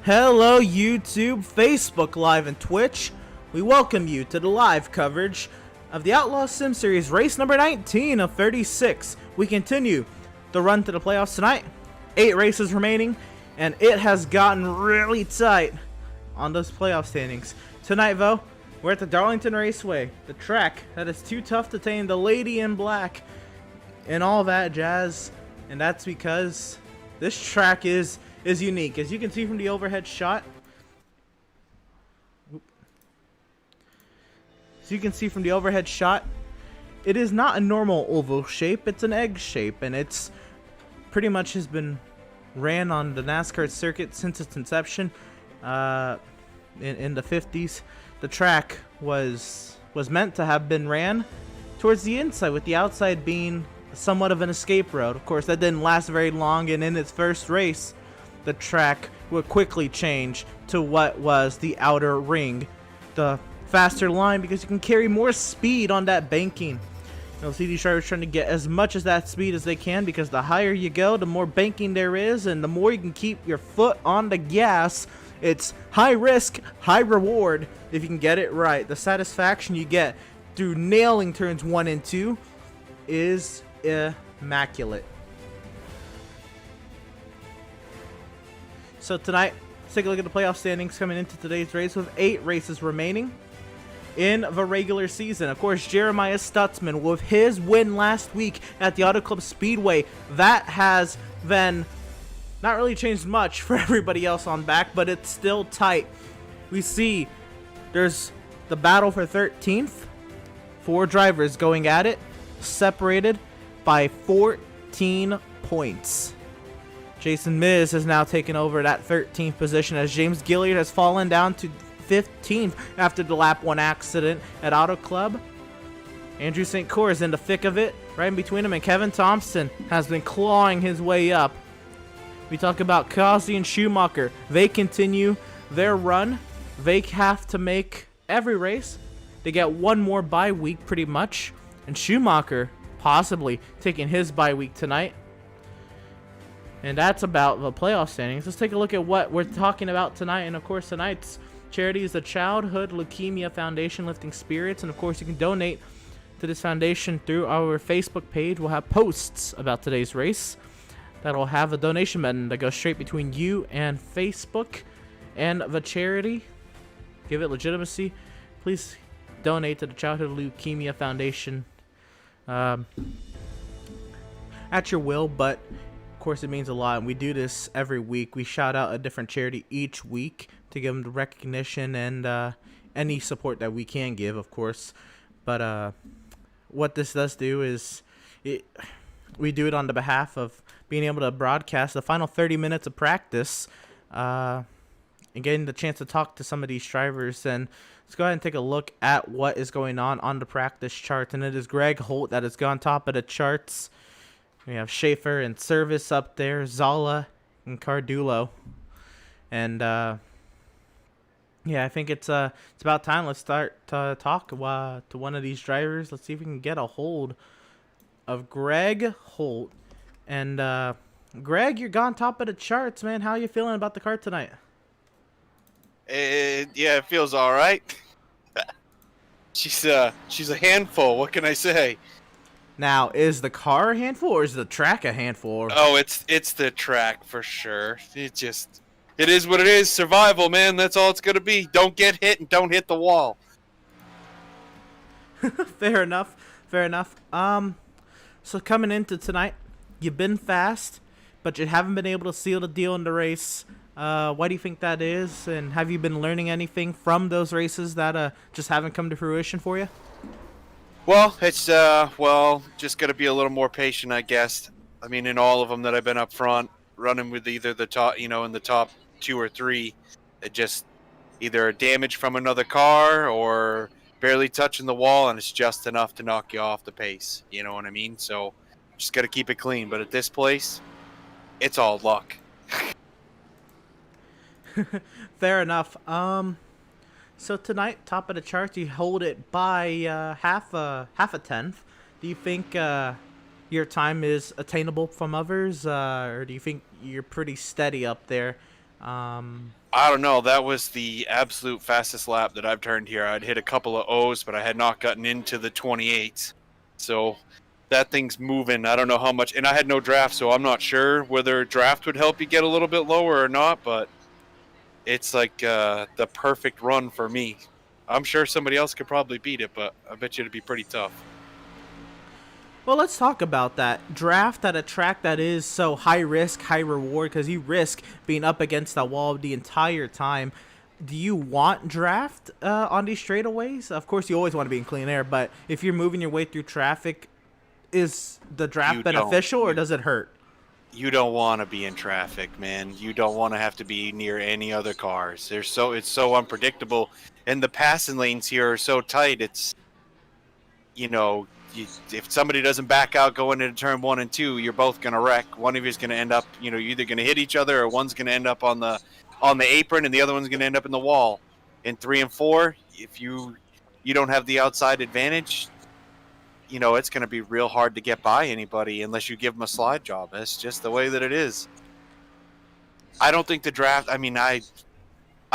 Hello YouTube, Facebook Live, and Twitch. We welcome you to the live coverage of the Outlaws Sim Series race number 19 of 36. We continue the run to the playoffs tonight. 8 races remaining, and it has gotten really tight on those playoff standings. Tonight, though, we're at the Darlington Raceway, the track that is too tough to tame the lady in black and all that jazz. And that's because this track is unique. As you can see from the overhead shot, it is not a normal oval shape, it's an egg shape, and it's pretty much has been ran on the NASCAR circuit since its inception in the 50s. The track was meant to have been ran towards the inside, with the outside being somewhat of an escape road. Of course, that didn't last very long, and in its first race, the track would quickly change to what was the outer ring, the faster line, because you can carry more speed on that banking. You'll see these drivers trying to get as much as that speed as they can, because the higher you go, the more banking there is, and the more you can keep your foot on the gas. It's high risk, high reward if you can get it right. The satisfaction you get through nailing turns 1 and 2 is immaculate. So tonight, let's take a look at the playoff standings coming into today's race with 8 races remaining in the regular season. Of course, Jeremiah Stutzman, with his win last week at the Auto Club Speedway, that has then not really changed much for everybody else on back, but it's still tight. We see there's the battle for 13th. 4 drivers going at it, separated by 14 points. Jason Miz has now taken over that 13th position, as James Gilliard has fallen down to 15th after the lap 1 accident at Auto Club. Andrew St. Cyr is in the thick of it, right in between him, and Kevin Thompson has been clawing his way up. We talk about Kazi and Schumacher. They continue their run. They have to make every race. They get one more bye week pretty much, and Schumacher possibly taking his bye week tonight. And that's about the playoff standings. Let's take a look at what we're talking about tonight. And of course, tonight's charity is the Childhood Leukemia Foundation, lifting spirits. And of course, you can donate to this foundation through our Facebook page. We'll have posts about today's race that'll have a donation button that goes straight between you and Facebook and the charity. Give it legitimacy. Please donate to the Childhood Leukemia Foundation at your will, but of course it means a lot, and we do this every week. We shout out a different charity each week to give them the recognition and any support that we can give, of course. But what this does do is we do it on the behalf of being able to broadcast the final 30 minutes of practice and getting the chance to talk to some of these drivers. And let's go ahead and take a look at what is going on the practice charts. And it is Greg Holt that has gone top of the charts. We have Schaefer and Service up there, Zala and Cardulo. And yeah, I think it's about time. Let's start to talk to one of these drivers. Let's see if we can get a hold of Greg Holt. And Greg, you're gone top of the charts, man. How are you feeling about the car tonight? Yeah, it feels all right. She's a handful. What can I say? Now, is the car a handful, or is the track a handful? Oh, it's the track for sure. It is what it is. Survival, man. That's all it's gonna be. Don't get hit and don't hit the wall. Fair enough. Fair enough. So coming into tonight, you've been fast, but you haven't been able to seal the deal in the race. Why do you think that is? And have you been learning anything from those races that just haven't come to fruition for you? Well, it's just gotta be a little more patient, I guess. I mean, in all of them that I've been up front, running with either the top, in the top 2 or 3, it just either a damage from another car or barely touching the wall, and it's just enough to knock you off the pace. You know what I mean? So just gotta keep it clean. But at this place, it's all luck. Fair enough. So tonight, top of the charts, you hold it by half a tenth. Do you think your time is attainable from others, or do you think you're pretty steady up there I don't know. That was the absolute fastest lap that I've turned here. I'd hit a couple of O's, but I had not gotten into the 28s. So that thing's moving. I don't know how much. And I had no draft, so I'm not sure whether draft would help you get a little bit lower or not, but it's like the perfect run for me. I'm sure somebody else could probably beat it, but I bet you it'd be pretty tough. Well, let's talk about that. Draft at a track that is so high risk, high reward, because you risk being up against that wall the entire time. Do you want draft on these straightaways? Of course, you always want to be in clean air, but if you're moving your way through traffic, is the draft beneficial or does it hurt? You don't want to be in traffic, man. You don't want to have to be near any other cars. It's so unpredictable, and the passing lanes here are so tight. It's, you know, if somebody doesn't back out going into turn 1 and 2, you're both gonna wreck. One of you is gonna end up, you're either gonna hit each other, or one's gonna end up on the apron, and the other one's gonna end up in the wall. In 3 and 4, if you don't have the outside advantage, it's going to be real hard to get by anybody unless you give them a slide job. That's just the way that it is. I don't think the draft, I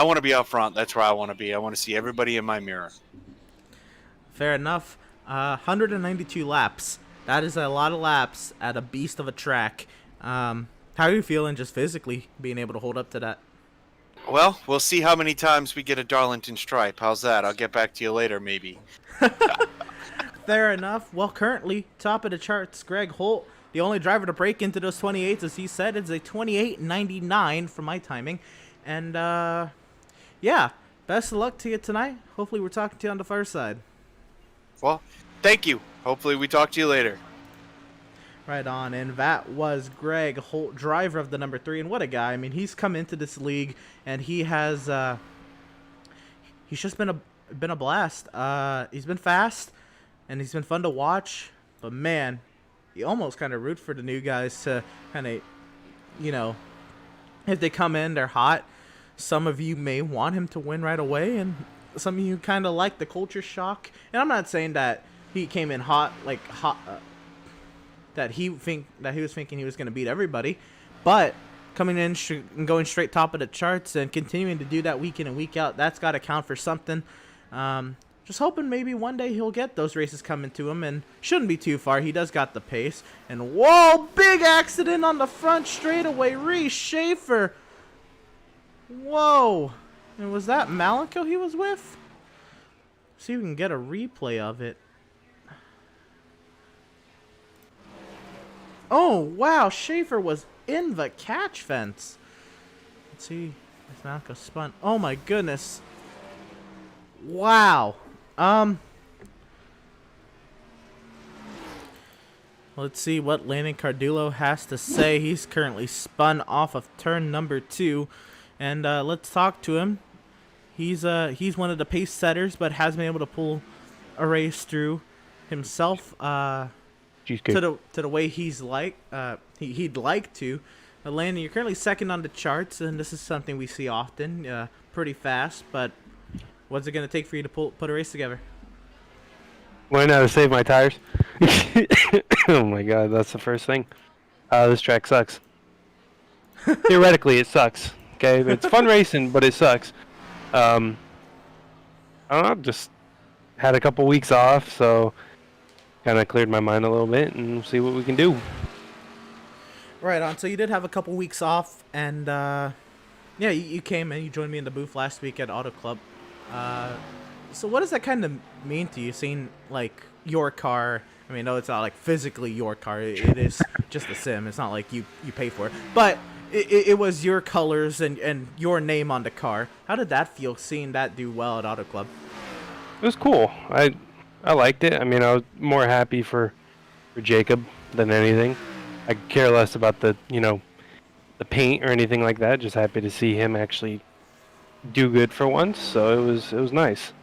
want to be up front. That's where I want to be. I want to see everybody in my mirror. Fair enough. 192 laps. That is a lot of laps at a beast of a track. How are you feeling just physically being able to hold up to that? Well, we'll see how many times we get a Darlington stripe. How's that? I'll get back to you later, maybe. Fair enough. Well, currently, top of the charts, Greg Holt, the only driver to break into those 28s, as he said, it's a 28.99 for my timing. And, yeah, best of luck to you tonight. Hopefully we're talking to you on the far side. Well, thank you. Hopefully we talk to you later. Right on, and that was Greg Holt, driver of the number 3, and what a guy. I mean, he's come into this league, and he has, he's just been a blast. He's been fast, and he's been fun to watch, but man, you almost kind of root for the new guys to kind of, if they come in, they're hot. Some of you may want him to win right away, and some of you kind of like the culture shock. And I'm not saying that he came in hot, that he was thinking he was going to beat everybody, but coming in and going straight top of the charts and continuing to do that week in and week out, that's got to count for something. Just hoping maybe one day he'll get those races coming to him, and shouldn't be too far. He does got the pace. And whoa, big accident on the front straightaway. Reese Schaefer. Whoa. And was that Malenko he was with? See if we can get a replay of it. Oh, wow. Schaefer was in the catch fence. Let's see if Malenko spun. Oh, my goodness. Wow. Let's see what Landon Cardullo has to say. He's currently spun off of turn number 2, and let's talk to him. He's one of the pace setters, but has been able to pull a race through himself to the way he'd like to. Landon, you're currently second on the charts, and this is something we see often. Pretty fast, but what's it going to take for you to put a race together? Learn how to save my tires. Oh my god, that's the first thing. This track sucks. Theoretically, it sucks. Okay, it's fun racing, but it sucks. I don't know, just had a couple weeks off, so kind of cleared my mind a little bit, and we'll see what we can do. Right on. So you did have a couple weeks off, and yeah, you came and you joined me in the booth last week at Auto Club. So what does that kind of mean to you, seeing like your car? I mean, no, it's not like physically your car. It is just a sim. It's not like you pay for it. But it was your colors and your name on the car. How did that feel, seeing that do well at Auto Club? It was cool. I liked it. I mean, I was more happy for Jacob than anything. I care less about the paint or anything like that. Just happy to see him actually do good for once. So it was nice.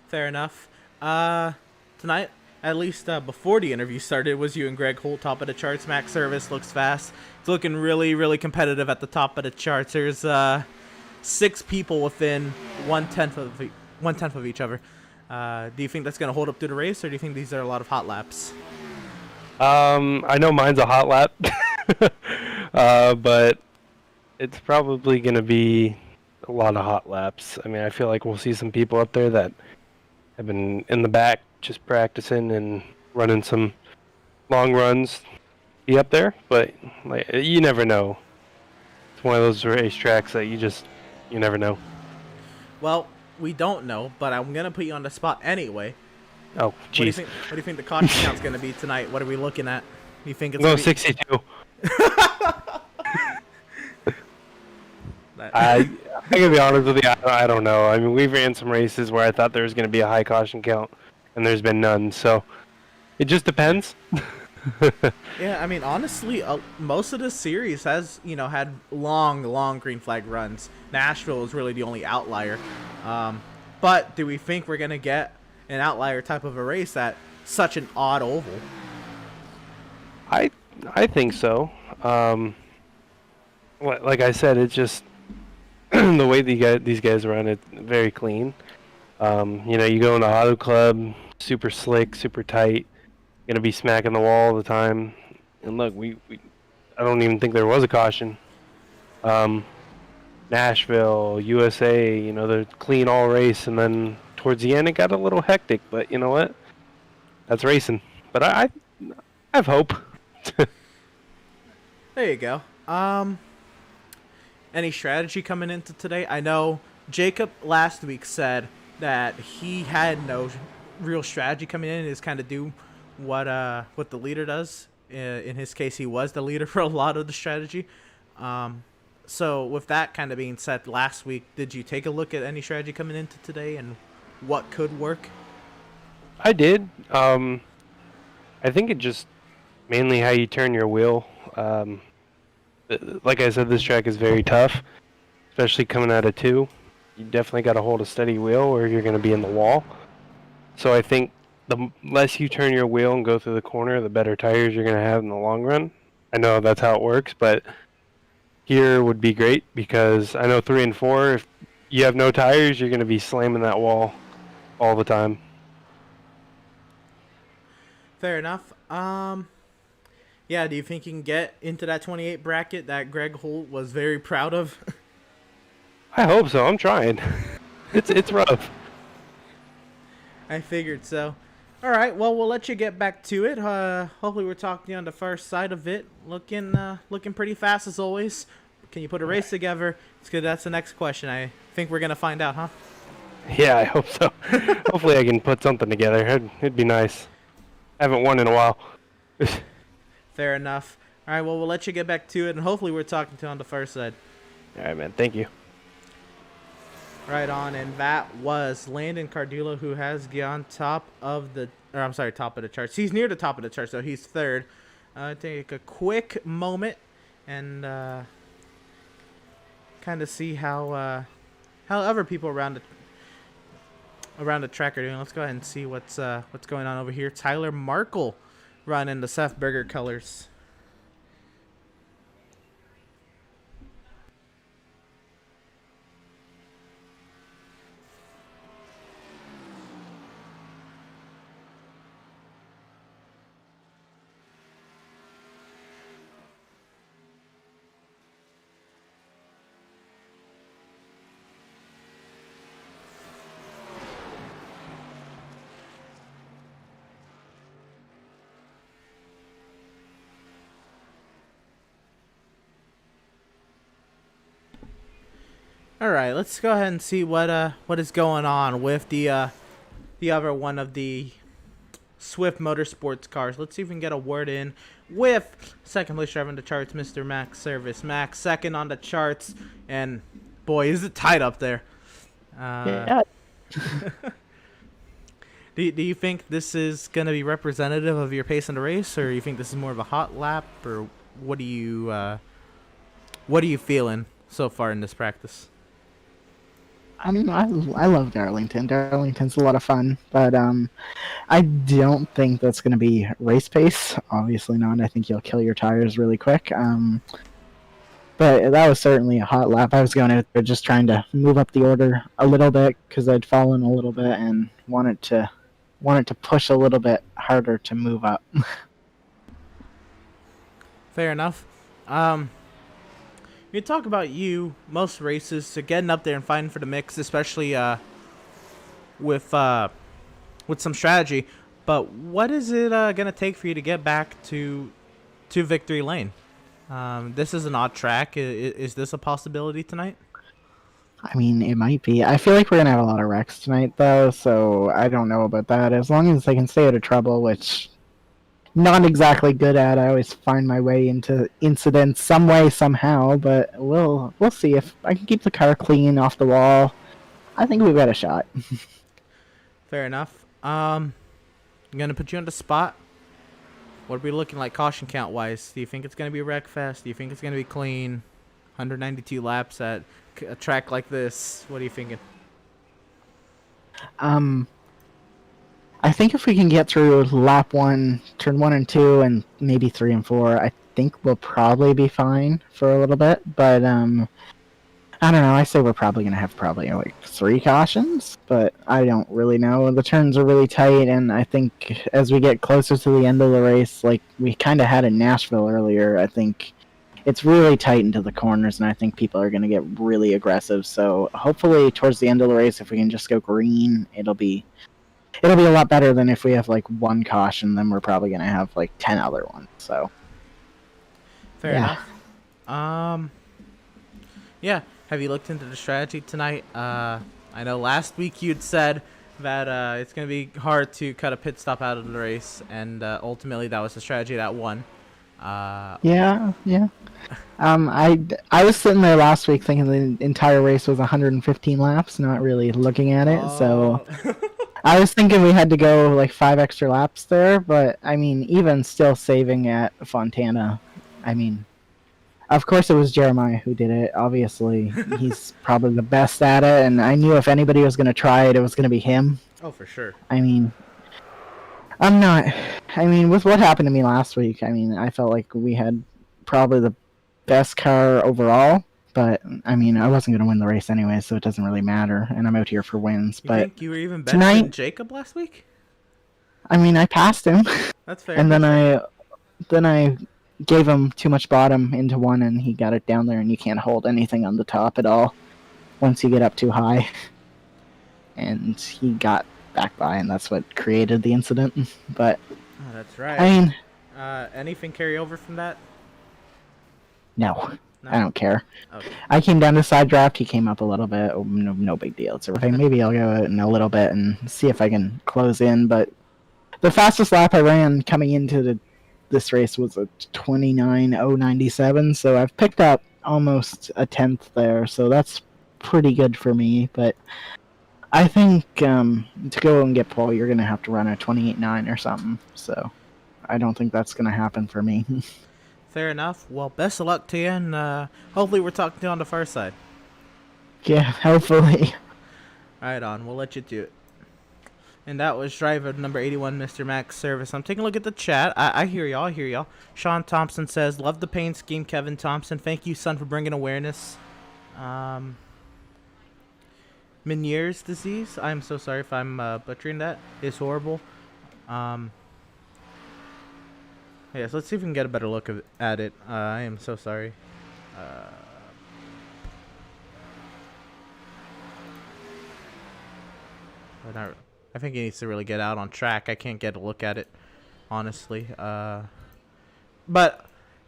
Fair enough. Tonight, at least before the interview started, it was you and Greg Holt top of the charts. Max Service looks fast. It's looking really, really competitive at the top of the charts. There's 6 people within 1/10 of each other. Do you think that's going to hold up through the race, or do you think these are a lot of hot laps? I know mine's a hot lap, but it's probably going to be a lot of hot laps. I mean, I feel like we'll see some people up there that have been in the back just practicing and running some long runs be up there, but like you never know. It's one of those racetracks that you never know. Well, we don't know, but I'm gonna put you on the spot anyway. Oh, What do you jeez. think? What do you think the caution count's gonna be tonight? What are we looking at? You think it's No, gonna be 62. that? I gotta be honest with you. I don't know. I mean, we've ran some races where I thought there was gonna be a high caution count, and there's been none. So it just depends. Yeah, I mean, honestly, most of the series has, had long green flag runs. Nashville is really the only outlier. But do we think we're gonna get an outlier type of a race at such an odd oval? I think so. Like I said, it's just the way these guys run it very clean. You go into Auto Club, super slick, super tight, gonna be smacking the wall all the time. And look, I don't even think there was a caution. Nashville, USA, they're clean all race, and then towards the end it got a little hectic. But you know what? That's racing. But I have hope. There you go. Any strategy coming into today? I know Jacob last week said that he had no real strategy coming in. Is kind of do what the leader does. In his case, he was the leader for a lot of the strategy. So with that kind of being said, last week, did you take a look at any strategy coming into today and what could work? I did. I think it just mainly how you turn your wheel. Like I said, this track is very tough, especially coming out of 2. You definitely got to hold a steady wheel or you're going to be in the wall. So I think the less you turn your wheel and go through the corner, the better tires you're going to have in the long run. I know that's how it works, but here would be great because I know 3 and 4, if you have no tires, you're going to be slamming that wall all the time. Fair enough. Yeah, do you think you can get into that 28 bracket that Greg Holt was very proud of? I hope so. I'm trying. It's rough. I figured so. All right, well, we'll let you get back to it. Hopefully we're talking on the first side of it. Looking pretty fast as always. Can you put a race together? It's good. That's the next question. I think we're going to find out, huh? Yeah, I hope so. Hopefully I can put something together. It'd be nice. I haven't won in a while. Fair enough. All right, well, we'll let you get back to it, and hopefully we're talking to you on the first side. All right, man. Thank you. Right on, and that was Landon Cardullo, who has gone top of the charts. He's near the top of the charts, so he's third. Take a quick moment and kind of see how other people around the track are doing. Let's go ahead and see what's going on over here. Tyler Markle running the Seth Berger colors. All right, let's go ahead and see what is going on with the other one of the Swift Motorsports cars. Let's see if we can get a word in with second place driver on the charts, Mr. Max Service. Max second on the charts, and boy, is it tight up there. Yeah. Do you think this is going to be representative of your pace in the race, or you think this is more of a hot lap, or what are you feeling so far in this practice? I mean, I love Darlington. Darlington's a lot of fun, but I don't think that's going to be race pace. Obviously not. I think you'll kill your tires really quick. But that was certainly a hot lap. I was going out there just trying to move up the order a little bit because I'd fallen a little bit and wanted to push a little bit harder to move up. Fair enough. You talk about most races, so getting up there and fighting for the mix, especially with some strategy. But what is it gonna take for you to get back to victory lane? This is an odd track. Is this a possibility tonight? I mean, it might be. I feel like we're gonna have a lot of wrecks tonight, though, so I don't know about that. As long as I can stay out of trouble, which not exactly good at. I always find my way into incidents some way, somehow. But we'll see if I can keep the car clean off the wall. I think we've got a shot. Fair enough. I'm gonna put you on the spot. What are we looking like caution count wise? Do you think it's gonna be wreck fest? Do you think it's gonna be clean? 192 laps at a track like this. What are you thinking? I think if we can get through lap 1, turn 1 and 2, and maybe 3 and 4, I think we'll probably be fine for a little bit. But I don't know. I say we're probably gonna have like 3 cautions, but I don't really know. The turns are really tight, and I think as we get closer to the end of the race, like we kind of had in Nashville earlier, I think it's really tight into the corners, and I think people are gonna get really aggressive. So hopefully, towards the end of the race, if we can just go green, it'll be a lot better than if we have like 1 caution. Then we're probably gonna have like 10 other ones. So fair enough. Yeah. Have you looked into the strategy tonight? I know last week you'd said that it's going to be hard to cut a pit stop out of the race, and ultimately that was the strategy that won. Yeah. I was sitting there last week thinking the entire race was 115 laps, not really looking at it. So I was thinking we had to go like 5 extra laps there, but I mean, even still saving at Fontana, I mean, of course it was Jeremiah who did it. Obviously, he's probably the best at it, and I knew if anybody was going to try it, it was going to be him. Oh, for sure. I mean, with what happened to me last week, I mean, I felt like we had probably the best car overall, but I mean, I wasn't going to win the race anyway, so it doesn't really matter, and I'm out here for wins. You but think you were even better tonight, than Jacob last week? I mean, I passed him. That's fair. And then I gave him too much bottom into one, and he got it down there, and you can't hold anything on the top at all once you get up too high. And he got back by, and that's what created the incident. But that's right. I mean, anything carry over from that? No, No? I don't care. Okay. I came down to side draft. He came up a little bit. Oh, no big deal. It's everything. Maybe I'll go out in a little bit and see if I can close in. But the fastest lap I ran coming into this race was a 29:097. So I've picked up almost a tenth there. So that's pretty good for me. But I think to go and get pole, you're going to have to run a 28.9 or something. So I don't think that's going to happen for me. Fair enough. Well, best of luck to you, and hopefully we're talking to you on the far side. Yeah, hopefully. Right on. We'll let you do it. And that was driver number 81, Mr. Max Service. I'm taking a look at the chat. I hear y'all. Sean Thompson says, love the paint scheme, Kevin Thompson. Thank you, son, for bringing awareness. Meniere's disease. I'm so sorry if I'm butchering that. It's horrible. Yes, let's see if we can get a better look at it. I am so sorry. I think he needs to really get out on track. I can't get a look at it, honestly. But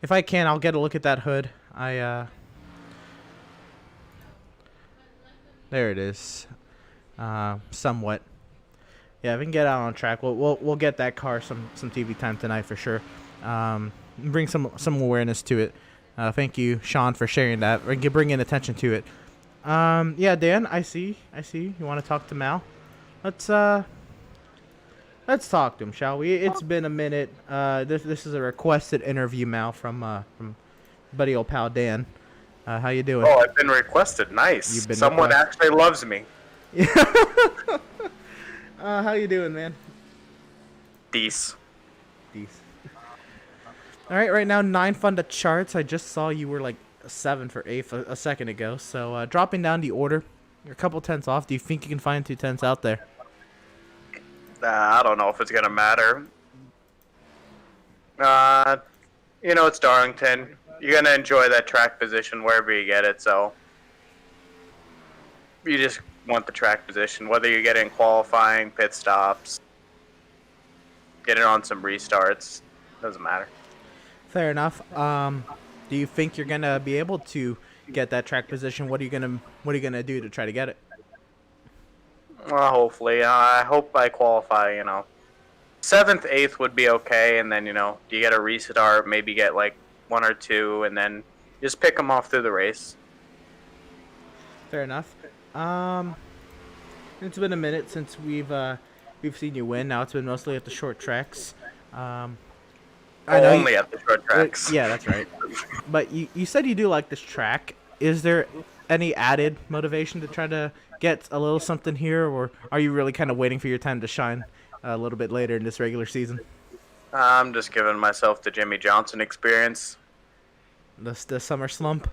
if I can, I'll get a look at that hood. There it is. Somewhat. Yeah, if we can get out on track, we'll get that car some TV time tonight for sure. Bring some awareness to it. Thank you, Sean, for sharing that. Bringing attention to it. Yeah, Dan, I see. You want to talk to Mal? Let's talk to him, shall we? It's been a minute. This is a requested interview, Mal, from buddy old pal Dan. How you doing? Oh, I've been requested. Nice. Someone actually loves me. How you doing, man? Deece. All right, right now 9 fun to charts. I just saw you were like 7 for 8 a second ago. So dropping down the order, you're a couple tenths off. Do you think you can find 2 tenths out there? I don't know if it's gonna matter. It's Darlington. you're gonna enjoy that track position wherever you get it. So you just want the track position, whether you get in qualifying, pit stops, get it on some restarts, doesn't matter. Fair enough. Do you think you're gonna be able to get that track position? What are you gonna do to try to get it? Well, hopefully, I hope I qualify. 7th, 8th would be okay, and then you get a restart, maybe get like 1 or 2, and then just pick them off through the race. Fair enough. It's been a minute since we've seen you win. Now it's been mostly at the short tracks. I know Only at the short tracks. Yeah, that's right. But you said you do like this track. Is there any added motivation to try to get a little something here, or are you really kind of waiting for your time to shine a little bit later in this regular season? I'm just giving myself the Jimmy Johnson experience. The summer slump?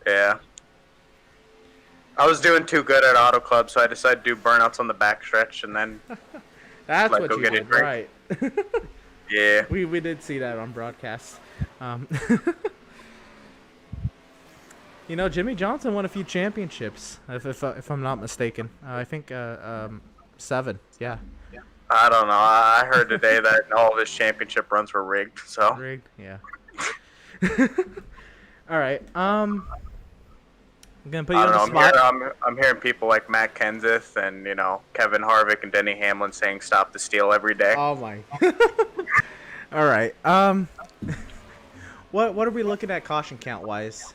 Yeah. I was doing too good at Auto Club, so I decided to do burnouts on the backstretch, and then That's Like, what go you get a did, drink. right. yeah. We did see that on broadcast. Jimmy Johnson won a few championships, if I'm not mistaken. I think 7. Yeah. I don't know. I heard today that all of his championship runs were rigged. So Rigged. Yeah. All right. I'm gonna put you I on the don't know. spot. I'm hearing people like Matt Kenseth and Kevin Harvick and Denny Hamlin saying "Stop the steal" every day. Oh my. All right. What are we looking at caution count wise?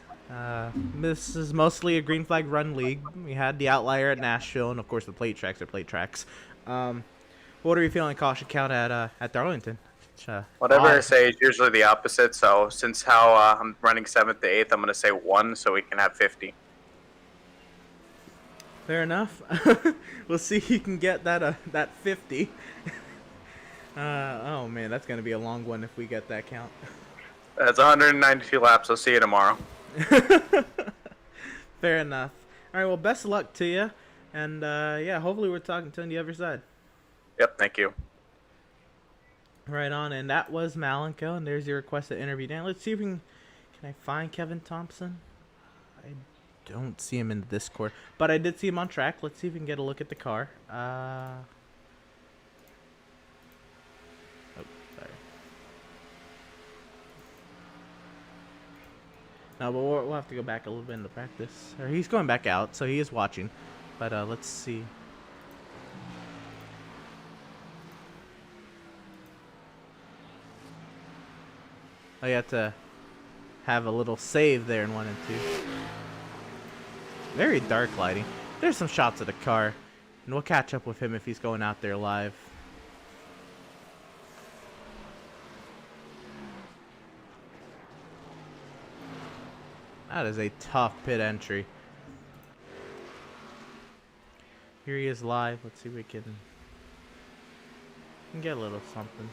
This is mostly a green flag run league. We had the outlier at Nashville, and of course the plate tracks are plate tracks. What are you feeling caution count at Darlington? Whatever I odd. say is usually the opposite. So since how I'm running 7th to 8th, I'm going to say 1 so we can have 50. Fair enough. We'll see if you can get that 50. Oh man, that's gonna be a long one if we get that count. That's 192 laps. I'll see you tomorrow. Fair enough. All right. Well, best of luck to you, and yeah, hopefully we're talking to you on the other side. Yep. Thank you. Right on, and that was Malenko, and there's your requested interview. Now let's see if can I find Kevin Thompson? I don't see him in the Discord, but I did see him on track. Let's see if we can get a look at the car. Oh, sorry. No, but we'll have to go back a little bit into practice. Or he's going back out, so he is watching. But let's see. Oh, you have to have a little save there in 1 and 2. Very dark lighting. There's some shots of the car, and we'll catch up with him if he's going out there live. That is a tough pit entry. Here he is live. Let's see if we can get a little something.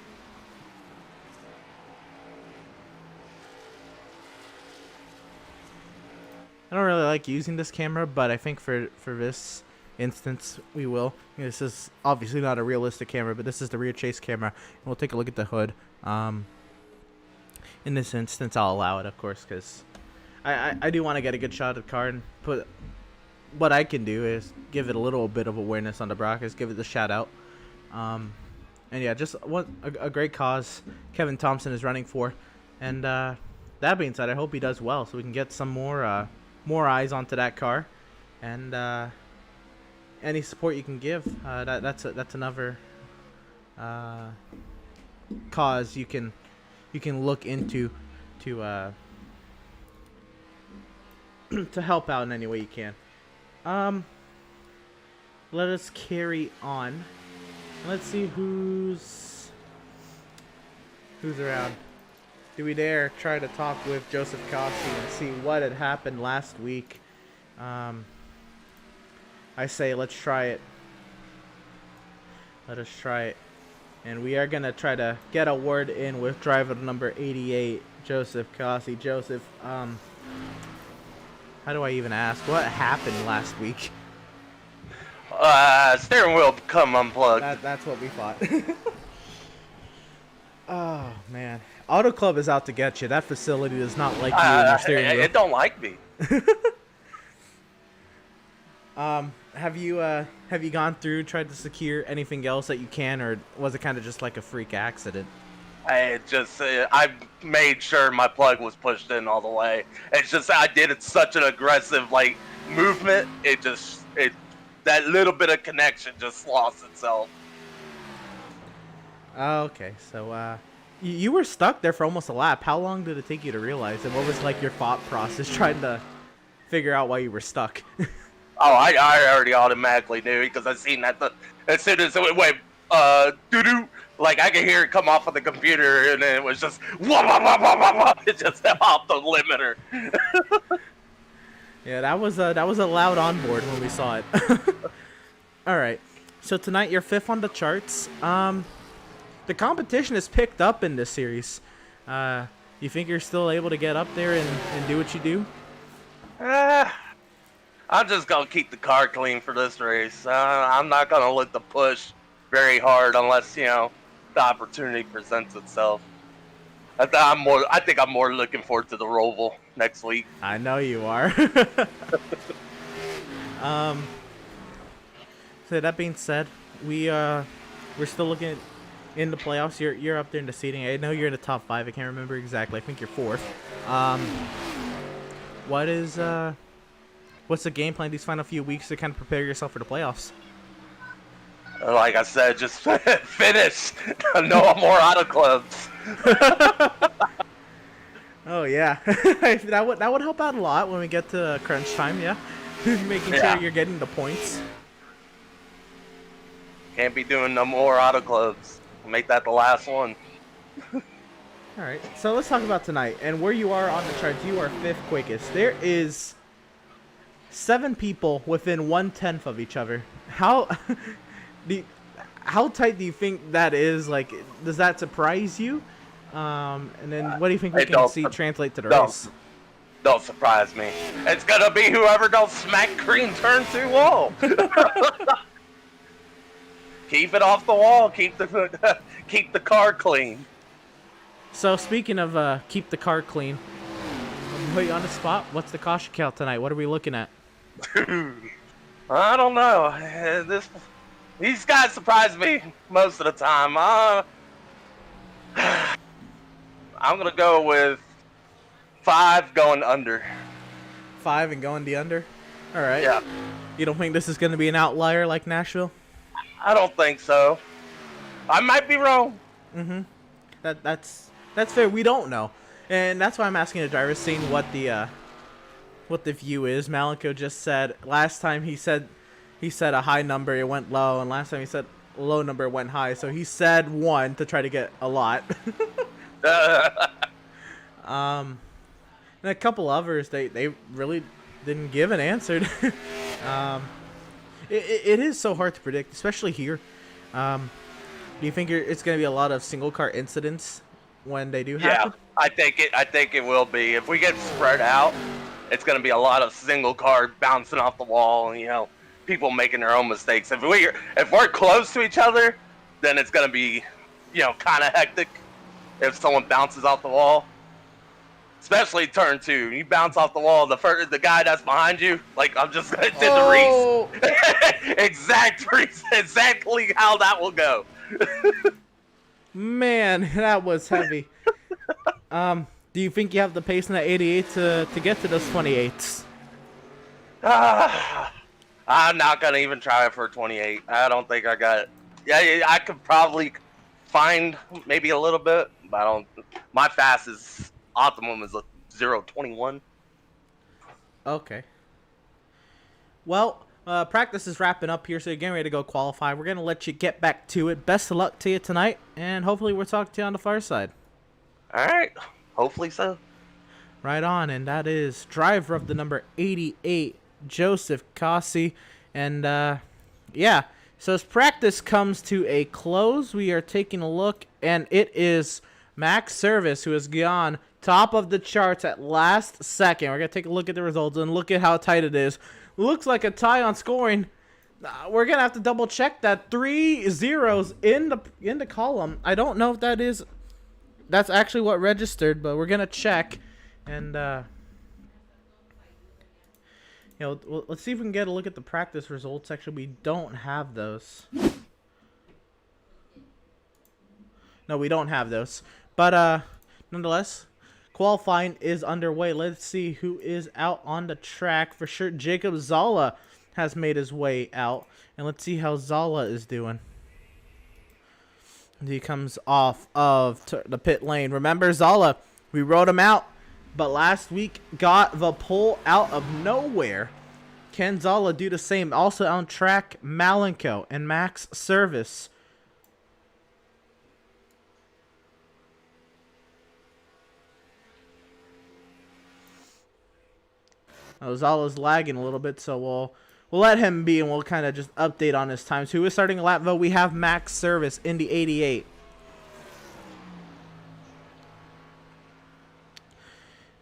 I don't really like using this camera, but I think for this instance we will. This is obviously not a realistic camera, but this is the rear chase camera, and we'll take a look at the hood. In this instance, I'll allow it, of course, because I do want to get a good shot of the car and put. What I can do is give it a little bit of awareness on the broadcast, give it the shout out. And yeah, just a great cause Kevin Thompson is running for. And that being said, I hope he does well so we can get some more eyes onto that car. And any support you can give, that's another cause you can look into to to help out in any way you can. Let us carry on. Let's see who's around. Do we dare try to talk with Joseph Cossey and see what had happened last week? I say let's try it. Let us try it. And we are going to try to get a word in with driver number 88, Joseph Cossey. Joseph, how do I even ask? What happened last week? Steering wheel become unplugged. That's what we thought. Oh, man. Auto Club is out to get you. That facility does not like you and your steering wheel. It don't like me. Have you gone through, tried to secure anything else that you can, or was it kind of just like a freak accident? I made sure my plug was pushed in all the way. It's just I did it such an aggressive like movement. That little bit of connection just lost itself. Oh, okay. So you were stuck there for almost a lap. How long did it take you to realize, and what was like your thought process trying to figure out why you were stuck? Oh, I already automatically knew because I seen that as soon as it went doo-doo, like I could hear it come off of the computer, and then it was just wah, wah, wah, wah, wah, wah. It just off the limiter. Yeah, that was a loud onboard when we saw it. All right, so tonight you're 5th on the charts. The competition has picked up in this series. You think you're still able to get up there and do what you do? I'm just gonna keep the car clean for this race. I'm not gonna look to push very hard unless the opportunity presents itself. I think I'm more looking forward to the Roval next week. I know you are. So that being said, we're still looking in the playoffs. You're up there in the seating. I know you're in the top 5. I can't remember exactly. I think you're 4th. What's the game plan these final few weeks to kind of prepare yourself for the playoffs? Like I said, just finish. No more auto clubs. Oh yeah, that would help out a lot when we get to crunch time. Yeah, making sure you're getting the points. Can't be doing no more auto clubs. Make that the last one. All right, so let's talk about tonight and where you are on the charts. You are 5th quickest. There is 7 people within 1/10 of each other. How tight do you think that is? Like, does that surprise you? And then what do you think we can see translate to the race? Don't surprise me. It's gonna be whoever don't smack green turn 2 wall. Keep it off the wall. Keep the car clean. So speaking of keep the car clean, I'll put you on the spot. What's the caution count tonight? What are we looking at? I don't know. These guys surprise me most of the time. I'm gonna go with 5 going under. 5 and going the under? All right. Yeah. You don't think this is going to be an outlier like Nashville? I don't think so. I might be wrong. Mm-hmm. That's fair. We don't know, and that's why I'm asking the driver, seeing what the view is. Malenko just said last time he said a high number, it went low, and last time he said a low number, it went high. So he said 1 to try to get a lot. And a couple others, they really didn't give an answer. It is so hard to predict, especially here. Do you think it's going to be a lot of single car incidents when they do happen? Yeah, I think it will be. If we get spread out, it's going to be a lot of single car bouncing off the wall, and people making their own mistakes. If we're close to each other, then it's going to be kind of hectic if someone bounces off the wall. Especially turn 2. You bounce off the wall, the guy that's behind you, like I'm just gonna did the race. Exactly how that will go. Man, that was heavy. Do you think you have the pace in that 88 to get to those 28s? I'm not gonna even try for 28. I don't think I got it. Yeah, I could probably find maybe a little bit, but I don't. My fastest optimum is a 0.21. Okay. Well, practice is wrapping up here, so you're getting ready to go qualify. We're going to let you get back to it. Best of luck to you tonight, and hopefully we'll talk to you on the far side. All right. Hopefully so. Right on, and that is driver of the number 88, Joseph Cossi. And, yeah, so as practice comes to a close, we are taking a look, and it is Max Service who has gone top of the charts at last second. We're going to take a look at the results and look at how tight it is. Looks like a tie on scoring. We're going to have to double check that. 3 zeros in the column. I don't know if that is that's actually what registered, but we're gonna check, and let's see if we can get a look at the practice results. Actually, we don't have those. No, we don't have those. But nonetheless, qualifying is underway. Let's see who is out on the track. For sure, Jacob Zala has made his way out. And let's see how Zala is doing. He comes off of the pit lane. Remember Zala, we rode him out, but last week got the pole out of nowhere. Can Zala do the same? Also on track, Malenko and Max Service. Zala's lagging a little bit, so we'll let him be, and we'll kind of just update on his times. Who is starting a lap, though? We have Max Service in the 88.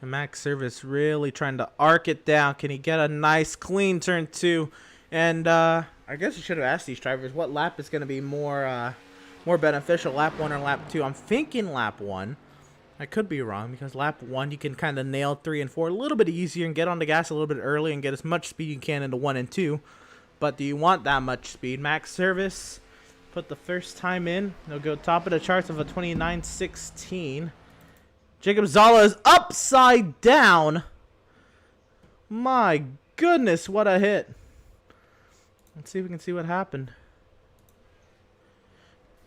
And Max Service really trying to arc it down. Can he get a nice, clean turn 2? And I guess you should have asked these drivers what lap is going to be more beneficial, lap 1 or lap 2. I'm thinking lap 1. I could be wrong, because lap 1 you can kind of nail 3 and 4 a little bit easier and get on the gas a little bit early and get as much speed you can into 1 and 2. But do you want that much speed? Max Service put the first time in. They'll go top of the charts of a 29.16. Jacob Zala is upside down. My goodness, what a hit. Let's see if we can see what happened.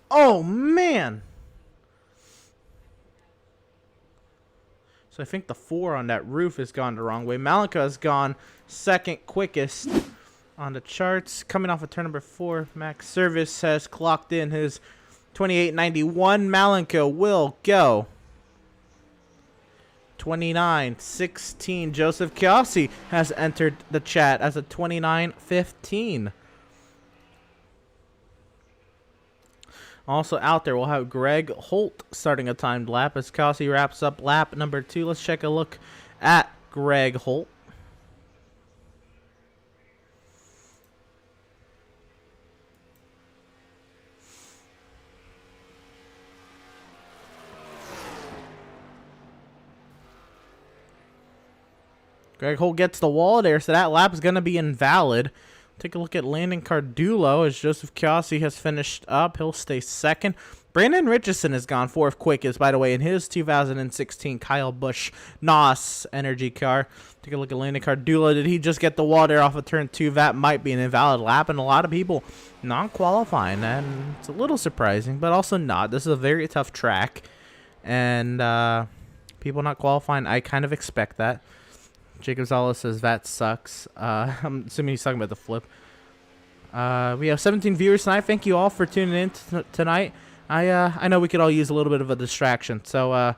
Oh, man. So I think the 4 on that roof has gone the wrong way. Malenko has gone second quickest on the charts. Coming off of turn number 4, Max Service has clocked in his 28.91. Malenko will go 29.16. Joseph Kiossi has entered the chat as a 29.15. Also out there, we'll have Greg Holt starting a timed lap as Kiossi wraps up lap number 2. Let's check a look at Greg Holt. Greg Holt gets the wall there, so that lap is going to be invalid. Take a look at Landon Cardulo as Joseph Kiossi has finished up. He'll stay second. Brandon Richardson has gone 4th quickest, by the way, in his 2016 Kyle Busch NOS energy car. Take a look at Landon Cardulo. Did he just get the wall there off of turn 2? That might be an invalid lap, and a lot of people not qualifying, and it's a little surprising, but also not. This is a very tough track, and people not qualifying, I kind of expect that. Jacob Zala says that sucks. I'm assuming he's talking about the flip. We have 17 viewers tonight. Thank you all for tuning in tonight. I know we could all use a little bit of a distraction. So,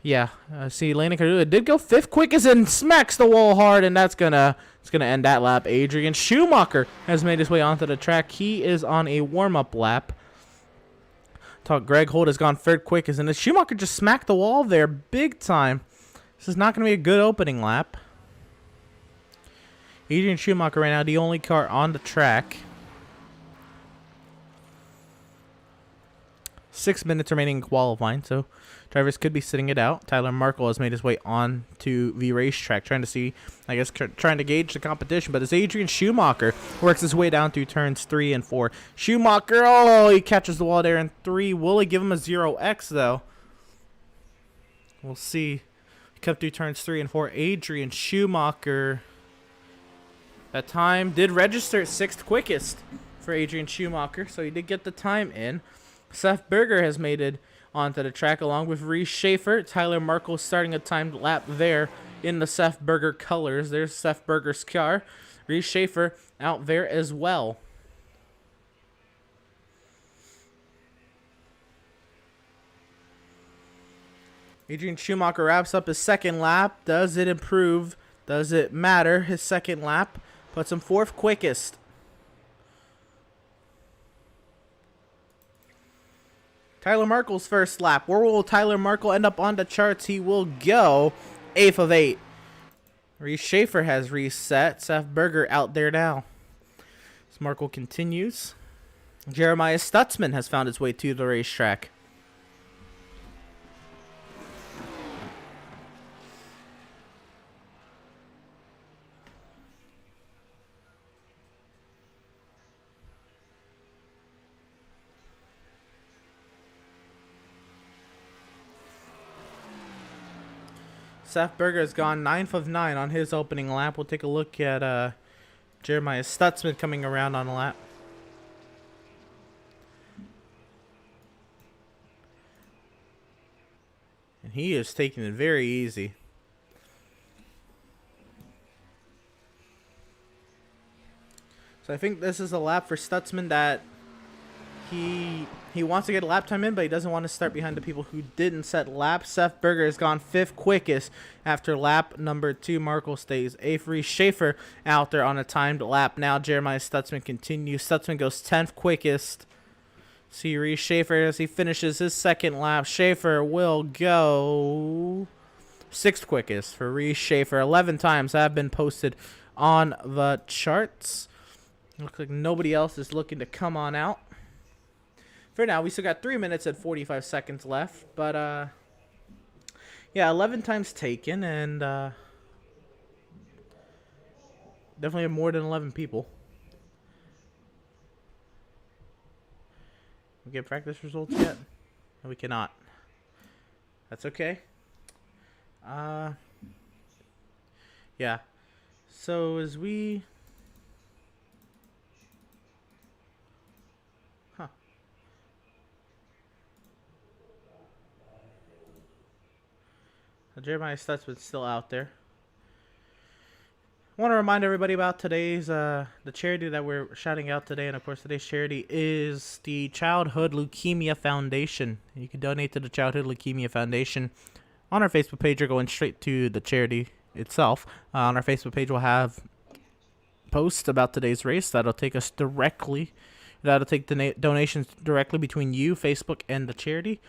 yeah. See, Landon Cardulo did go 5th quickest and smacks the wall hard, and it's gonna end that lap. Adrian Schumacher has made his way onto the track. He is on a warm-up lap. Greg Holt has gone 3rd quickest, and Schumacher just smacked the wall there big time. This is not going to be a good opening lap. Adrian Schumacher right now, the only car on the track. 6 minutes remaining in qualifying, so drivers could be sitting it out. Tyler Markle has made his way on to the racetrack, trying to gauge the competition. But as Adrian Schumacher works his way down through turns 3 and 4. Schumacher, oh, he catches the wall there in 3. Will he give him a 0x, though? We'll see. Come through turns 3 and 4. Adrian Schumacher. That time did register 6th quickest for Adrian Schumacher, so he did get the time in. Seth Berger has made it onto the track along with Reese Schaefer. Tyler Markle starting a timed lap there in the Seth Berger colors. There's Seth Berger's car. Reese Schaefer out there as well. Adrian Schumacher wraps up his 2nd lap. Does it improve? Does it matter? His 2nd lap puts him 4th quickest. Tyler Markle's 1st lap. Where will Tyler Markle end up on the charts? He will go 8th of 8. Reese Schaefer has reset. Seth Berger out there now. As Markle continues. Jeremiah Stutzman has found his way to the racetrack. Seth Berger has gone 9th of 9 on his opening lap. We'll take a look at Jeremiah Stutzman coming around on a lap. And he is taking it very easy. So I think this is a lap for Stutzman that he wants to get a lap time in, but he doesn't want to start behind the people who didn't set laps. Seth Berger has gone 5th quickest after lap number 2. Markle stays 8th. Reese Schaefer out there on a timed lap. Now Jeremiah Stutzman continues. Stutzman goes 10th quickest. See Reese Schaefer as he finishes his 2nd lap. Schaefer will go 6th quickest for Reese Schaefer. 11 times have been posted on the charts. Looks like nobody else is looking to come on out. For now, we still got 3 minutes and 45 seconds left. But, yeah, 11 times taken. And definitely have more than 11 people. We get practice results yet? No, we cannot. That's okay. Yeah. So, as we... Jeremiah Stutzman's still out there. I want to remind everybody about today's the charity that we're shouting out today, and of course today's charity is the Childhood Leukemia Foundation. You can donate to the Childhood Leukemia Foundation on our Facebook page or going straight to the charity itself. On our Facebook page we'll have posts about today's race that'll take us directly. That'll take the donations directly between you, Facebook, and the charity.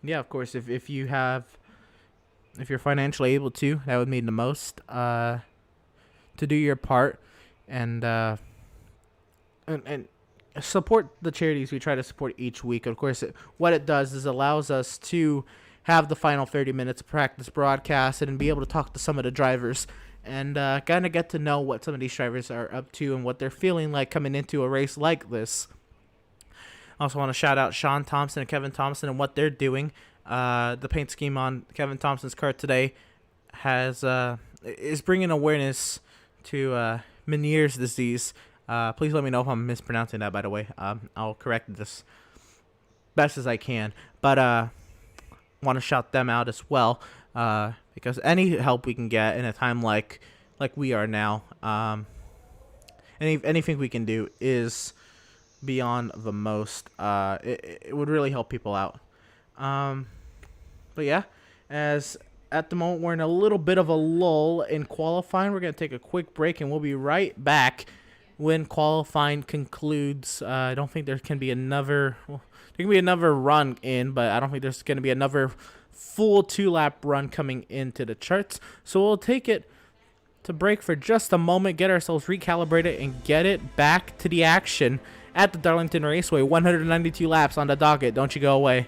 Yeah, of course, if you're financially able to, that would mean the most to do your part and support the charities we try to support each week. Of course, what it does is allows us to have the final 30 minutes of practice broadcasted and be able to talk to some of the drivers and kind of get to know what some of these drivers are up to and what they're feeling like coming into a race like this. I also want to shout out Sean Thompson and Kevin Thompson and what they're doing. The paint scheme on Kevin Thompson's car today is bringing awareness to Meniere's disease. Please let me know if I'm mispronouncing that, by the way. I'll correct this best as I can. But want to shout them out as well because any help we can get in a time like we are now, anything we can do is beyond the most. It would really help people out. But yeah, as at the moment we're in a little bit of a lull in qualifying, we're going to take a quick break and we'll be right back when qualifying concludes. I don't think there can be another run in, but I don't think there's going to be another full 2-lap run coming into the charts. So we'll take it to break for just a moment, get ourselves recalibrated, and get it back to the action at the Darlington Raceway. 192 laps on the docket. Don't you go away.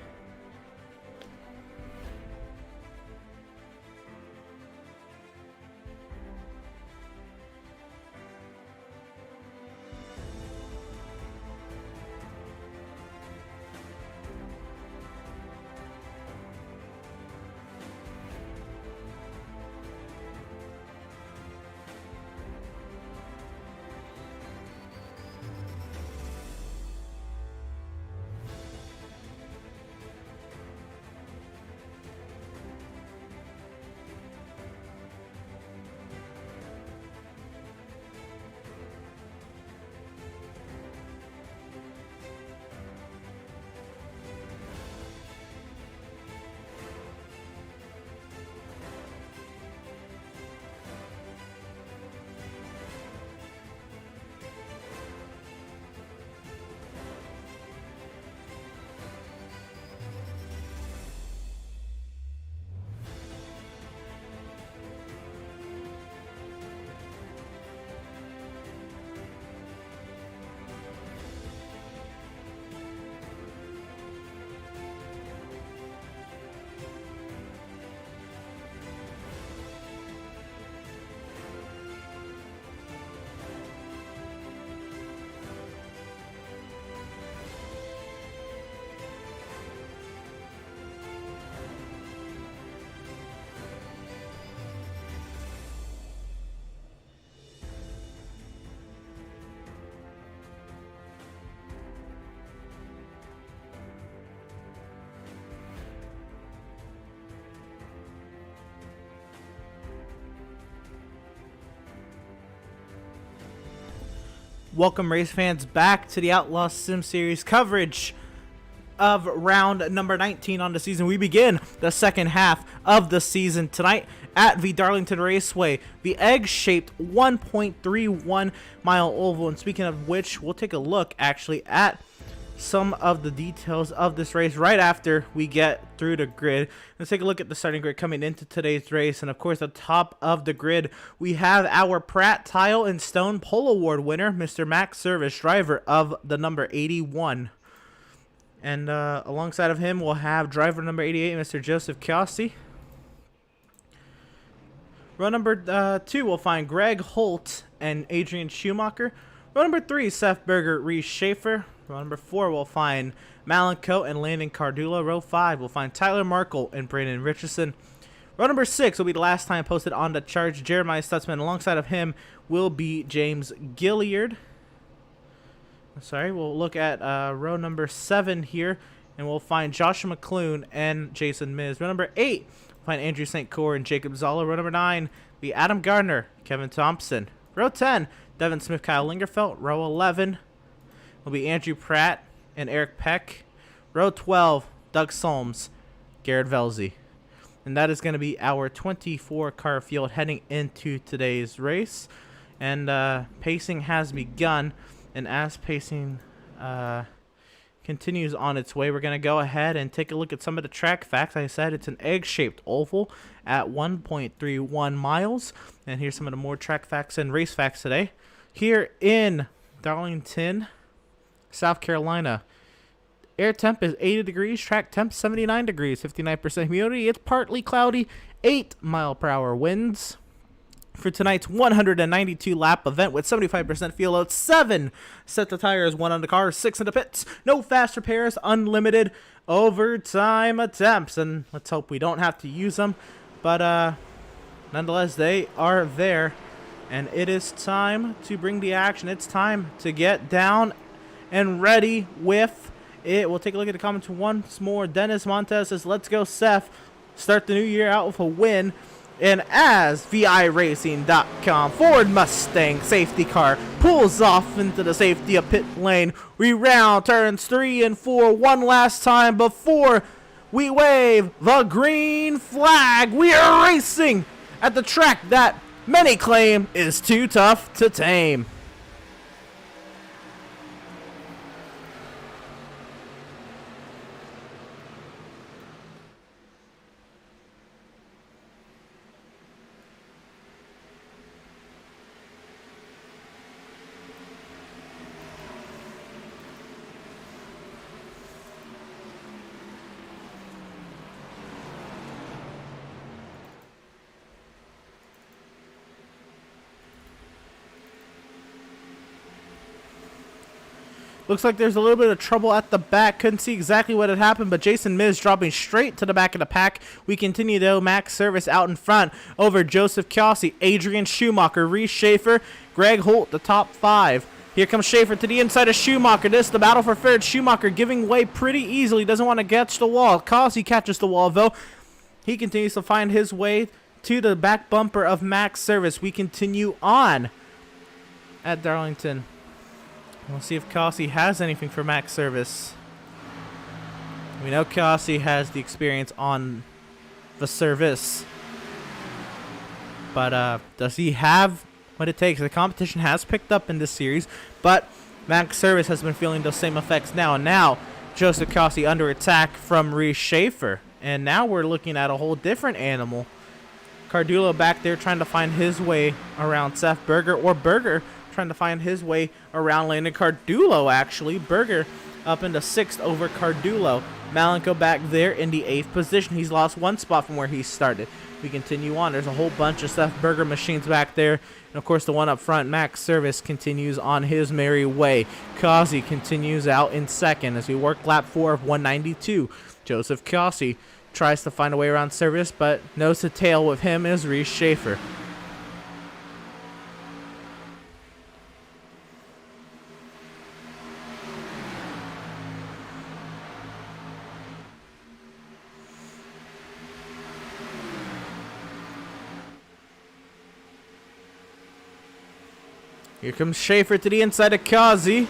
Welcome, race fans, back to the Outlaws Sim Series coverage of round number 19 on the season. We begin the second half of the season tonight at the Darlington Raceway, the egg-shaped 1.31 mile oval. And speaking of which, we'll take a look actually at some of the details of this race right after we get through the grid. Let's take a look at the starting grid coming into today's race. And of course, at the top of the grid, we have our Pratt Tile and Stone Pole Award winner, Mr. Max Service, driver of the number 81. And alongside of him, we'll have driver number 88, Mr. Joseph Kossi. Row number 2, we'll find Greg Holt and Adrian Schumacher. Row number 3, Seth Berger, Reese Schaefer. Row number 4, we'll find Malenko and Landon Cardullo. Row 5, we'll find Tyler Markle and Brandon Richardson. Row number 6 will be the last time posted on the charts, Jeremiah Stutzman. Alongside of him will be James Gilliard. Sorry, we'll look at row number 7 here, and we'll find Joshua McClune and Jason Miz. Row number 8, we'll find Andrew St. Cor and Jacob Zolla. Row number 9, be Adam Gardner, Kevin Thompson. Row 10, Devin Smith, Kyle Lingerfelt. Row 11 will be Andrew Pratt and Eric Peck. Row 12, Doug Solms, Garrett Velzy. And that is going to be our 24-car field heading into today's race. And pacing has begun. And as pacing continues on its way, we're going to go ahead and take a look at some of the track facts. Like I said, it's an egg-shaped oval at 1.31 miles. And here's some of the more track facts and race facts today. Here in Darlington, South Carolina, air temp is 80 degrees, track temp 79 degrees, 59% humidity. It's partly cloudy, 8 mile-per-hour winds. For tonight's 192 lap event with 75% fuel load, 7 sets of tires, 1 on the car, 6 in the pits, no fast repairs, unlimited overtime attempts, and let's hope we don't have to use them, but nonetheless, they are there, and it is time to bring the action. It's time to get down and ready with it. We'll take a look at the comments once more. Dennis Montez says, "Let's go, Seth. Start the new year out with a win." And as VIRacing.com Ford Mustang safety car pulls off into the safety of pit lane, we round turns 3 and 4 one last time before we wave the green flag. We are racing at the track that many claim is too tough to tame. Looks like there's a little bit of trouble at the back. Couldn't see exactly what had happened, but Jason Miz dropping straight to the back of the pack. We continue, though. Max Service out in front over Joseph Kossi, Adrian Schumacher, Reese Schaefer, Greg Holt, the top 5. Here comes Schaefer to the inside of Schumacher. This is the battle for third. Schumacher giving way pretty easily. Doesn't want to catch the wall. Kossi catches the wall, though. He continues to find his way to the back bumper of Max Service. We continue on at Darlington. We'll see if Kossi has anything for Max Service. We know Kossi has the experience on the service. But does he have what it takes? The competition has picked up in this series, but Max Service has been feeling those same effects now. And now, Joseph Kossi under attack from Reese Schaefer. And now we're looking at a whole different animal. Cardullo back there trying to find his way around Seth Berger, or Berger trying to find his way around Landon Cardullo, actually. Berger up into 6th over Cardullo. Malenko back there in the 8th position. He's lost 1 spot from where he started. We continue on. There's a whole bunch of Seth Berger machines back there. And, of course, the one up front, Max Service, continues on his merry way. Kossi continues out in 2nd as we work lap 4 of 192. Joseph Kossi tries to find a way around Service, but nose to tail with him is Reese Schaefer. Here comes Schaefer to the inside of Kazi.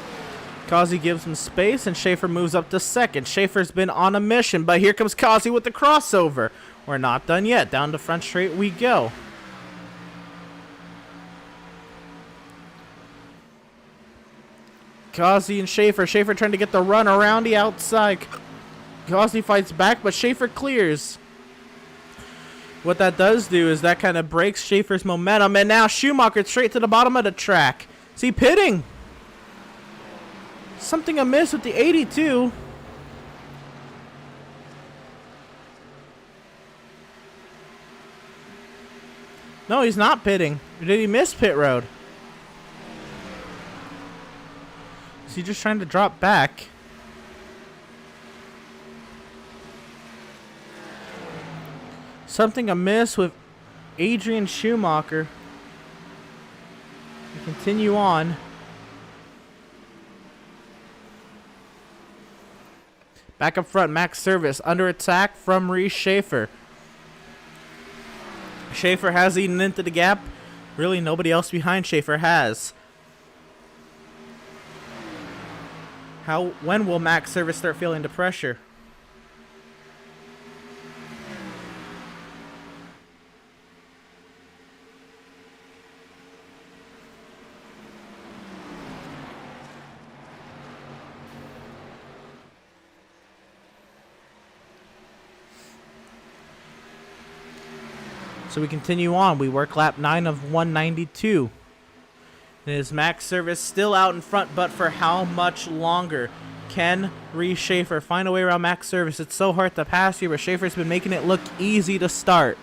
Kazi gives him space, and Schaefer moves up to second. Schaefer's been on a mission, but here comes Kazi with the crossover. We're not done yet. Down the front straight we go. Kazi and Schaefer. Schaefer trying to get the run around the outside. Kazi fights back, but Schaefer clears. What that does do is that kind of breaks Schaefer's momentum, and now Schumacher straight to the bottom of the track. Is he pitting? Something amiss with the 82. No, he's not pitting. Did he miss pit road? Is he just trying to drop back? Something amiss with Adrian Schumacher. We continue on. Back up front, Max Service under attack from Reese Schaefer. Schaefer has eaten into the gap. Really, nobody else behind Schaefer has. When will Max Service start feeling the pressure? So we continue on. We work lap 9 of 192. And is Max Service still out in front, but for how much longer? Can Reese Schaefer find a way around Max Service? It's so hard to pass here, but Schaefer's been making it look easy to start.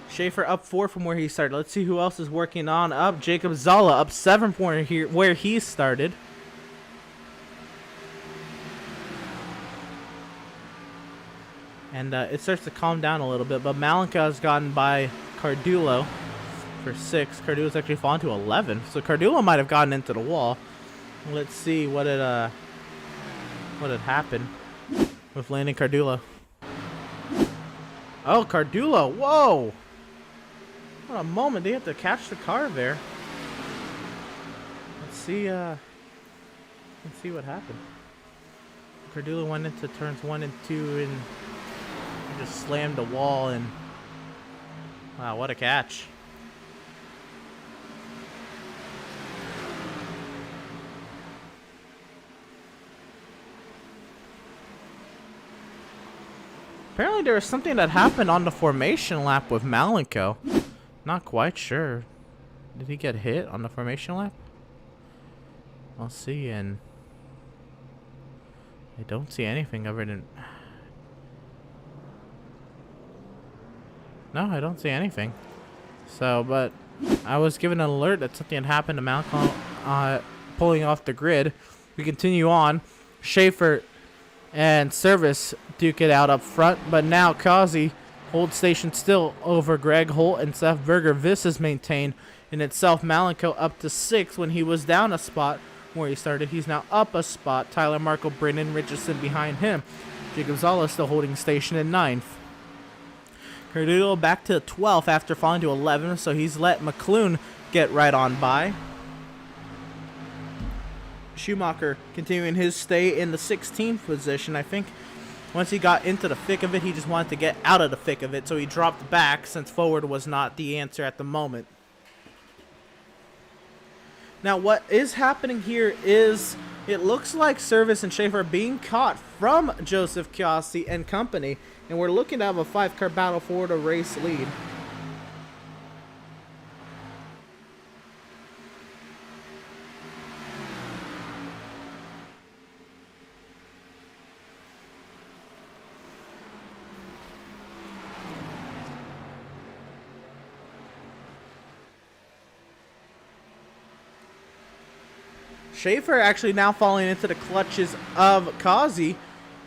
Schaefer up 4 from where he started. Let's see who else is working on up. Jacob Zala up 7 from where he started. And it starts to calm down a little bit, but Malenka has gotten by Cardulo for 6. Cardulo's actually fallen to 11, so Cardulo might have gotten into the wall. Let's see what had happened with landing Cardulo. Oh, Cardulo! Whoa! What a moment! They have to catch the car there. Let's see what happened. Cardulo went into turns 1 and 2 and just slammed the wall, and wow, what a catch. Apparently there was something that happened on the formation lap with Malenko. Not quite sure. Did he get hit on the formation lap? I'll see, and I don't see anything other than... No, I don't see anything. So, but I was given an alert that something had happened to Malcolm pulling off the grid. We continue on. Schaefer and Service duke it out up front, but now Kazi holds station still over Greg Holt and Seth Berger. This is maintained in itself. Malenko up to 6 when he was down a spot where he started. He's now up a spot. Tyler Markle, Brendan Richardson behind him. Jacob Zala still holding station in 9th. Cardulo back to 12th after falling to 11, so he's let McClune get right on by. Schumacher continuing his stay in the 16th position. I think once he got into the thick of it, he just wanted to get out of the thick of it, so he dropped back since forward was not the answer at the moment. Now, what is happening here is it looks like Service and Schaefer are being caught from Joseph Kiosi and company, and we're looking to have a 5-car battle for the race lead. Schaefer actually now falling into the clutches of Kazi,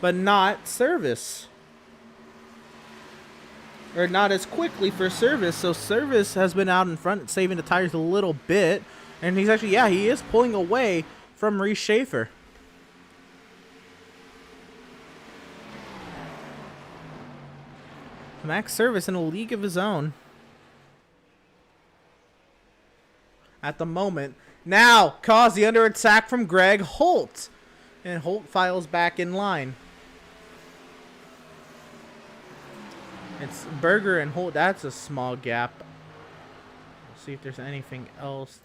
but not Service. Or not as quickly for Service. So Service has been out in front, saving the tires a little bit. And he's actually, yeah, he is pulling away from Reese Schaefer. Max Service in a league of his own. At the moment. Now, Causey under attack from Greg Holt. And Holt files back in line. It's Berger and Holt. That's a small gap. We'll see if there's anything else.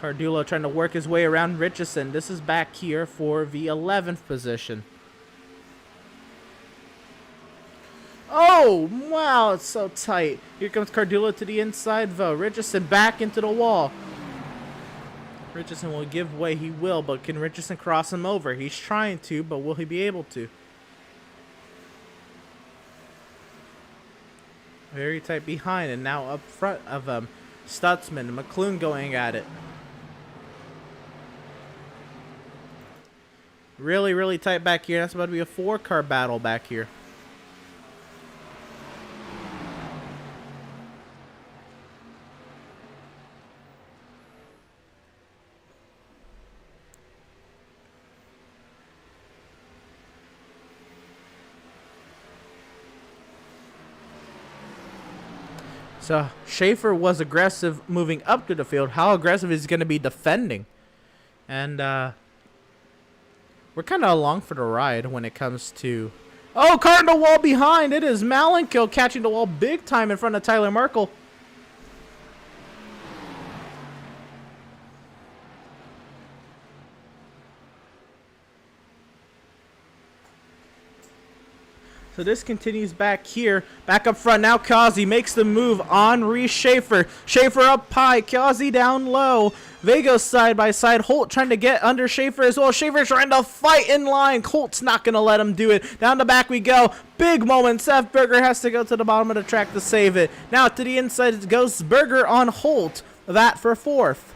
Cardullo trying to work his way around Richardson. This is back here for the 11th position. Oh, wow, it's so tight. Here comes Cardullo to the inside, though. Richardson back into the wall. Richardson will give way. He will, but can Richardson cross him over? He's trying to, but will he be able to? Very tight behind, and now up front of Stutzman and McClune going at it. Really, really tight back here. That's about to be a 4-car battle back here. So Schaefer was aggressive moving up to the field. How aggressive is he going to be defending? And we're kind of along for the ride when it comes to... Oh, caught the wall behind. It is Malenko catching the wall big time in front of Tyler Merkel. So this continues back here. Back up front now. Causey makes the move on Reese Schaefer. Schaefer up high. Causey down low. They go side by side. Holt trying to get under Schaefer as well. Schaefer trying to fight in line. Holt's not going to let him do it. Down the back we go. Big moment. Seth Berger has to go to the bottom of the track to save it. Now to the inside goes Berger on Holt. That for 4th.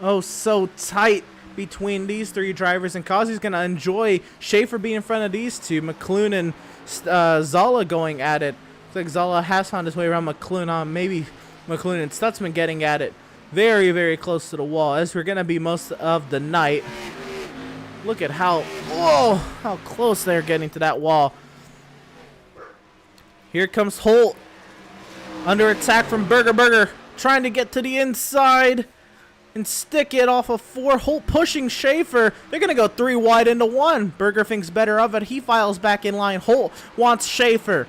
Oh, so tight between these 3 drivers, and Causey's going to enjoy Schaefer being in front of these 2. McClune and Zala going at it. Looks like Zala has found his way around McClune. Maybe McClune and Stutzman getting at it. Very, very close to the wall, as we're going to be most of the night. Look at how close they're getting to that wall. Here comes Holt. Under attack from Berger. Berger trying to get to the inside and stick it off of 4. Holt pushing Schaefer. They're going to go 3 wide into 1. Berger thinks better of it. He files back in line. Holt wants Schaefer.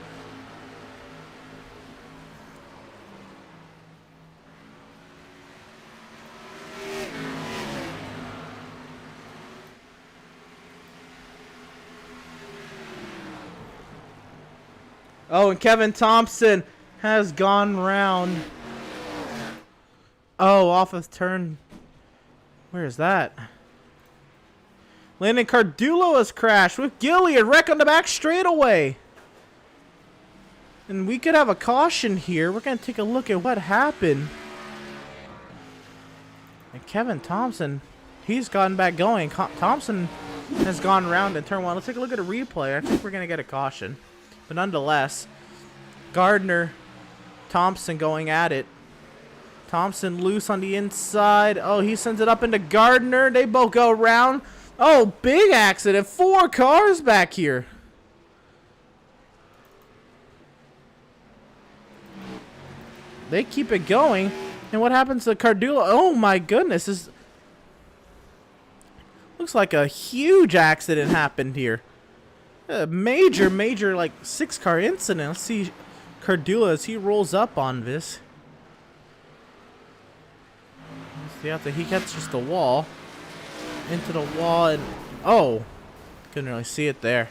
Oh, and Kevin Thompson has gone round. Oh, off of turn. Where is that? Landon Cardullo has crashed with Gilliard. Wreck on the back straightaway. And we could have a caution here. We're going to take a look at what happened. And Kevin Thompson, he's gotten back going. Thompson has gone around in turn 1. Let's take a look at a replay. I think we're going to get a caution. But nonetheless, Gardner, Thompson going at it. Thompson loose on the inside. Oh, he sends it up into Gardner. They both go around. Oh, big accident. 4 cars back here. They keep it going. And what happens to Cardullo? Oh, my goodness. This looks like a huge accident happened here. A major, like 6-car incident. Let's see Cardullo as he rolls up on this. See after he catches the wall, into the wall, and oh, couldn't really see it there.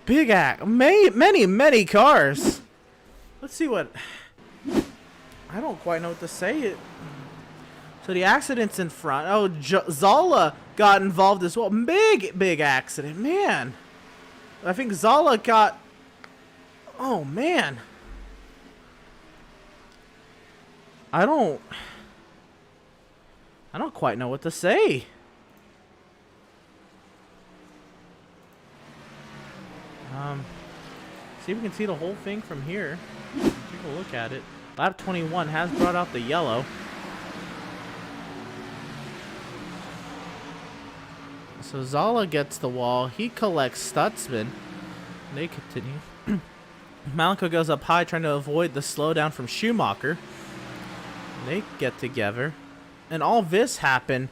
Big act, many cars. Let's see what. I don't quite know what to say. So the accident's in front. Oh, Zala got involved as well. Big accident, man. I think Zala got. Oh man. I don't quite know what to say. See if we can see the whole thing from here. Take a look at it. Lap 21 has brought out the yellow. So Zala gets the wall. He collects Stutzman. They continue. Malenko goes up high trying to avoid the slowdown from Schumacher. They get together. And all this happened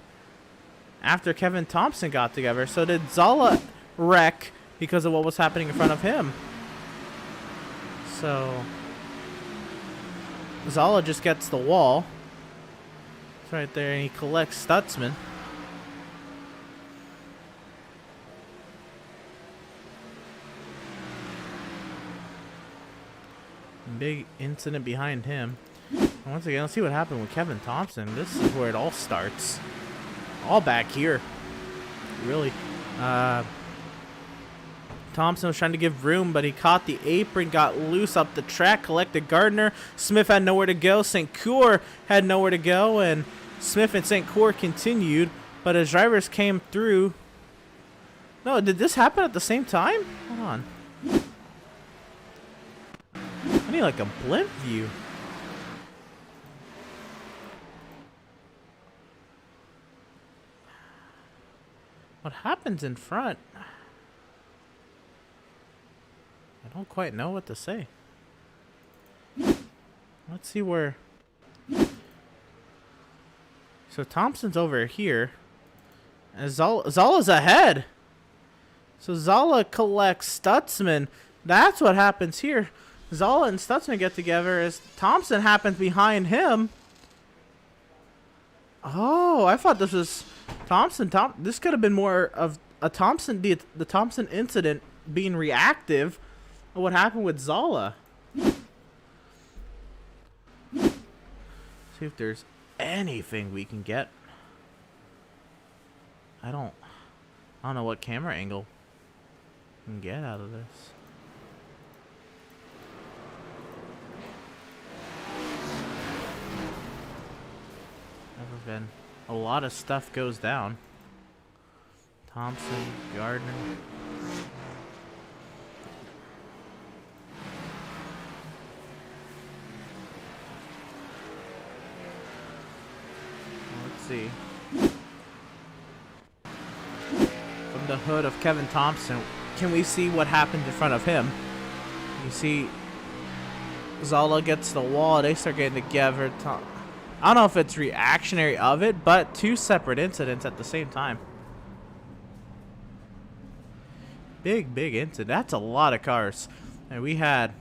after Kevin Thompson got together. So did Zala wreck because of what was happening in front of him? So Zala just gets the wall. It's right there, and he collects Stutzman. Big incident behind him. And once again, let's see what happened with Kevin Thompson. This is where it all starts. All back here. Really. Thompson was trying to give room, but he caught the apron, got loose up the track, collected Gardner. Smith had nowhere to go. St. Coeur had nowhere to go, and Smith and St. Coeur continued, but as drivers came through... No, did this happen at the same time? Hold on. I need like a blimp view. What happens in front? I don't quite know what to say. Let's see where... So Thompson's over here. And Zala's ahead. So Zala collects Stutzman. That's what happens here. Zala and Stutzman get together as Thompson happens behind him. Oh, I thought this was Thompson. This could have been more of a Thompson, the Thompson incident being reactive of what happened with Zala. See if there's anything we can get. I don't know what camera angle we can get out of this. Never been. A lot of stuff goes down. Thompson, Gardner. Let's see. From the hood of Kevin Thompson, can we see what happened in front of him? You see, Zala gets the wall. They start getting together. I don't know if it's reactionary of it, but two separate incidents at the same time. Big incident. That's a lot of cars. And we had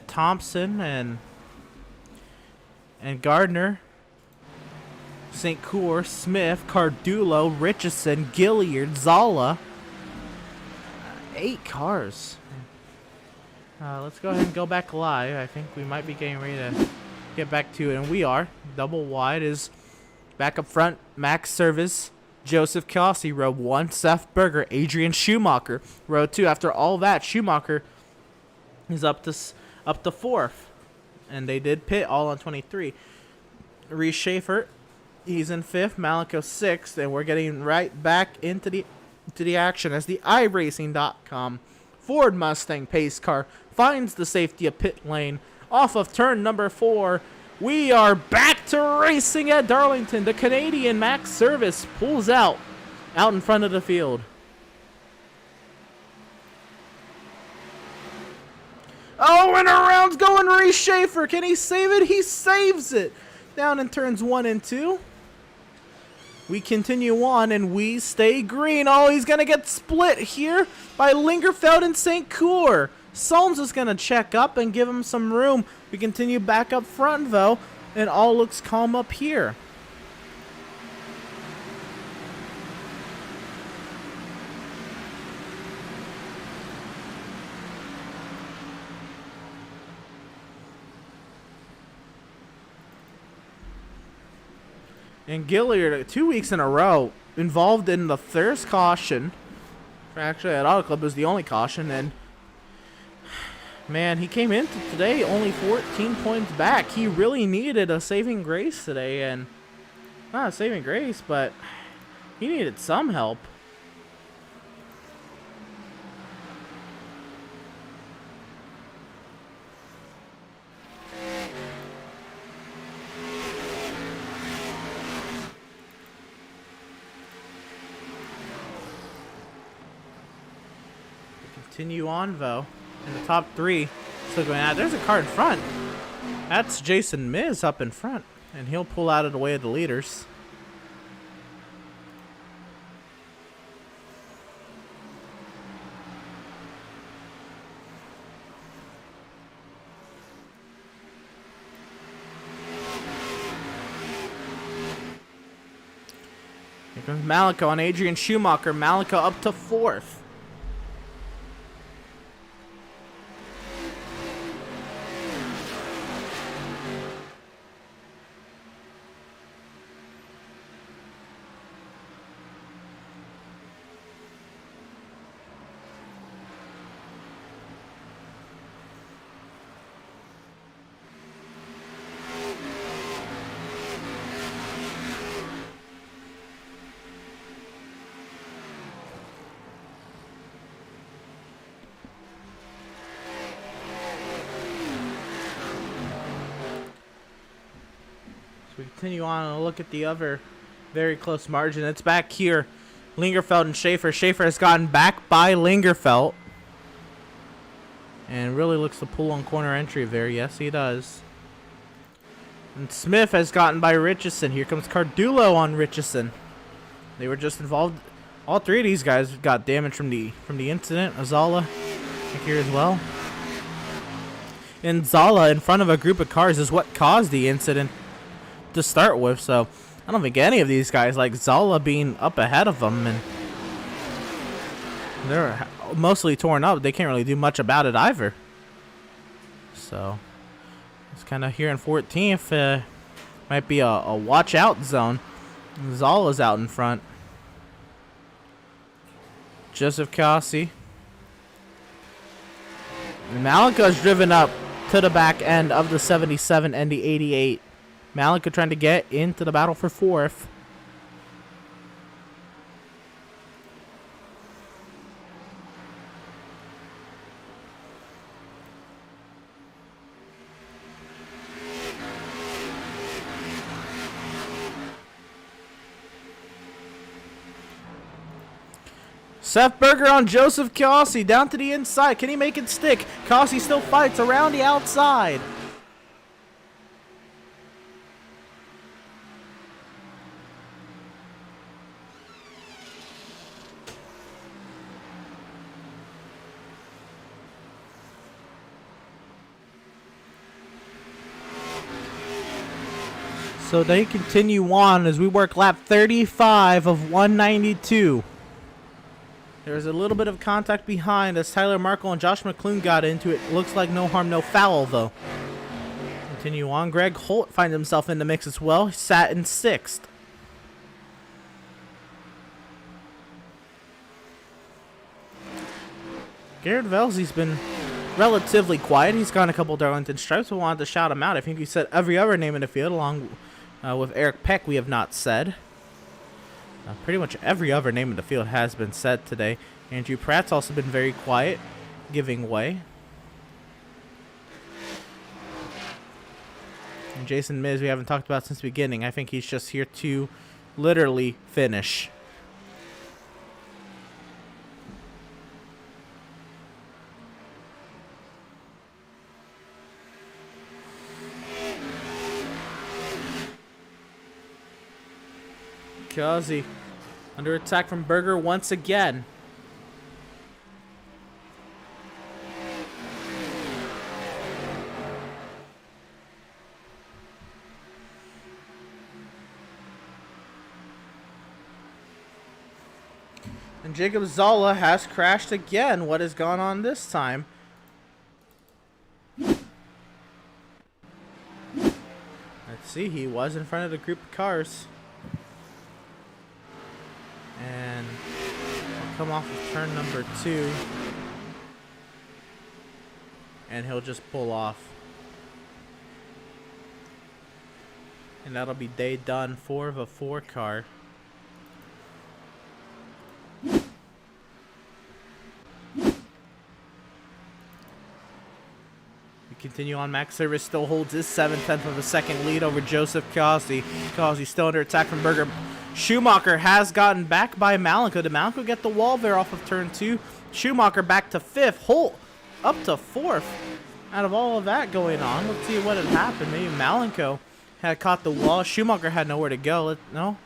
Thompson and Gardner, St. Coeur, Smith, Cardulo, Richardson, Gilliard, Zala. 8 cars. Let's go ahead and go back live. I think we might be getting ready to get back to it, and we are. Double wide is back up front. Max Service, Joseph Kelsey, row 1. Seth Berger, Adrian Schumacher, row 2. After all that, Schumacher is up to 4th, and they did pit all on 23. Reese Schaefer, he's in 5th. Malenko 6th, and we're getting right back into the action as the iRacing.com Ford Mustang pace car finds the safety of pit lane off of turn number 4. We are back to racing at Darlington. The Canadian Max Service pulls out in front of the field. Oh, and around's going Reese Schaefer. Can he save it? He saves it. Down in turns 1 and 2. We continue on, and we stay green. Oh, he's going to get split here by Lingerfeld and St. Coeur. Solms is going to check up and give him some room. We continue back up front, though, and all looks calm up here. And Gilliard, 2 weeks in a row, involved in the first caution. Actually, at Auto Club, it was the only caution. And, man, he came into today only 14 points back. He really needed a saving grace today. And, not a saving grace, but he needed some help. Continue on, though. In the top 3. Still going out. There's a car in front. That's Jason Miz up in front. And he'll pull out of the way of the leaders. Here comes Malika on Adrian Schumacher. Malika up to 4th. So we continue on and look at the other very close margin. It's back here. Lingerfeld and Schaefer. Schaefer has gotten back by Lingerfeld. And really looks to pull on corner entry there. Yes, he does. And Smith has gotten by Richardson. Here comes Cardulo on Richardson. They were just involved. All 3 of these guys got damage from the incident. Azala here as well. And Zala in front of a group of cars is what caused the incident to start with, so I don't think any of these guys like Zala being up ahead of them, and they're mostly torn up. They can't really do much about it either. So it's kind of here in 14th. Might be a watch out zone. Zala's out in front. Joseph Cassi. Malika's driven up to the back end of the 77 and the 88. Malika trying to get into the battle for 4th. Seth Berger on Joseph Cassi down to the inside. Can he make it stick? Cassi still fights around the outside. So they continue on as we work lap 35 of 192. There's a little bit of contact behind as Tyler Markle and Josh McClune got into it. Looks like no harm, no foul, though. Continue on. Greg Holt finds himself in the mix as well. He sat in 6th. Garrett Velzy's been relatively quiet. He's gotten a couple Darlington stripes, but wanted to shout him out. I think he said every other name in the field, along with Eric Peck, we have not said. Pretty much every other name in the field has been said today. Andrew Pratt's also been very quiet, giving way. And Jason Miz, we haven't talked about since the beginning. I think he's just here to literally finish. Kazi under attack from Berger once again. And Jacob Zala has crashed again. What has gone on this time? Let's see, he was in front of the group of cars. And he'll come off of turn number 2. And he'll just pull off. And that'll be day done for the 4 car. We continue on. Max Service still holds his 7/10 of a second lead over Joseph Causey. Causey still under attack from Berger. Schumacher has gotten back by Malika. Did Malika get the wall there off of turn 2? Schumacher back to 5th. Holt up to 4th. Out of all of that going on, let's see what had happened. Maybe Malenko had caught the wall. Schumacher had nowhere to go. No.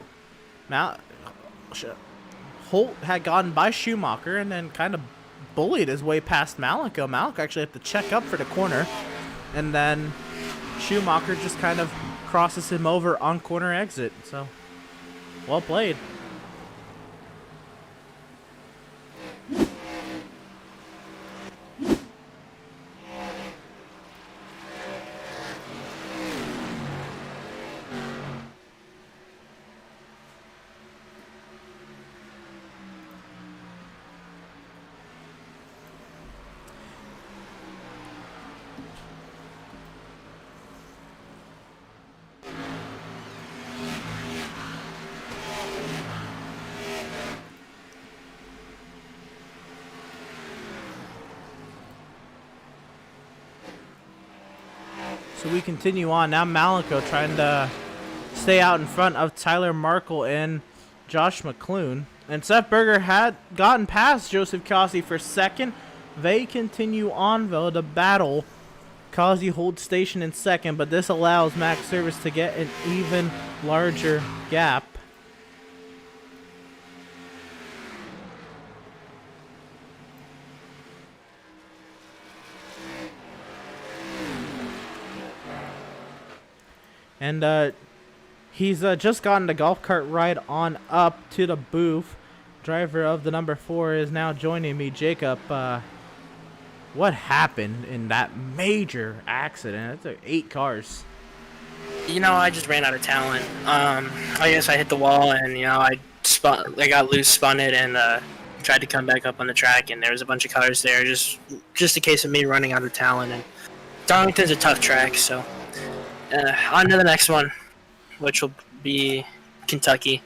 Holt had gotten by Schumacher and then kind of bullied his way past Malenko. Malenko actually had to check up for the corner. And then Schumacher just kind of crosses him over on corner exit. So, well played. So we continue on. Now Malenko trying to stay out in front of Tyler Markle and Josh McClune. And Seth Berger had gotten past Joseph Cossie for 2nd. They continue on, though, to battle. Cossie holds station in 2nd, but this allows Max Service to get an even larger gap. And he's just gotten the golf cart ride on up to the booth. Driver of the number 4 is now joining me. Jacob, what happened in that major accident? It took 8 cars. You know, I just ran out of talent. I guess I hit the wall and, you know, I got loose, spun it, and tried to come back up on the track, and there was a bunch of cars there. Just a case of me running out of talent. And Darlington's a tough track, so on to the next one, which will be Kentucky.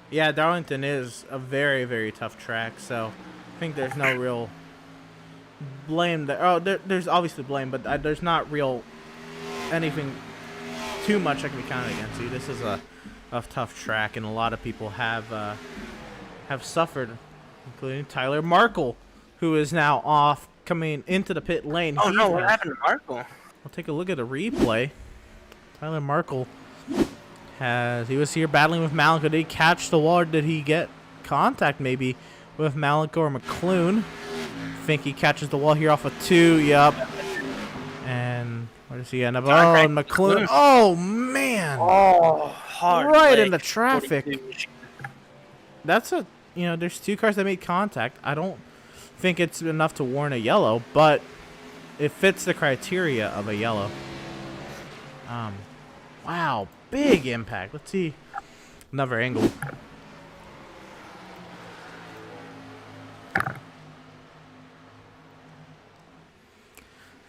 Yeah, Darlington is a very, very tough track, so I think there's no real blame there. Oh, there's obviously blame, but there's not real anything too much that can be counted against you. This is a tough track, and a lot of people have suffered, including Tyler Markle, who is now off coming into the pit lane. Oh no, what happened to Markle? We'll take a look at the replay. Tyler Markle he was here battling with Malenko. Did he catch the wall, or did he get contact maybe with Malenko or McClune? I think he catches the wall here off of 2. Yup. And where does he end up? Oh, and McClune. Oh, man. Oh, hard. Right in the traffic. That's there's 2 cars that made contact. I don't think it's enough to warrant a yellow, but it fits the criteria of a yellow. Wow, big impact. Let's see another angle.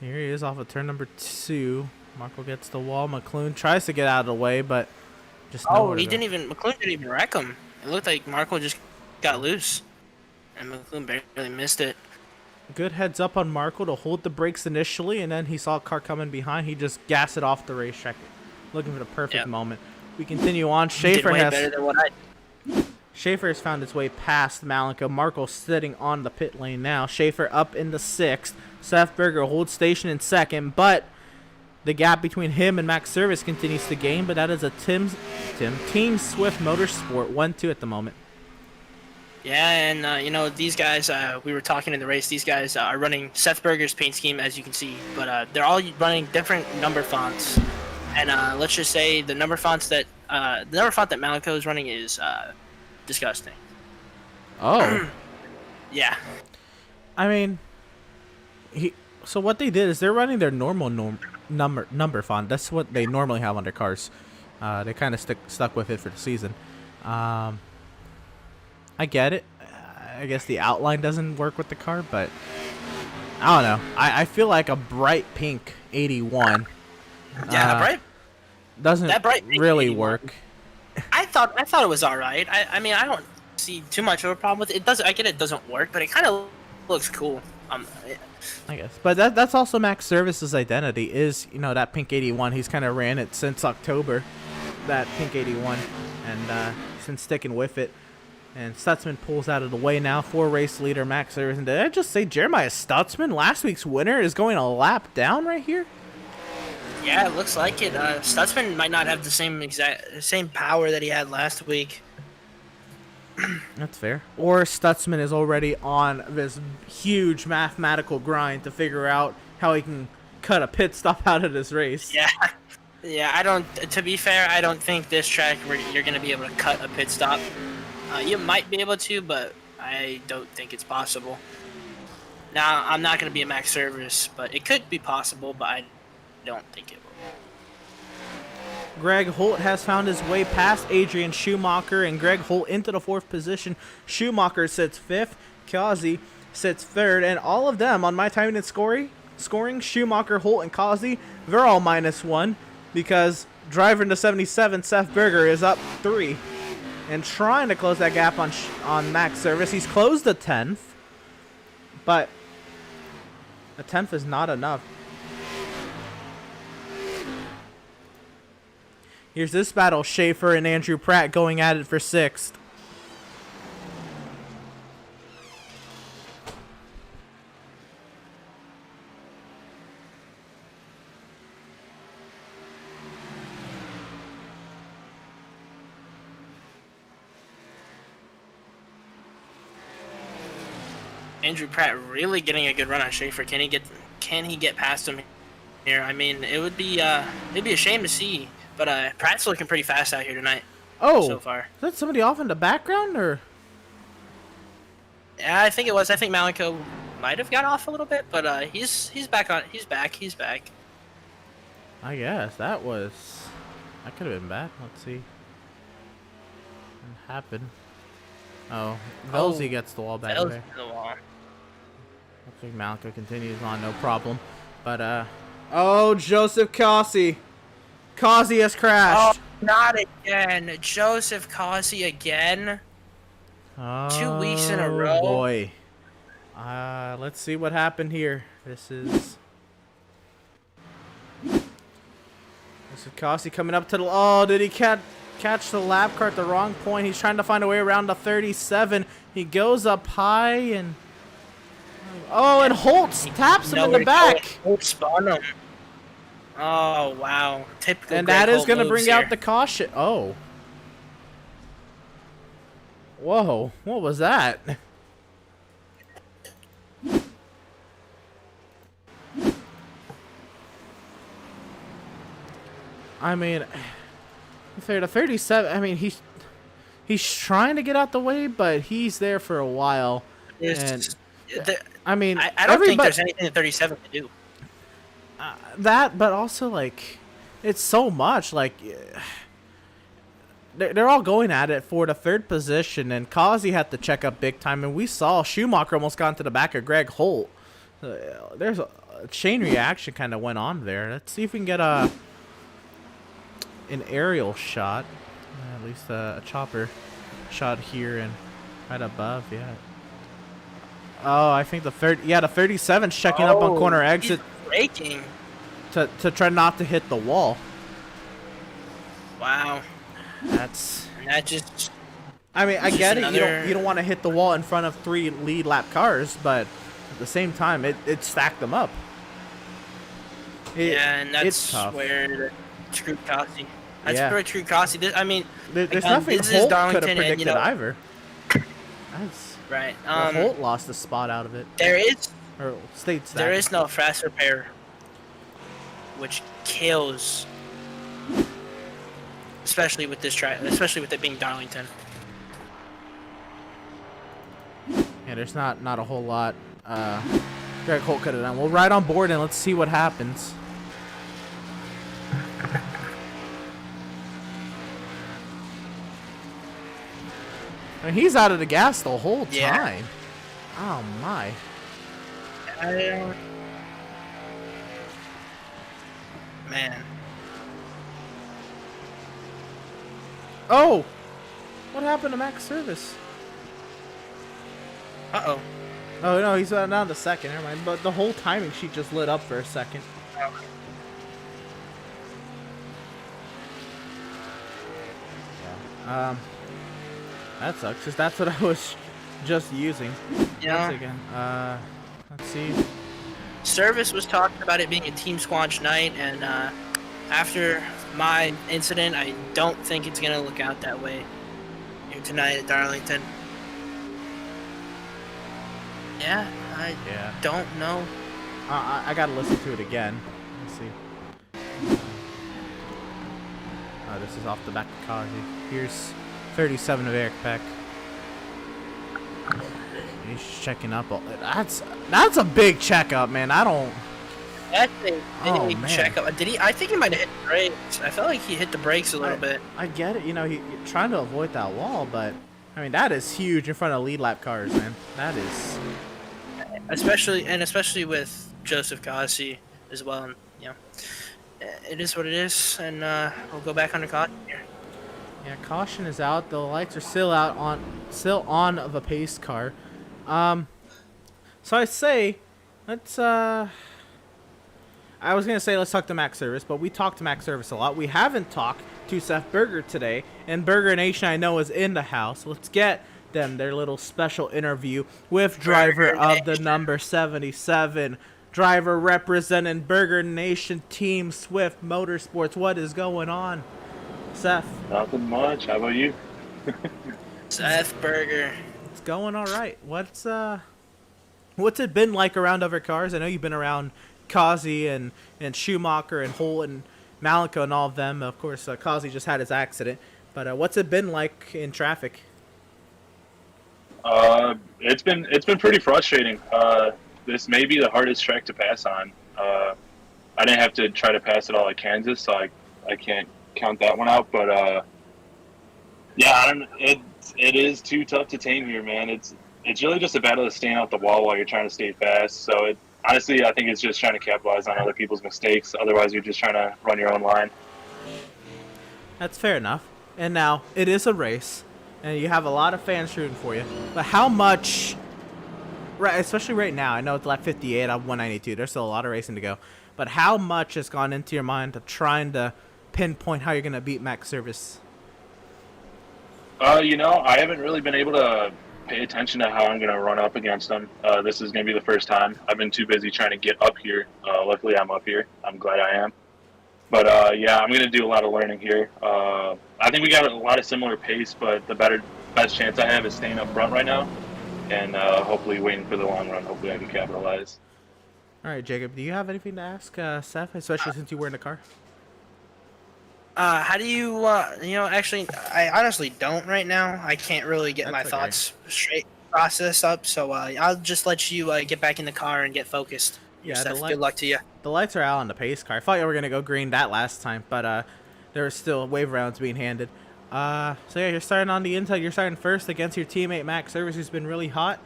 Here he is off of turn number 2. Markle gets the wall. McClune tries to get out of the way, but just McClune didn't even wreck him. It looked like Markle just got loose, and McClune barely missed it. Good heads up on Markle to hold the brakes initially, and then he saw a car coming behind. He just gassed it off the racetrack, looking for the perfect moment. We continue on. Schaefer has found his way past Malenko. Markle sitting on the pit lane now. Schaefer up in the 6th. Seth Berger holds station in 2nd, but the gap between him and Max Service continues to gain, but that is a Team Swift Motorsport 1-2 at the moment. Yeah, and these guys, we were talking in the race, these guys are running Seth Berger's paint scheme, as you can see, but they're all running different number fonts. And let's just say the number font that Malenko is running is disgusting. Oh. Yeah. I mean, so what they did is they're running their normal number font. That's what they normally have on their cars. They kind of stuck with it for the season. I get it. I guess the outline doesn't work with the car, but I don't know. I feel like a bright pink 81. Yeah, bright. Doesn't that bright pink really 81. work. I thought it was all right. I mean, I don't see too much of a problem with it. I get it doesn't work, but it kind of looks cool. I guess, but that's also Max Service's identity is that pink 81. He's kind of ran it since October, that pink 81, and he's been sticking with it. And Stutzman pulls out of the way now for race leader Max Service. And did I just say Jeremiah Stutzman, last week's winner, is going a lap down right here? Yeah, it looks like it. Stutzman might not have the same power that he had last week. That's fair. Or Stutzman is already on this huge mathematical grind to figure out how he can cut a pit stop out of this race. Yeah. Yeah, I don't. To be fair, I don't think this track where you're going to be able to cut a pit stop. You might be able to, but I don't think it's possible. Now, I'm not going to be a Max Service, but it could be possible, but I don't think it will. Greg Holt has found his way past Adrian Schumacher, and Greg Holt into the 4th position. Schumacher sits 5th, Kazi sits 3rd, and all of them on my timing and scoring, Schumacher, Holt, and Kazi, they're all -1 because driver in the 77, Seth Berger, is up 3 and trying to close that gap on Max Service. He's closed the 10th, but the 10th is not enough. Here's this battle, Schaefer and Andrew Pratt going at it for 6th. Andrew Pratt really getting a good run on Schaefer. Can he get past him here? I mean, it'd be a shame to see. But Pratt's looking pretty fast out here tonight. Oh, so far. Is that somebody off in the background, or? Yeah, I think it was. I think Malico might have got off a little bit, but he's back on. He's back. I guess that could have been bad. Let's see. What happened? Oh, Velzy gets the wall back there. The wall. Looks like Malico continues on, no problem. But oh, Joseph Cossi. Cossi has crashed. Oh, not again. Joseph Cossi again. Oh, 2 weeks in a row. Boy. Let's see what happened here. This is Cossi coming up to the. Oh, did he catch the lap car at the wrong point? He's trying to find a way around the 37. He goes up high and. Oh, and Holtz taps him in the back. Holt spun him. Oh, wow. Typical. And Greg that is Holt going to moves bring out here. the caution. Oh. Whoa. What was that? I mean, fair to 37. I mean, he's trying to get out the way, but he's there for a while. I mean, I don't think there's anything that 37 can do. That, but also, like, it's so much. Like, they're all going at it for the 3rd position, and Kazi had to check up big time, and we saw Schumacher almost got into the back of Greg Holt. There's a chain reaction kind of went on there. Let's see if we can get an aerial shot, at least a chopper shot here and right above. Yeah. Oh, I think the 37's checking up on corner exit. Braking. To try not to hit the wall. Wow. That just. I mean, I get it. You don't want to hit the wall in front of 3 lead lap cars, but at the same time, it stacked them up. And that's where the true Cossi. That's where true Cossi. I mean, there's nothing Holt could have predicted either. That's right. Holt lost the spot out of it. There is. Or states that. There is no fast repair, which kills, especially with this track, especially with it being Darlington. Yeah, there's not a whole lot Greg Holt could have done. We'll ride on board and let's see what happens. I mean, he's out of the gas the whole time. Oh my. Man. Oh! What happened to Max Service? Uh-oh. Oh, no, he's down to 2nd. Never mind. But the whole timing sheet just lit up for a second. That sucks, because that's what I was just using. Yeah. Once again, let's see. Service was talking about it being a team squanch night, and after my incident, I don't think it's gonna look out that way here tonight at Darlington. Yeah, I don't know. I gotta listen to it again. Let's see. This is off the back of Kazi. Here's 37 of Eric Peck. He's checking up. That's a big checkup, man. I don't. That's a Oh, big man. checkup. Did he? I think he might have hit the brakes. I felt like he hit the brakes a little bit. I get it. You know, you're trying to avoid that wall, but I mean that is huge in front of lead lap cars, man. That is. Especially with Joseph Gassi as well. And, you know, it is what it is, and we'll go back under caution here. Yeah, caution is out. The lights are still on of a pace car. So I say, let's I was gonna say let's talk to Max Service, but we talked to Max Service a lot. We haven't talked to Seth Berger today, and Burger Nation I know is in the house. Let's get them their little special interview with driver of the number 77, driver representing Burger Nation Team Swift Motorsports. What is going on, Seth? Nothing much. How about you? Seth Berger. It's going all right. What's it been like around other cars? I know you've been around Kazi and Schumacher and Holt and Malika and all of them. Of course, Kazi just had his accident. But what's it been like in traffic? It's been pretty frustrating. This may be the hardest track to pass on. I didn't have to try to pass it all at Kansas, so I can't count that one out. But yeah, it is too tough to tame here, man. It's really just a battle of staying out the wall while you're trying to stay fast. So honestly, I think it's just trying to capitalize on other people's mistakes. Otherwise, you're just trying to run your own line. That's fair enough. And now, it is a race, and you have a lot of fans rooting for you. But how much, right, especially right now, I know it's lap 58 on 192. There's still a lot of racing to go. But how much has gone into your mind of trying to pinpoint how you're going to beat Max Service? I haven't really been able to pay attention to how I'm going to run up against them. This is going to be the first time. I've been too busy trying to get up here. Luckily, I'm up here. I'm glad I am. But, yeah, I'm going to do a lot of learning here. I think we got a lot of similar pace, but the best chance I have is staying up front right now and hopefully waiting for the long run. Hopefully I can capitalize. All right, Jacob, do you have anything to ask Seth, especially since you were in the car? How do you, actually, I honestly don't right now. I can't really get my thoughts straight process up, so I'll just let you get back in the car and get focused. Yeah, Seth, good luck to you. The lights are out on the pace car. I thought you were going to go green that last time, but there were still wave rounds being handed. So yeah, you're starting on the inside. You're starting first against your teammate Max Service, who's been really hot.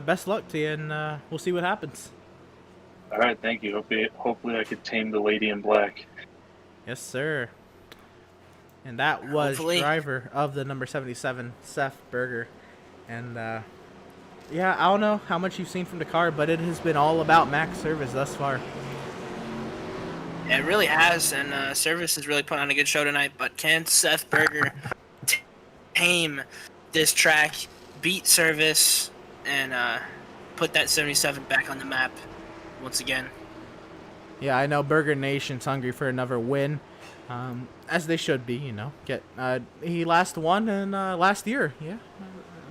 Best luck to you, and we'll see what happens. All right, thank you. Hopefully I could tame the lady in black. Yes, sir. And that was Hopefully. driver of the number 77, Seth Berger. And yeah, I don't know how much you've seen from the car, but it has been all about Max Service thus far. Yeah, it really has, and Service has really put on a good show tonight. But can Seth Berger tame this track, beat Service, and put that 77 back on the map once again? Yeah, I know Burger Nation's hungry for another win, as they should be. He last won in last year. Yeah,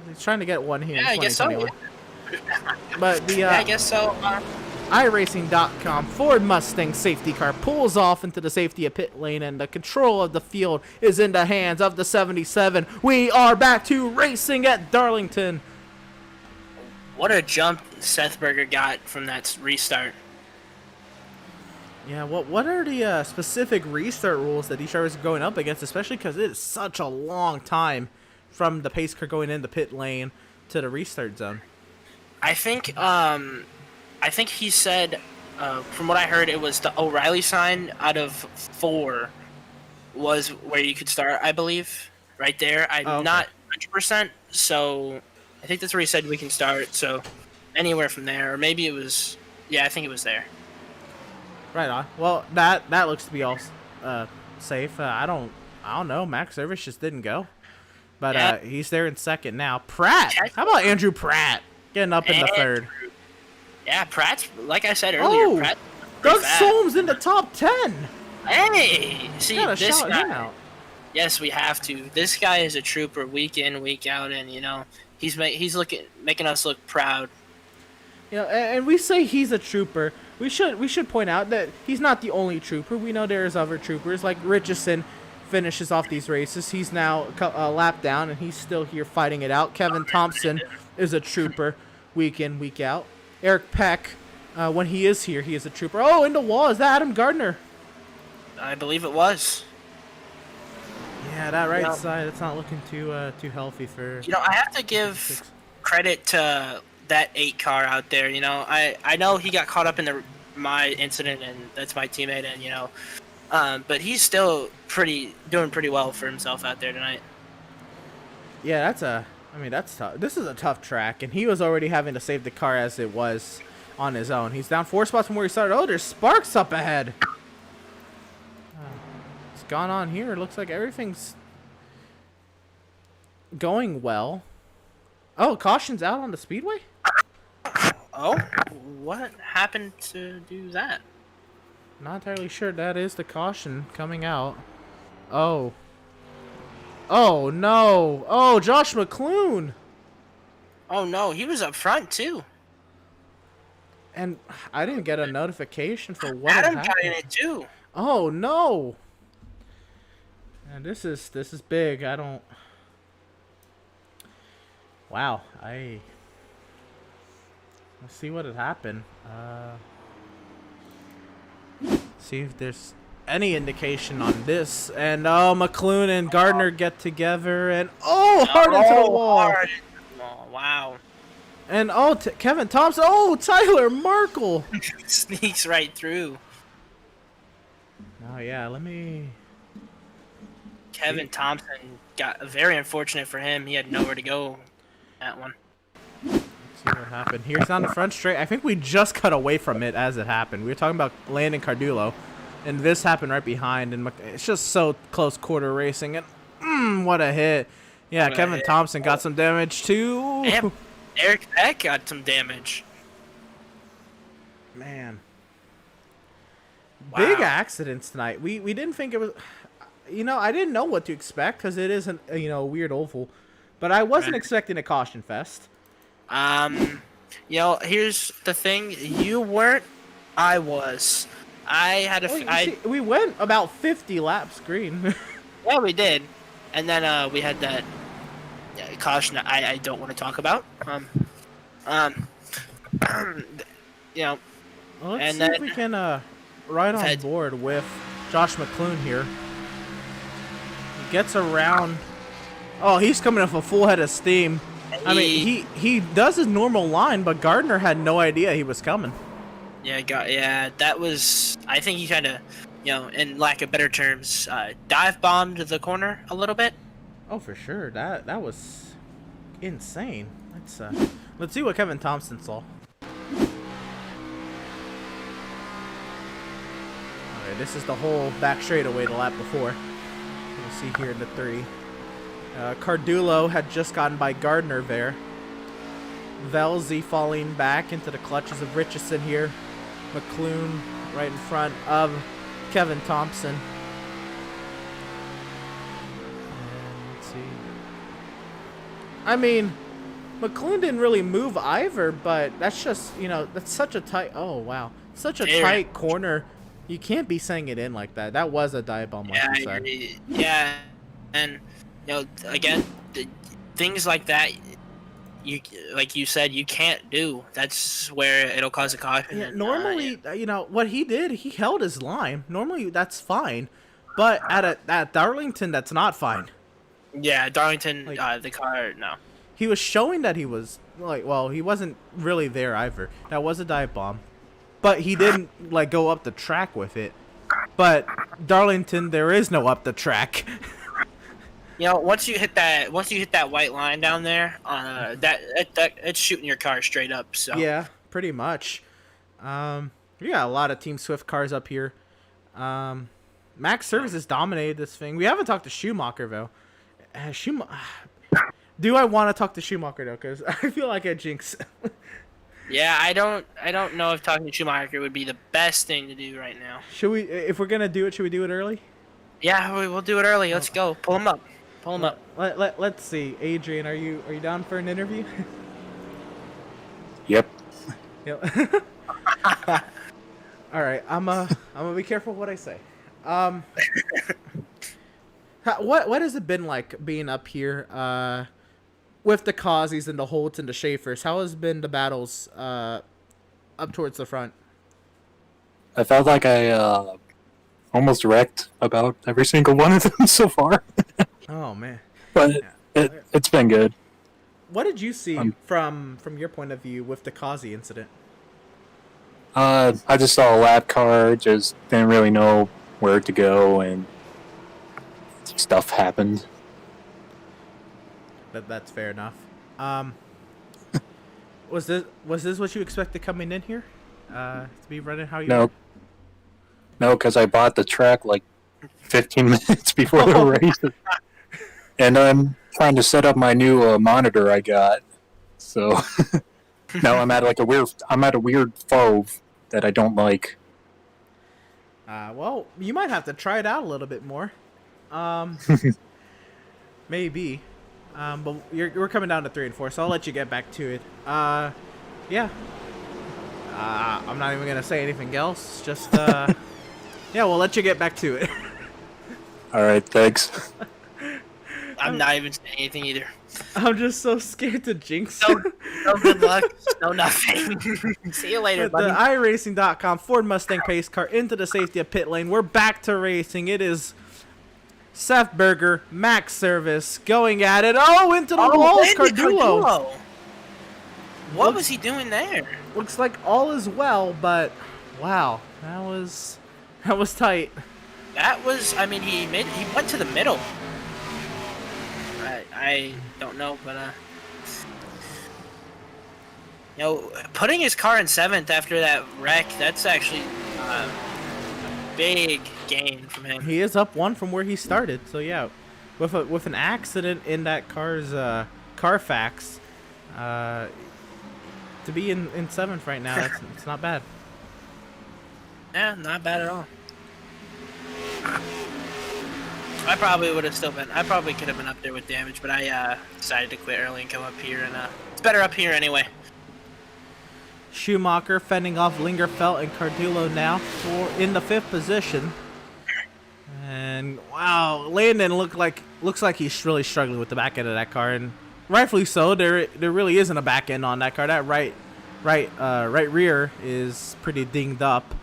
he's trying to get one here. Yeah, in I guess so. 2021. But the Yeah, I guess so. iRacing.com Ford Mustang safety car pulls off into the safety of pit lane, and the control of the field is in the hands of the 77. We are back to racing at Darlington. What a jump Seth Berger got from that restart. Yeah, what are the specific restart rules that these drivers are going up against, especially because it is such a long time from the pace car going in the pit lane to the restart zone? I think he said, from what I heard, it was the O'Reilly sign out of 4 was where you could start, I believe, right there. I'm not 100%, so I think that's where he said we can start. So anywhere from there, or maybe it was, yeah, I think it was there. Right on. Well, that looks to be all safe. I don't know. Max Service just didn't go. But Yeah. he's there in second now. Pratt. How about Andrew Pratt getting up in the third? Yeah, Pratt's, like I said earlier, Oh, Pratt. Doug Solms in the top 10. Hey, see Gotta this shout guy. him out. Yes, we have to. This guy is a trooper, week in, week out, and he's making us look proud. You know, and we say he's a trooper. We should point out that he's not the only trooper. We know there's other troopers like Richardson finishes off these races. He's now a lap down, and he's still here fighting it out. Kevin Thompson is a trooper, week in, week out. Eric Peck, when he is here, he is a trooper. Oh, in the wall, is that Adam Gardner? I believe it was. Yeah, that right side, it's not looking too healthy for... I have to give credit to that 8 car out there. I know he got caught up in my incident, and that's my teammate, and but he's still doing pretty well for himself out there tonight. Yeah, that's tough. This is a tough track, and he was already having to save the car as it was on his own. He's down 4 spots from where he started. Oh, there's Sparks up ahead. What's gone on here? It looks like everything's going well. Oh, caution's out on the speedway? Oh, what happened to do that? Not entirely sure. That is the caution coming out. Oh. Oh, no. Oh, Josh McClune. Oh, no, he was up front, too. And I didn't get a notification for what Adam had got in happened. it, too. Oh, no. And this is big. I don't... Wow. Let's see what had happened. See if there's any indication on this. And McClune and Gardner get together, and hard into the wall. Hard into the wall. Wow. And Kevin Thompson. Oh, Tyler Markle. Sneaks right through. Oh yeah, let me. Kevin Thompson got very unfortunate for him. He had nowhere to go. That one. Let's see what happened. Here's on the front straight. I think we just cut away from it as it happened. We were talking about Landon Cardullo, and this happened right behind. And it's just so close quarter racing. And what a hit! Yeah, Kevin Thompson got some damage too. Damn, Eric Peck got some damage. Man, Wow. big accidents tonight. We didn't think it was. I didn't know what to expect because it isn't a weird oval, but I wasn't expecting a caution fest. Here's the thing. You weren't. I was. I had a. We went about 50 laps green. Yeah, we did, and then we had that caution I don't want to talk about. Well, let's And see then- if we can ride on board with Josh McClune here. He gets around. Oh, he's coming off a full head of steam. I mean, he does his normal line, but Gardner had no idea he was coming. Yeah, that was. I think he kind of, in lack of better terms, dive bombed the corner a little bit. Oh, for sure. That was insane. Let's see what Kevin Thompson saw. Okay, this is the whole back straightaway the lap before. You'll see here in the 30. Cardullo had just gotten by Gardner there. Velzy falling back into the clutches of Richardson here. McClune right in front of Kevin Thompson. And let's see. I mean, McClune didn't really move either, but that's just, that's such a tight... Oh, wow. Such a tight corner. You can't be saying it in like that. That was a dive bomb, like you said. Yeah, and, again, things like that, like you said, you can't do. That's where it'll cause a caution. Yeah, normally, what he did, he held his line. Normally, that's fine. But at Darlington, that's not fine. Yeah, Darlington, the car, no. He was showing that he was, he wasn't really there either. That was a dive bomb. But he didn't, go up the track with it. But Darlington, there is no up the track. Once you hit that white line down there, that it's shooting your car straight up. So yeah, pretty much. We got a lot of Team Swift cars up here. Max Services dominated this thing. We haven't talked to Schumacher though. Do I want to talk to Schumacher though? Because I feel like I jinx. Yeah, I don't know if talking to Schumacher would be the best thing to do right now. Should we? If we're gonna do it, should we do it early? Yeah, we'll do it early. Let's go. Pull him up. Pull him up. Let's see. Adrian, are you down for an interview? Yep. Yep. All right. I'm gonna be careful what I say. What has it been like being up here? With the Causies and the Holts and the Schaefers, how has been the battles up towards the front? I felt like I almost wrecked about every single one of them so far. Oh man! But it's been good. What did you see from your point of view with the Causie incident? I just saw a lap car, just didn't really know where to go, and stuff happened. That's fair enough. Was this what you expected coming in here? To be running how you? No, because I bought the track like 15 minutes before the race, and I'm trying to set up my new monitor I got. So now I'm at a weird fove that I don't like. Well, you might have to try it out a little bit more. Maybe. But we're coming down to 3 and 4, so I'll let you get back to it. Yeah. I'm not even gonna say anything else. Just yeah, we'll let you get back to it. All right, thanks. I'm not even saying anything either. I'm just so scared to jinx. No good luck. No nothing. See you later, With buddy. the iRacing.com Ford Mustang pace car into the safety of pit lane. We're back to racing. It is Seth Berger, Max Service going at it. Oh, into the wall, Cardullo. What was he doing there? Looks like all is well, but wow, that was tight. That was. I mean, he went to the middle. I don't know, but you know, putting his car in 7th after that wreck, that's actually a big gain from him. He is up 1 from where he started, so yeah, with an accident in that car's Carfax, to be in 7th right now, it's not bad. Yeah, not bad at all. I probably would have still been. I probably could have been up there with damage, but I decided to quit early and come up here, and it's better up here anyway. Schumacher fending off Lingerfelt and Cardullo now in the 5th position. And wow, Landon looks like he's really struggling with the back end of that car, and rightfully so. There really isn't a back end on that car. That right rear is pretty dinged up,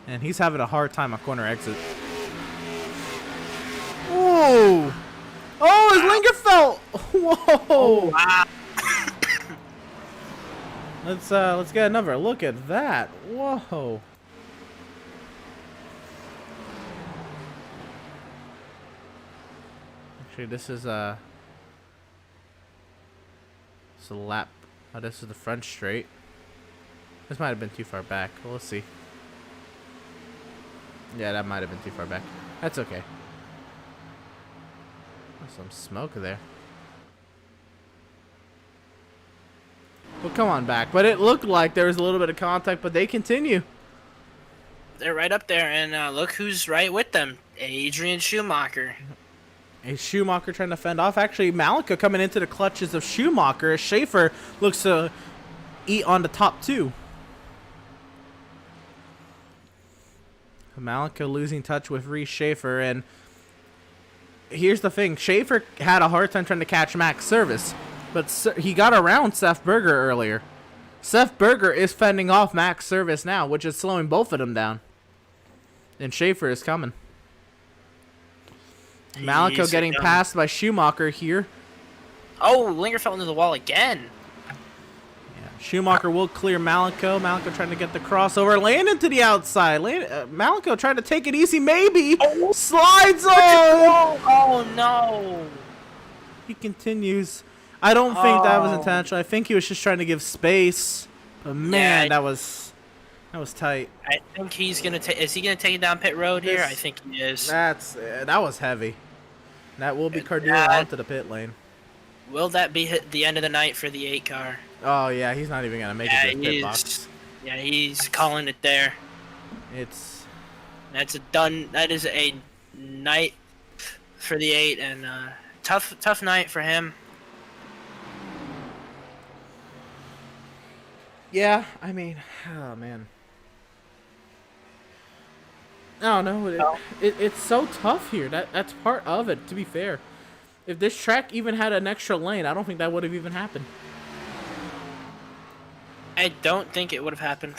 and he's having a hard time on corner exit. Whoa! Oh, it's Lingerfelt! Whoa! Oh, wow. Let's get another look at that. Whoa! Actually, this is a lap. Oh, this is the front straight. This might have been too far back. Well, let's see. Yeah, that might have been too far back. That's okay. Some smoke there. Well, come on back. But it looked like there was a little bit of contact, but they continue. They're right up there, and look who's right with them. Adrian Schumacher. A Schumacher trying to fend off. Actually, Malika coming into the clutches of Schumacher. Schaefer looks to eat on the top 2. Malika losing touch with Reese Schaefer, and here's the thing. Schaefer had a hard time trying to catch Max Service, but he got around Seth Berger earlier. Seth Berger is fending off Max Service now, which is slowing both of them down. And Schaefer is coming. Malika getting passed by Schumacher here. Oh, Linger fell into the wall again. Yeah, Schumacher will clear Malika. Malika trying to get the crossover. Landon to the outside. Malika trying to take it easy, maybe. Oh, slides on. Oh, no. He continues. I don't think that was intentional. I think he was just trying to give space. But man, that was tight. I think he's gonna take. Is he gonna take it down pit road here? I think he is. That was heavy. That will be Cardillo onto the pit lane. Will that be the end of the night for the 8 car? Oh yeah, he's not even gonna make it to the pit box. Yeah, he's calling it there. That's a done. That is a night for the 8, and tough night for him. Yeah, I mean, oh man. I don't know. It's so tough here. That's part of it. To be fair, if this track even had an extra lane, I don't think that would have even happened. I don't think it would have happened.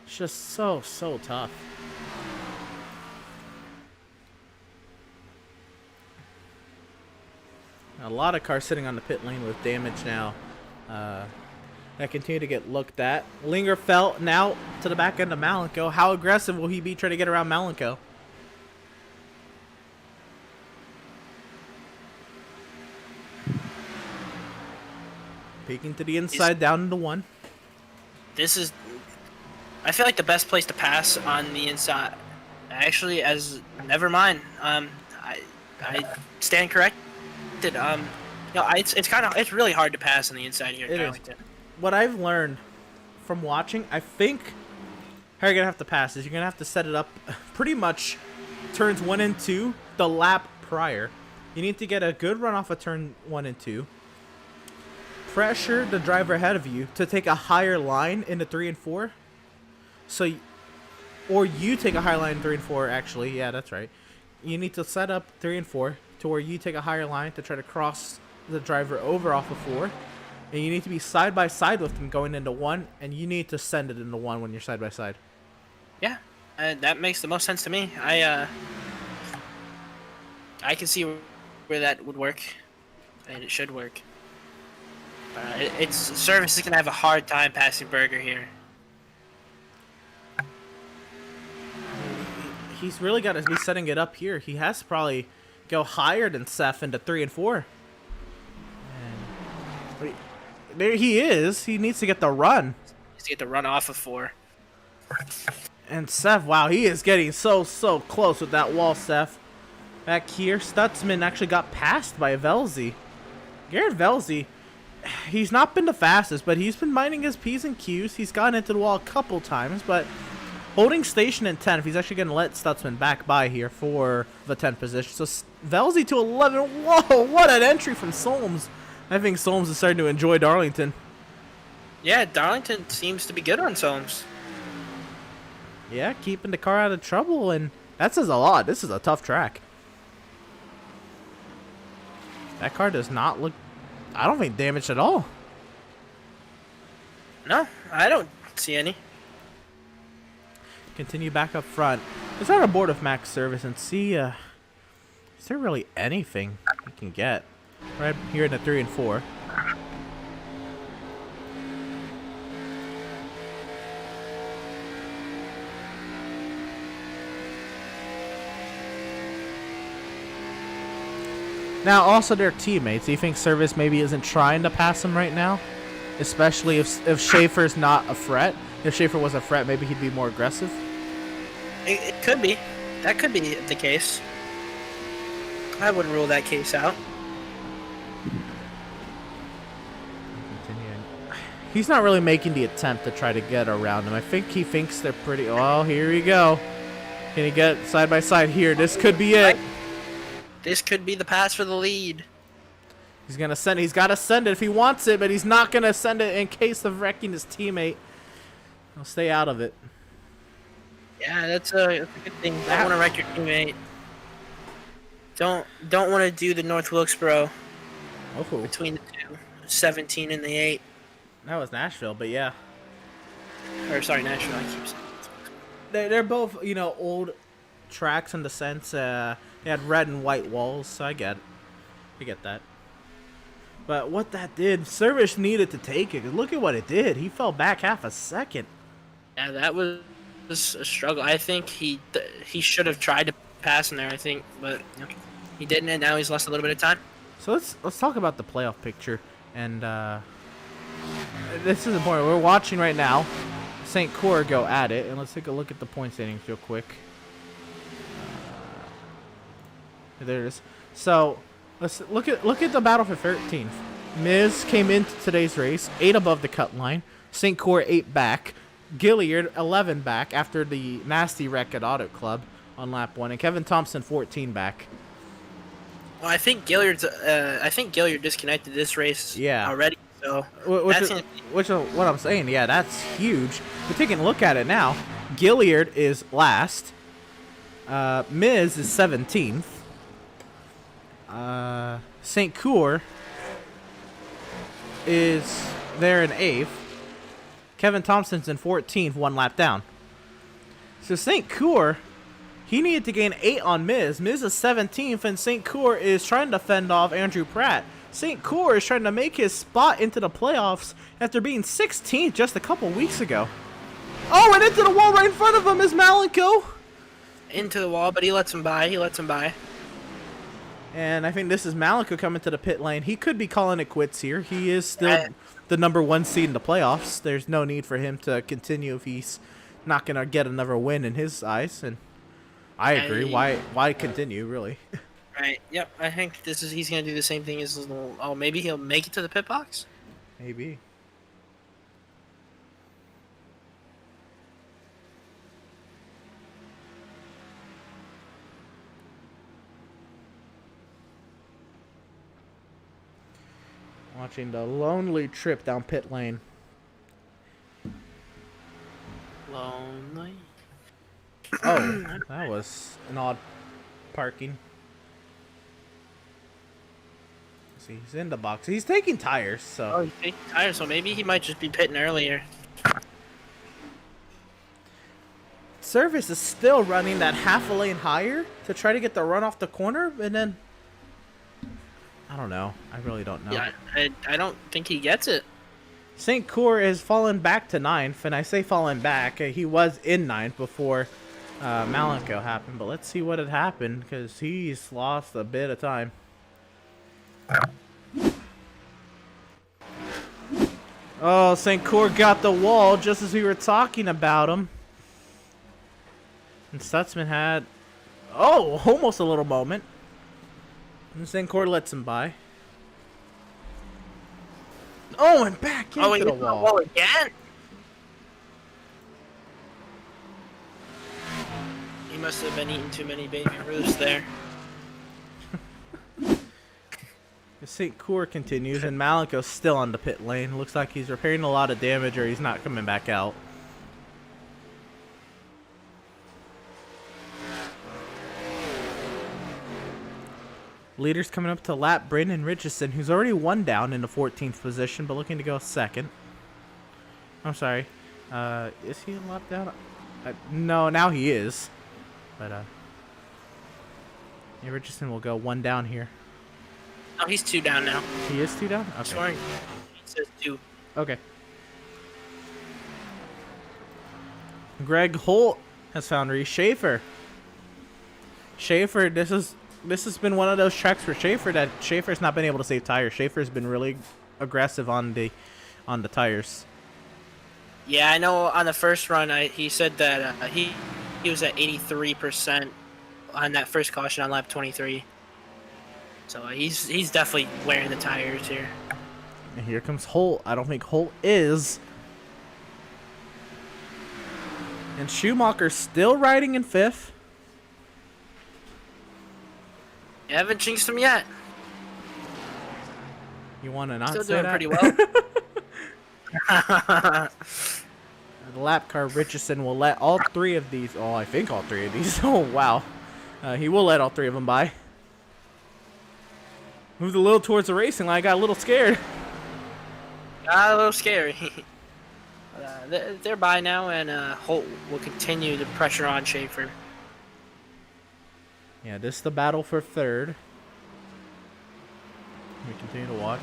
It's just so tough. A lot of cars sitting on the pit lane with damage now. That continue to get looked at. Linger fell now to the back end of Malenko. How aggressive will he be trying to get around Malenko? Peeking to the inside, down into 1. This is, I feel like, the best place to pass on the inside. Actually, never mind. I stand corrected. It's really hard to pass on the inside here at Darlington. What I've learned from watching, I think how you're gonna have to pass is you're gonna have to set it up pretty much turns 1 and 2 the lap prior. You need to get a good run off of turn 1 and 2. Pressure the driver ahead of you to take a higher line into 3 and 4. Or you take a higher line in 3 and 4. Actually, yeah, that's right. You need to set up 3 and 4 to where you take a higher line to try to cross the driver over off of 4. And you need to be side by side with them going into 1, and you need to send it into 1 when you're side by side. Yeah, that makes the most sense to me. I can see where that would work, and it should work. Service is gonna have a hard time passing Berger here. He's really got to be setting it up here. He has to probably go higher than Seth into 3 and 4. There he is. He needs to get the run. He needs to get the run off of 4. And Seth, wow, he is getting so close with that wall, Seth. Back here, Stutzman actually got passed by Velzy. Garrett Velzy, he's not been the fastest, but he's been minding his P's and Q's. He's gotten into the wall a couple times, but holding station in 10, if he's actually going to let Stutzman back by here for the 10th position. So Velzy to 11. Whoa, what an entry from Solms. I think Solms is starting to enjoy Darlington. Yeah, Darlington seems to be good on Solms. Yeah, keeping the car out of trouble, and that says a lot. This is a tough track. That car does not look, I don't think, damaged at all. No, I don't see any. Continue back up front. Let's run aboard of Max Service and see, is there really anything we can get? Right here in the 3 and 4. Now, also their teammates. Do you think Service maybe isn't trying to pass him right now? Especially if Schaefer's not a threat. If Schaefer was a threat, maybe he'd be more aggressive. It could be. That could be the case. I wouldn't rule that case out. Continuing. He's not really making the attempt to try to get around him. I think he thinks they're pretty... Oh, here we go. Can he get side by side here? This could be it. This could be the pass for the lead. He's gonna send it. He's got to send it if he wants it, but he's not gonna send it in case of wrecking his teammate. He'll stay out of it. Yeah, that's a good thing. Don't want to wreck your teammate. Don't want to do the North Wilkesboro between the two. 17 and the 8. That was Nashville, but yeah. Or sorry, Nashville. I keep saying. They're both, you know, old tracks in the sense they had red and white walls, so I get that. But what that did, Service needed to take it. Look at what it did. He fell back half a second. Yeah, that was a struggle. I think he should have tried to pass in there. I think, but he didn't, and now he's lost a little bit of time. So let's talk about the playoff picture, and this is important. We're watching right now St. Cor go at it, and let's take a look at the point standings real quick. There it is. So Let's look at the battle for 13th. Miz came into today's race 8 above the cut line. St. Cour 8 back. Gilliard 11 back after the nasty wreck at Auto Club on lap 1, and Kevin Thompson 14 back. Well, I think Gilliard disconnected this race already. So Which is what I'm saying. Yeah, that's huge. We're taking a look at it now. Gilliard is last. Miz is 17th. St. Cour is there in 8th. Kevin Thompson's in 14th, 1 lap down. So St. Cour, he needed to gain 8 on Miz. Miz is 17th, and St. Cour is trying to fend off Andrew Pratt. St. Cour is trying to make his spot into the playoffs after being 16th just a couple weeks ago. Oh, and into the wall right in front of him is Malenko. Into the wall, but he lets him by. And I think this is Malenko coming to the pit lane. He could be calling it quits here. He is still the number 1 seed in the playoffs. There's no need for him to continue if he's not going to get another win in his eyes. And I agree. Why continue, really? Right. Yep. I think he's going to do the same thing as maybe he'll make it to the pit box. Maybe. Watching the lonely trip down pit lane. Lonely. Oh, that was an odd parking. See, he's in the box. He's taking tires, so. Oh, he's taking tires, so maybe he might just be pitting earlier. Service is still running that half a lane higher to try to get the run off the corner, and then I don't know. I really don't know. Yeah, I don't think he gets it. St. Cour has fallen back to 9th, and I say fallen back. He was in 9th before Malenko happened, but let's see what had happened, because he's lost a bit of time. Oh, St. Cour got the wall just as we were talking about him. And Stutzman had, almost a little moment. And St. Cour lets him by. Oh, and back into the wall again. He must have been eating too many Baby Ruths there. St. Cour continues, and Malenko's still on the pit lane. Looks like he's repairing a lot of damage, or he's not coming back out. Leaders coming up to lap Brandon Richardson, who's already 1 down in the 14th position, but looking to go 2nd. I'm sorry. Is he a lap down? No, now he is. But, yeah, Richardson will go 1 down here. Oh, he's 2 down now. He is 2 down? Okay. Sorry. He says 2. Okay. Greg Holt has found Reese Schaefer. Schaefer, this has been one of those tracks for Schaefer that Schaefer's not been able to save tires. Schaefer's been really aggressive on the tires. Yeah, I know on the first run he said that he was at 83% on that first caution on lap 23. So he's definitely wearing the tires here. And here comes Holt. I don't think Holt is. And Schumacher's still riding in 5th. You haven't jinxed him yet. You want to not Still say doing that? pretty well. The lap car Richardson will let all 3 of these. Oh, I think all 3 of these. Oh, wow. He will let all 3 of them by. Moved a little towards the racing line. I got a little scared. Got a little scary. They're by now, and Holt will continue the pressure on Schaefer. Yeah, this is the battle for 3rd. We continue to watch.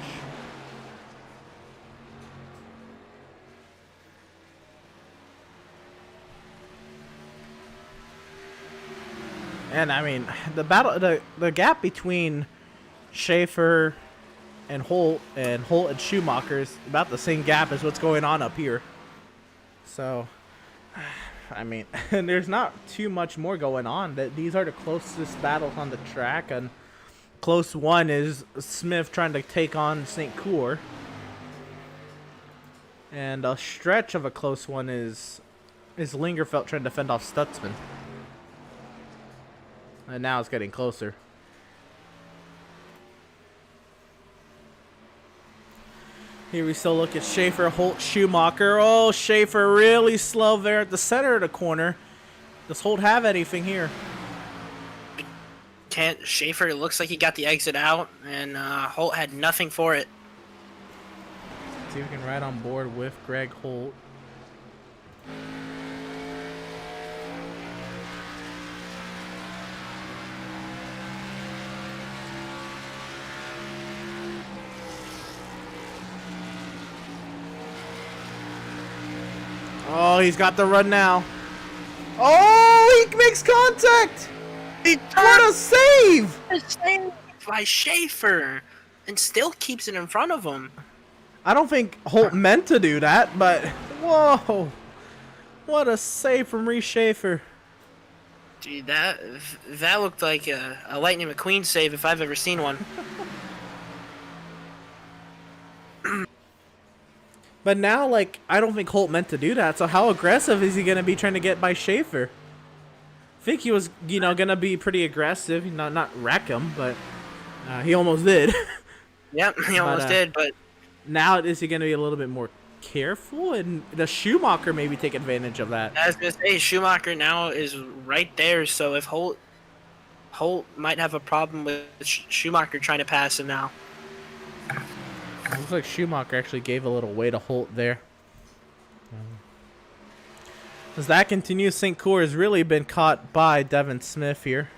And I mean, the gap between Schaefer and Holt and Schumacher is about the same gap as what's going on up here. So, I mean, there's not too much more going on. That these are the closest battles on the track, and close one is Smith trying to take on St. Cour. And a stretch of a close one is Lingerfeld trying to fend off Stutzman. And now it's getting closer. Here we still look at Schaefer, Holt, Schumacher. Oh, Schaefer really slow there at the center of the corner. Does Holt have anything here? Can't. Schaefer, it looks like he got the exit out, and Holt had nothing for it. See if we can ride on board with Greg Holt. Oh, he's got the run now. Oh, he makes contact! What a save! A save by Schaefer, and still keeps it in front of him. I don't think Holt meant to do that, but whoa. What a save from Reese Schaefer. Dude, that looked like a Lightning McQueen save if I've ever seen one. But now, like, I don't think Holt meant to do that, so how aggressive is he going to be trying to get by Schaefer? I think he was, you know, going to be pretty aggressive, not wreck him, but he almost did. Yep, he almost did, but... Now is he going to be a little bit more careful, and does Schumacher maybe take advantage of that? I was going to say, Schumacher now is right there, so if Holt might have a problem with Schumacher trying to pass him now. Looks like Schumacher actually gave a little way to Holt there. As that continues, St. Cour has really been caught by Devin Smith here.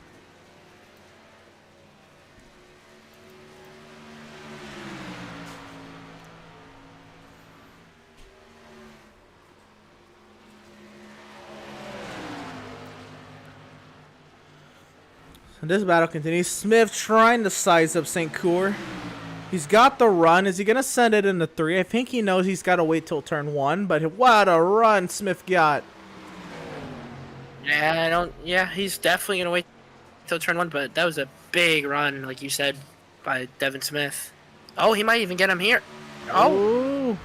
And this battle continues. Smith trying to size up St. Cour. He's got the run. Is he going to send it into 3? I think he knows he's got to wait till turn 1, but what a run Smith got. Yeah, he's definitely going to wait till turn 1, but that was a big run, like you said, by Devin Smith. Oh, he might even get him here. Oh,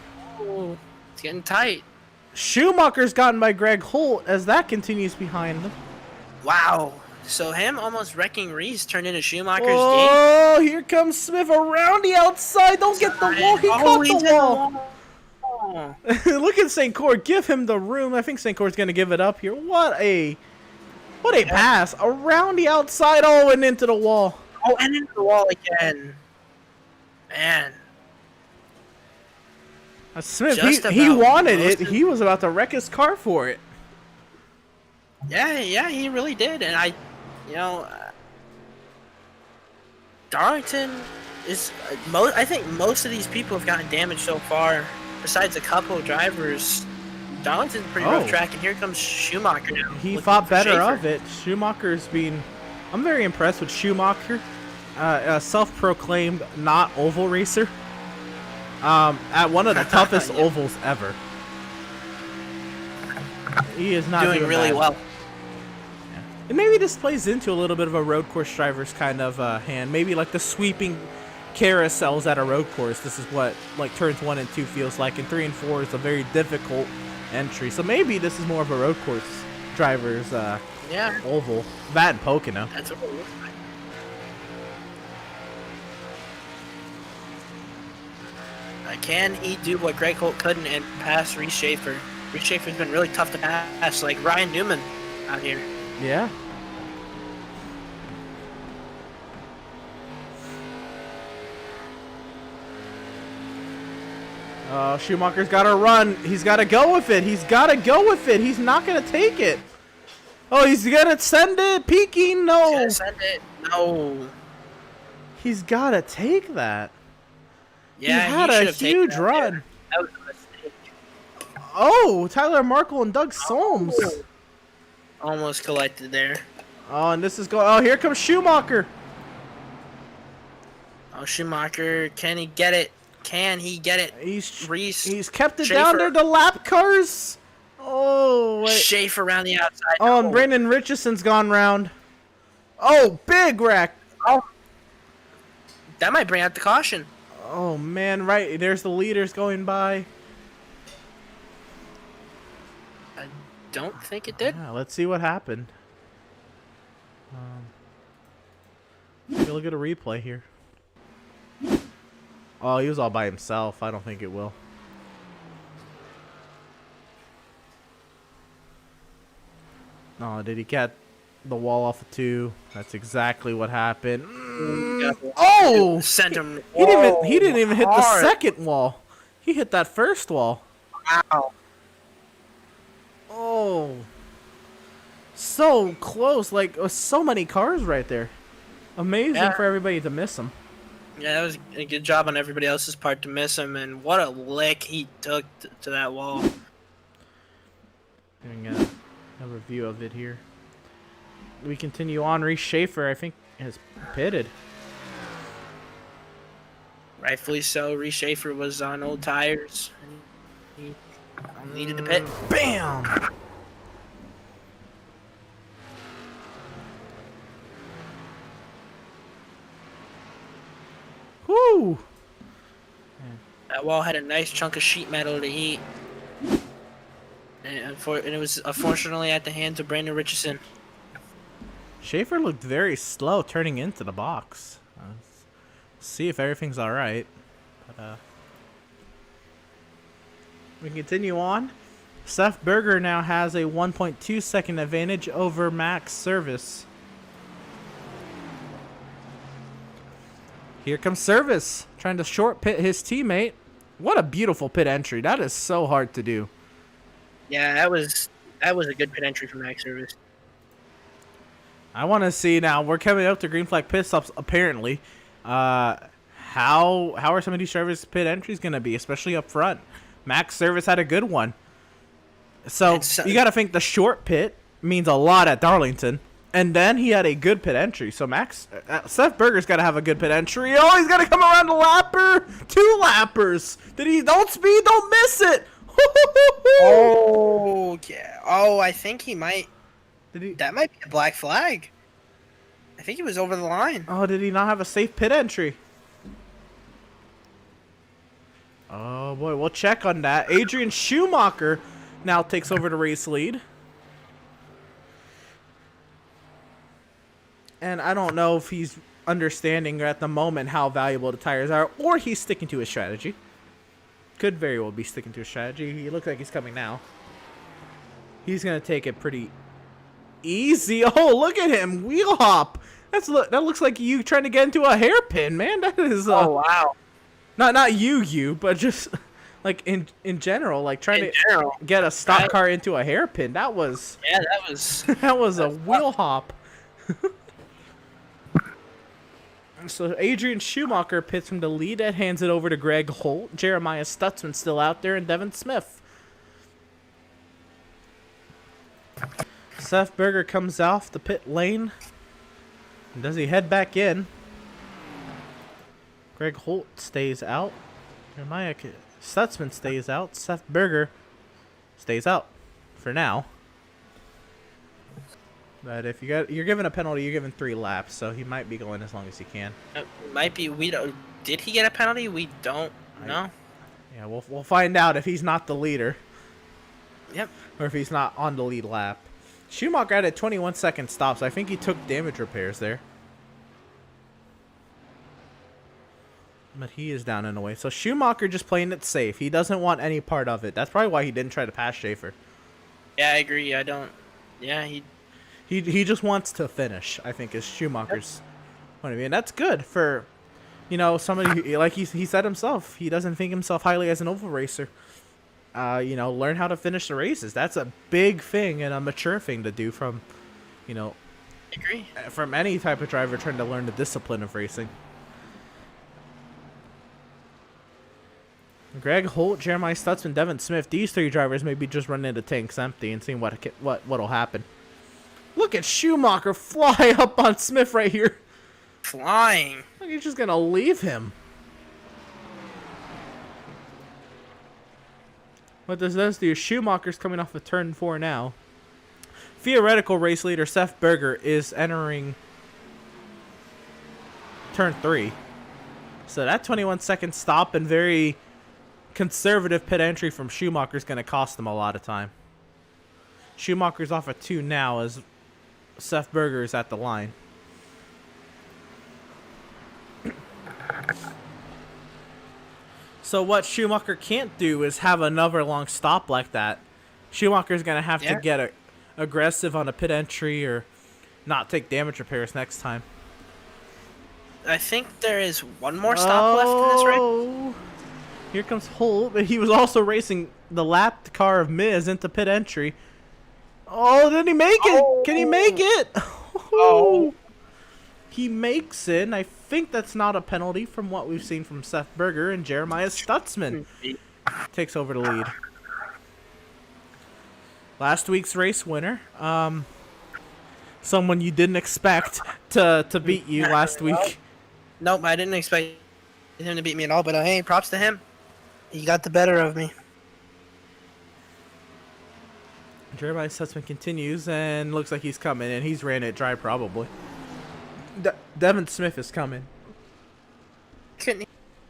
it's getting tight. Schumacher's gotten by Greg Holt as that continues behind him. Wow. So him almost wrecking Reese turned into Schumacher's game. Oh, here comes Smith around the outside. Don't get the wall. He caught the wall. Look at St. Cour. Give him the room. I think St. Cour's going to give it up here. What a pass. Around the outside. Oh, and into the wall. Oh, and into the wall again. Man. Smith, he wanted it. He was about to wreck his car for it. Yeah, he really did. And Darlington is I think most of these people have gotten damaged so far. Besides a couple of drivers, Darlington's a pretty rough track, and here comes Schumacher now. He fought better of it. Schumacher's been... I'm very impressed with Schumacher, a self-proclaimed not oval racer, at one of the toughest ovals ever. He is not doing really well. And maybe this plays into a little bit of a road course driver's kind of hand. Maybe like the sweeping carousels at a road course. This is what like turns 1 and 2 feels like, and 3 and 4 is a very difficult entry. So maybe this is more of a road course driver's oval. That and Pocono. That's what it looks like. Can he do what Greg Holt couldn't and pass Reese Schaefer? Reese Schaefer's been really tough to pass, like Ryan Newman out here. Yeah. Schumacher's got to run. He's got to go with it. He's got to go with it. He's not going to take it. Oh, he's going to send it. Peeking. No. He's going to send it. No. He's got to take that. Yeah, he had a huge run. That was a mistake. Oh, Tyler Markle and Doug Solms. Oh. Almost collected there. Oh, and this is going. Oh, here comes Schumacher. Oh, Schumacher. Can he get it? Can he get it? He's kept it down there. The lap cars. Oh, wait. Schaefer around the outside. Oh, and Brandon Richardson's gone round. Oh, big wreck. Oh. That might bring out the caution. Oh man, right. There's the leaders going by. I don't think it did. Yeah, let's see what happened. Take a look at a replay here. Oh, he was all by himself. I don't think it will. Oh, did he get the wall off of 2? That's exactly what happened. Oh! Sent him. He didn't even hit the second wall. He hit that first wall. Wow. Oh. So close. Like, so many cars right there. Amazing for everybody to miss him. Yeah, that was a good job on everybody else's part to miss him, and what a lick he took to that wall. Doing a review of it here. We continue on. Reese Schaefer, I think, has pitted. Rightfully so. Reese Schaefer was on old tires. He needed to pit. Bam! Woo! That wall had a nice chunk of sheet metal to eat. And it was unfortunately at the hands of Brandon Richardson. Schaefer looked very slow turning into the box. See if everything's alright. But, we continue on. Seth Berger now has a 1.2 second advantage over Max Service. Here comes Service, trying to short pit his teammate. What a beautiful pit entry. That is so hard to do. Yeah, that was a good pit entry from Max Service. I want to see now. We're coming up to green flag pit stops. Apparently, how are some of these drivers' pit entries going to be, especially up front? Max Service had a good one, so you got to think the short pit means a lot at Darlington, and then he had a good pit entry. So Seth Berger's got to have a good pit entry. Oh, he's got to come around the lapper. 2 lappers. Don't speed, don't miss it. Oh yeah. Oh, I think he might. That might be a black flag. I think he was over the line. Oh, did he not have a safe pit entry? Oh boy, we'll check on that. Adrian Schumacher now takes over the race lead. And I don't know if he's understanding at the moment how valuable the tires are, or he's sticking to his strategy. Could very well be sticking to his strategy. He looks like he's coming now. He's going to take it pretty easy. Oh, look at him. Wheel hop. That looks like you trying to get into a hairpin, man. That is... oh, wow. Not you, but just like in general, like trying to get a stock car into a hairpin. That was... yeah, that was... that was a wheel hop. So Adrian Schumacher pits from the lead and hands it over to Greg Holt. Jeremiah Stutzman still out there, and Devin Smith. Seth Berger comes off the pit lane. And does he head back in? Greg Holt stays out. Jeremiah Stutzman stays out. Seth Berger stays out for now. But if you're given a penalty, you're given 3 laps, so he might be going as long as he can. Might be. We don't. Did he get a penalty? We don't know. Yeah, we'll find out if he's not the leader. Yep. Or if he's not on the lead lap. Schumacher had a 21-second stop, so I think he took damage repairs there. But he is down in a way. So Schumacher just playing it safe. He doesn't want any part of it. That's probably why he didn't try to pass Schaefer. Yeah, I agree. I don't. Yeah, He just wants to finish, I think, is Schumacher's point of view. And that's good for, somebody who, like he said himself, he doesn't think himself highly as an oval racer. Learn how to finish the races. That's a big thing and a mature thing to do from, agree. From any type of driver trying to learn the discipline of racing. Greg Holt, Jeremiah Stutzman, Devin Smith, these 3 drivers may be just running the tanks empty and seeing what'll happen. Look at Schumacher fly up on Smith right here. Flying. Like he's just going to leave him. What does this do? Schumacher's coming off of turn 4 now. Theoretical race leader Seth Berger is entering turn 3. So that 21-second stop and very conservative pit entry from Schumacher is going to cost them a lot of time. Schumacher's off at 2 now as Seth Berger is at the line. So what Schumacher can't do is have another long stop like that. Schumacher's going to have to get aggressive on a pit entry or not take damage repairs next time. I think there is one more stop left in this race. Here comes Holt, but he was also racing the lapped car of Miz into pit entry. Oh, did he make it? Can he make it? Oh. He makes it, and I think that's not a penalty from what we've seen from Seth Berger, and Jeremiah Stutzman takes over the lead. Last week's race winner, someone you didn't expect to beat you last week. Nope, I didn't expect him to beat me at all, but hey, props to him. He got the better of me. Jeremiah Stutzman continues, and looks like he's coming, and he's ran it dry probably. Devin Smith is coming. Couldn't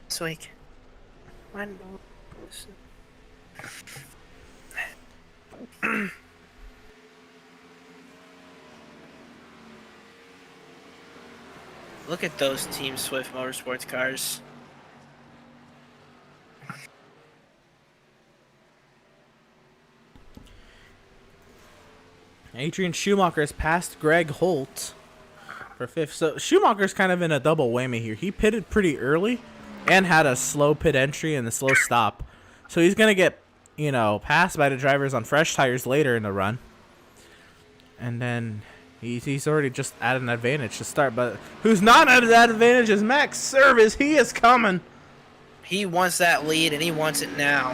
this week. Look at those Team Swift Motorsports cars. Adrian Schumacher has passed Greg Holt for 5th. So Schumacher's kind of in a double whammy here. He pitted pretty early and had a slow pit entry and a slow stop. So he's going to get, passed by the drivers on fresh tires later in the run. And then he's already just at an advantage to start. But who's not at that advantage is Max Service. He is coming. He wants that lead, and he wants it now.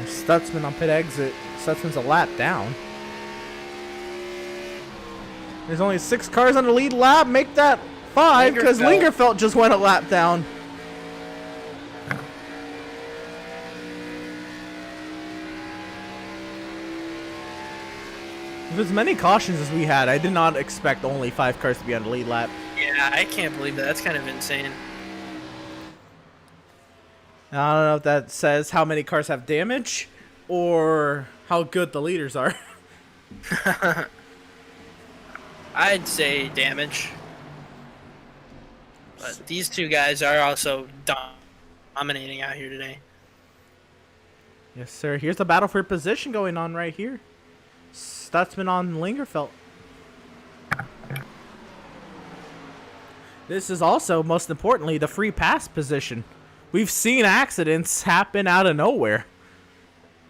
Stutzman on pit exit. Stutzman's a lap down. There's only 6 cars on the lead lap. Make that 5 because Lingerfeld just went a lap down. With as many cautions as we had, I did not expect only 5 cars to be on the lead lap. Yeah, I can't believe that. That's kind of insane. I don't know if that says how many cars have damage or how good the leaders are. I'd say damage. But these two guys are also dominating out here today. Yes, sir. Here's the battle for position going on right here. Stutzman on Lingerfeld. This is also, most importantly, the free pass position. We've seen accidents happen out of nowhere,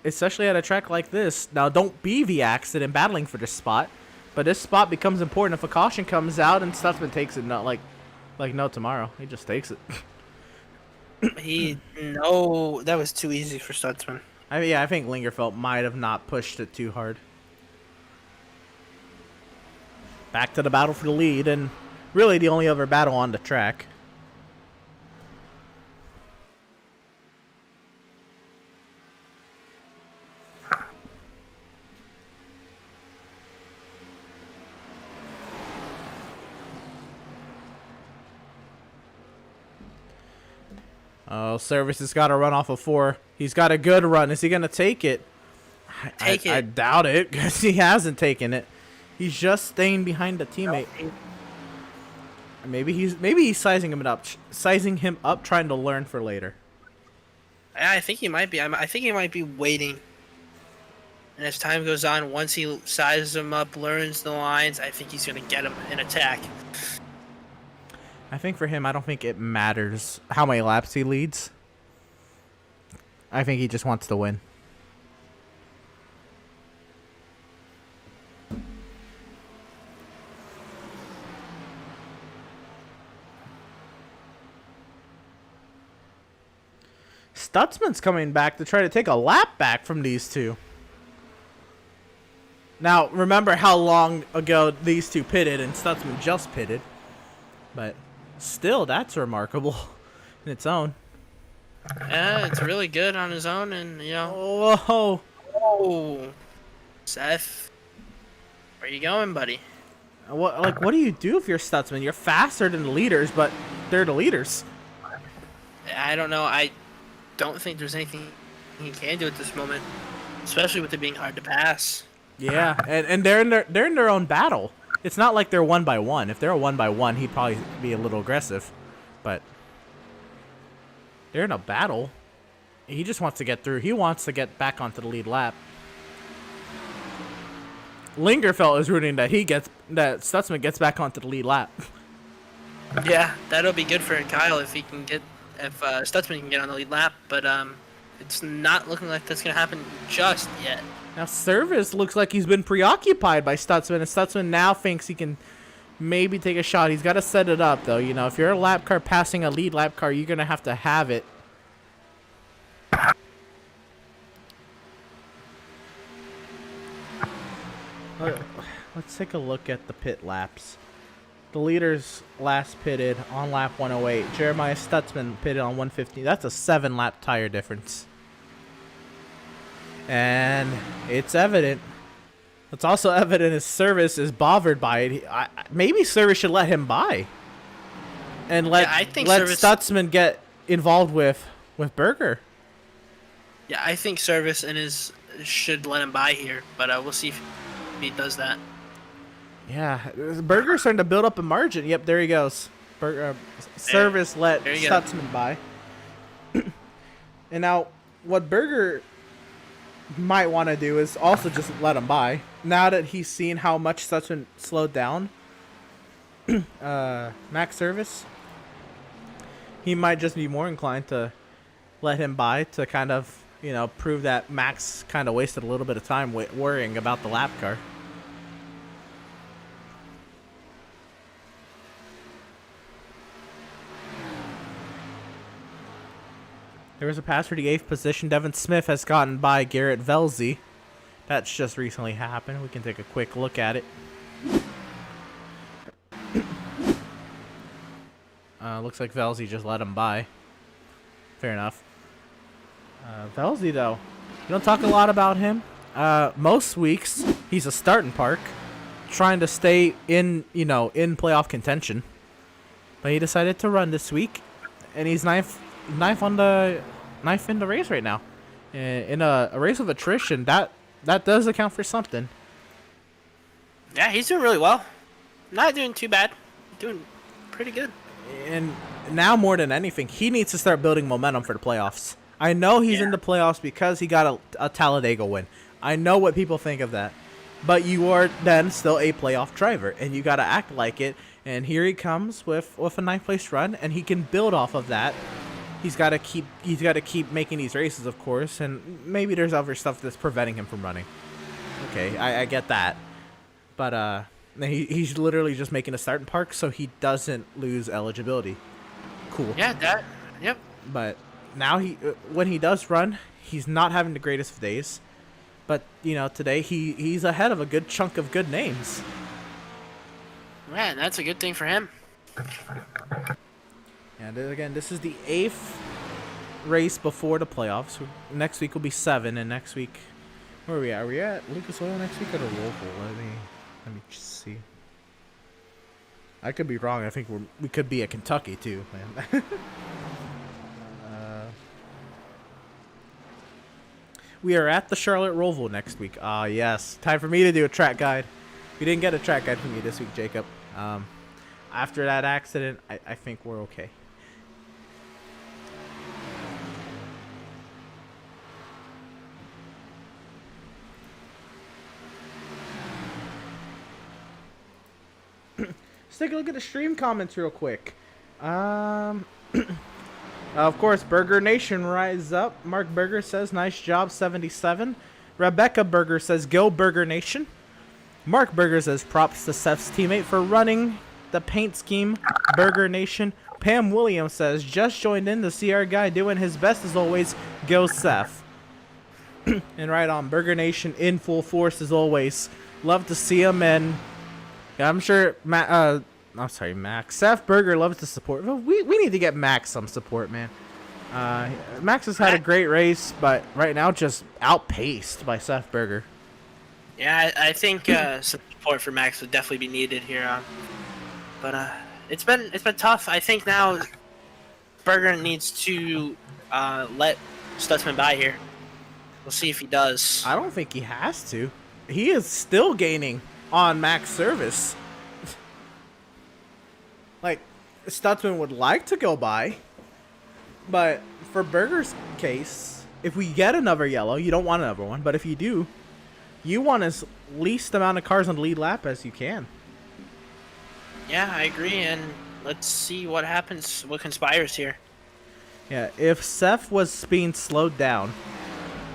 especially at a track like this. Now, don't be the accident battling for this spot, but this spot becomes important if a caution comes out and Stutzman takes it. Not like no tomorrow. He just takes it. That was too easy for Stutzman. I think Lingerfeld might have not pushed it too hard. Back to the battle for the lead, and really the only other battle on the track. Oh, Service has got to run off of 4. He's got a good run. Is he going to take it? I doubt it because he hasn't taken it. He's just staying behind the teammate. Maybe he's sizing him up, trying to learn for later. I think he might be. I think he might be waiting. And as time goes on, once he sizes him up, learns the lines, I think he's going to get him in attack. I think for him, I don't think it matters how many laps he leads. I think he just wants to win. Stutzman's coming back to try to take a lap back from these two. Now, remember how long ago these two pitted, and Stutzman just pitted. But Still, that's remarkable in its own. Yeah, it's really good on his own, and Whoa. Oh, Seth, where you going, buddy? What do you do if you're Stutzman? You're faster than the leaders, but they're the leaders. I don't know. I don't think there's anything he can do at this moment, especially with it being hard to pass. Yeah, and they're in their own battle. It's not like they're 1-by-1. If they're a 1-by-1, he'd probably be a little aggressive, but they're in a battle. He just wants to get through. He wants to get back onto the lead lap. Lingerfeld is rooting that Stutzman gets back onto the lead lap. Yeah, that'll be good for Kyle if Stutzman can get on the lead lap, but it's not looking like that's gonna happen just yet. Now Service looks like he's been preoccupied by Stutzman, and Stutzman now thinks he can maybe take a shot. He's got to set it up, though. You know, if you're a lap car passing a lead lap car, you're going to have it. Let's take a look at the pit laps. The leaders last pitted on lap 108. Jeremiah Stutzman pitted on 150. That's a 7-lap tire difference. And it's evident. What's also evident is Service is bothered by it. Maybe Service should let him by. And let Stutzman get involved with Berger. Yeah, I think Service should let him by here, but we'll see if he does that. Yeah, Berger's starting to build up a margin. Yep, there he goes. Service let Stutzman by. And now, what Berger might want to do is also just let him by. Now that he's seen how much Stutzman slowed down Max Service, he might just be more inclined to let him by to kind of, prove that Max kind of wasted a little bit of time worrying about the lap car. There was a pass for the 8th position. Devin Smith has gotten by Garrett Velzy. That's just recently happened. We can take a quick look at it. Looks like Velzy just let him by. Fair enough. Velzy, though, you don't talk a lot about him. Most weeks, he's a starting park, trying to stay in playoff contention. But he decided to run this week, and he's ninth in the race right now. In a race of attrition, that does account for something. Yeah, he's doing really well. Not doing too bad. Doing pretty good. And now more than anything, he needs to start building momentum for the playoffs. I know he's in the playoffs because he got a Talladega win. I know what people think of that. But you are then still a playoff driver, and you got to act like it. And here he comes with a 9th place run, and he can build off of that. He's got to keep making these races, of course, and maybe there's other stuff that's preventing him from running. Okay, I get that, but he's literally just making a starting park so he doesn't lose eligibility. Cool. Yeah, yep. But now when he does run, he's not having the greatest of days. But today he's ahead of a good chunk of good names. Man, that's a good thing for him. And again, this is the 8th race before the playoffs. Next week will be 7, and next week, where are we at? Are we at Lucas Oil next week or the local? Let me just see. I could be wrong. I think we could be at Kentucky too, man. We are at the Charlotte Roval next week. Yes, time for me to do a track guide. We didn't get a track guide from you this week, Jacob. After that accident, I think we're okay. Let's take a look at the stream comments real quick. Of course, Burger Nation rise up. Mark Burger says, nice job, 77. Rebecca Burger says, go Burger Nation. Mark Burger says, props to Seth's teammate for running the paint scheme, Burger Nation. Pam Williams says, just joined in to see our guy doing his best as always. Go Seth. And right on, Burger Nation in full force as always. Love to see him, and I'm sure I'm sorry, Max. Seth Berger loves the support. We need to get Max some support, man. Max has had a great race, but right now just outpaced by Seth Berger. Yeah, I think some support for Max would definitely be needed here. But it's been tough. I think now Berger needs to let Stutzman by here. We'll see if he does. I don't think he has to. He is still gaining on Max service. Like, Stutzman would like to go by, but for Berger's case, if we get another yellow, you don't want another one, but if you do, you want as least amount of cars on the lead lap as you can. Yeah, I agree, and let's see what happens, what conspires here. Yeah, if Seth was being slowed down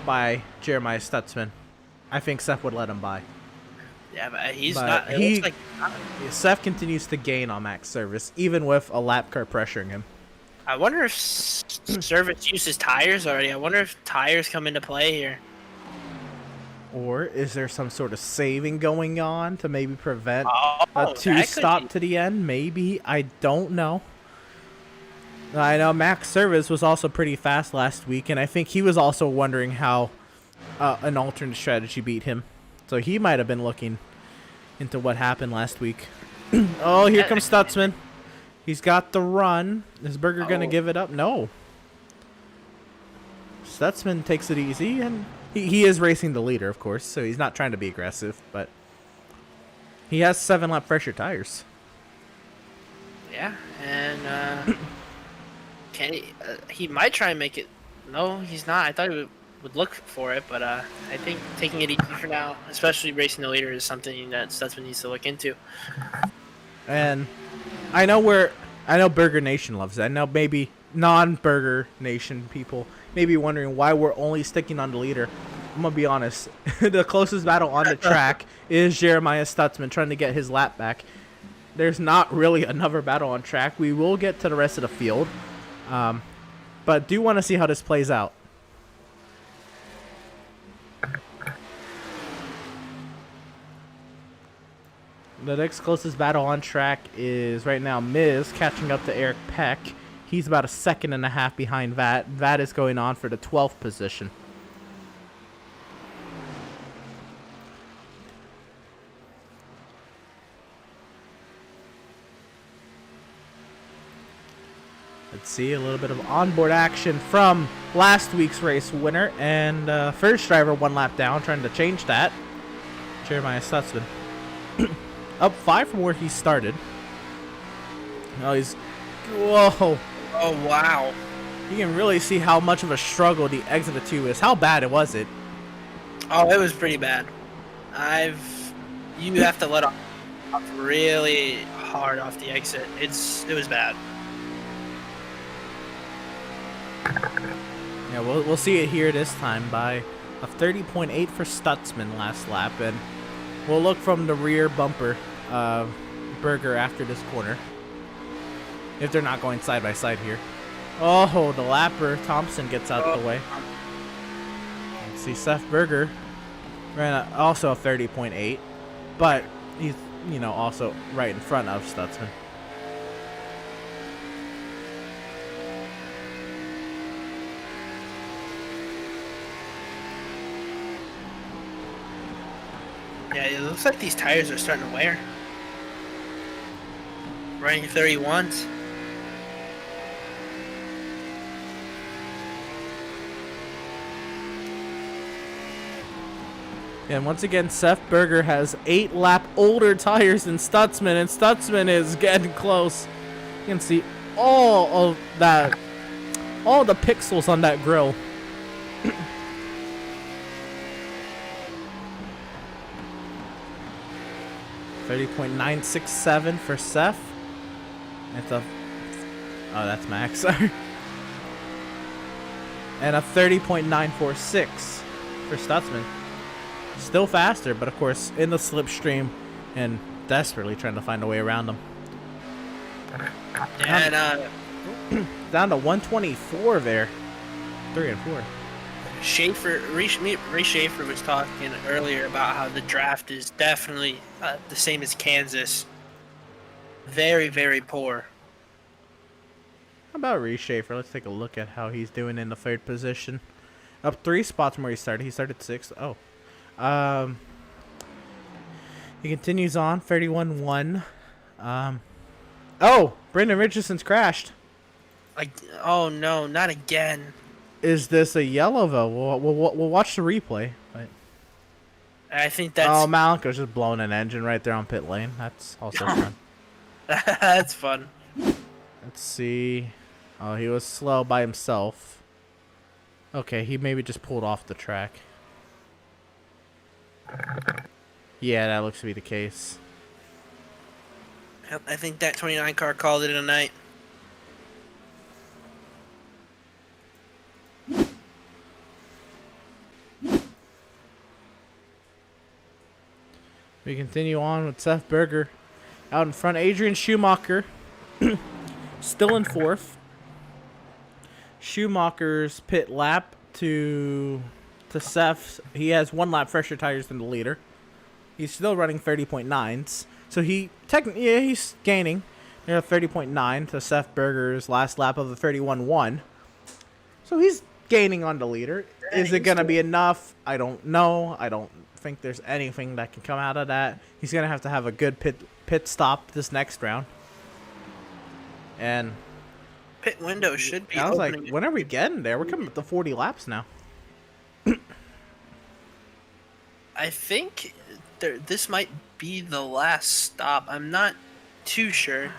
by Jeremiah Stutzman, I think Seth would let him by. Yeah, but he's But not. It looks like Seth continues to gain on Max service, even with a lap car pressuring him. I wonder if Service uses tires already. I wonder if tires come into play here. Or is there some sort of saving going on to maybe prevent a that two-stop could to the end? Maybe. I don't know. I know Max Service was also pretty fast last week, and I think he was also wondering how an alternate strategy beat him. So he might have been looking into what happened last week. Oh, here comes Stutzman. He's got the run. Is Berger going to give it up? No. Stutzman takes it easy, and he is racing the leader, of course, so he's not trying to be aggressive, but he has 7-lap pressure tires. Yeah, and can he might try and make it. No, he's not. I thought he would look for it, but I think taking it easy for now, especially racing the leader, is something that Stutzman needs to look into. And I know Burger Nation loves it. I know maybe non-Burger Nation people may be wondering why we're only sticking on the leader. I'm gonna be honest. The closest battle on the track is Jeremiah Stutzman trying to get his lap back. There's not really another battle on track. We will get to the rest of the field, but do want to see how this plays out. The next closest battle on track is right now Miz catching up to Eric Peck. He's about a 1.5 seconds behind Vat. Vat is going on for the 12th position. Let's see a little bit of onboard action from last week's race winner and first driver 1 lap down, trying to change that. Jeremiah Stutzman. Up 5 from where he started. Oh, he's... Whoa. Oh, wow. You can really see how much of a struggle the exit of 2 is. How bad was it? Oh, it was pretty bad. You have to let off really hard off the exit. It was bad. Yeah, we'll see it here this time by a 30.8 for Stutzman last lap, and we'll look from the rear bumper of Berger after this corner. If they're not going side by side here. Oh, the lapper Thompson gets out of the way. Let's see, Seth Berger ran also a 30.8, but he's also right in front of Stutzman. Yeah, it looks like these tires are starting to wear. Running 31s. And once again, Seth Berger has 8-lap older tires than Stutzman, and Stutzman is getting close. You can see all of that, all the pixels on that grill. 30.967 for Seth. That's Max. Sorry. And a 30.946 for Stutzman. Still faster, but of course in the slipstream and desperately trying to find a way around them. And down to 124 there. 3 and 4. Ray Schaefer was talking earlier about how the draft is definitely the same as Kansas. Very, very poor. How about Reese Schaefer? Let's take a look at how he's doing in the third position. Up 3 spots from where he started. He started 6th. Oh. He continues on, 31-1. Oh, Brendan Richardson's crashed. Oh no, not again. Is this a yellow though? We'll watch the replay. But... I think that's. Oh, Malenko's just blowing an engine right there on pit lane. That's also fun. That's fun. Let's see. Oh, he was slow by himself. Okay, he maybe just pulled off the track. Yeah, that looks to be the case. Yep, I think that 29 car called it a night. We continue on with Seth Berger. Out in front, Adrian Schumacher. Still in 4th. Schumacher's pit lap to Seth. He has 1 lap fresher tires than the leader. He's still running 30.9s. So he's gaining. They're 30.9 to Seth Berger's last lap of the 31.1. So he's gaining on the leader. Is it going to be enough? I don't know. I don't think there's anything that can come out of that. He's going to have a good pit stop this next round. And Pit window should be I was opening. like, when are we getting there? We're coming up to 40 laps now. I think this might be the last stop. I'm not too sure.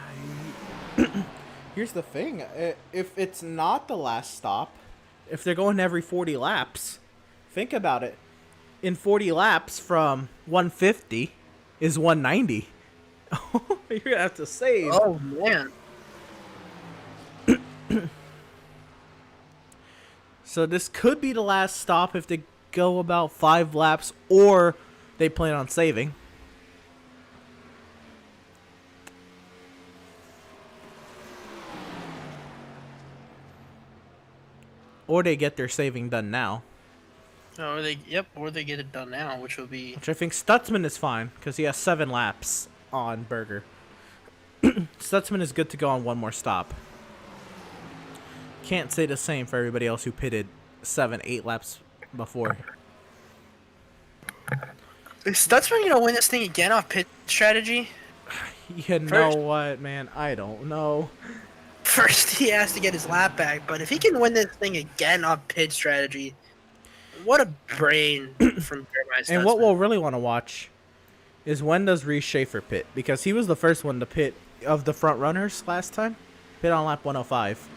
Here's the thing. If it's not the last stop, if they're going every 40 laps, think about it. In 40 laps from 150 is 190. You're going to have to save. Oh, man. So this could be the last stop if they go about 5 laps or they plan on saving. Or they get their saving done now. Or they get it done now, which will be. Which I think Stutzman is fine because he has 7 laps on Berger. Stutzman is good to go on 1 more stop. Can't say the same for everybody else who pitted 7-8 laps before. Is Stutzman gonna win this thing again off pit strategy? You know what, man? I don't know. First, he has to get his lap back, but if he can win this thing again off pit strategy, what a brain from Jeremiah Stutzman. And what we'll really want to watch is when does Reese Schaefer pit? Because he was the first one to pit of the front runners last time. Pit on lap 105.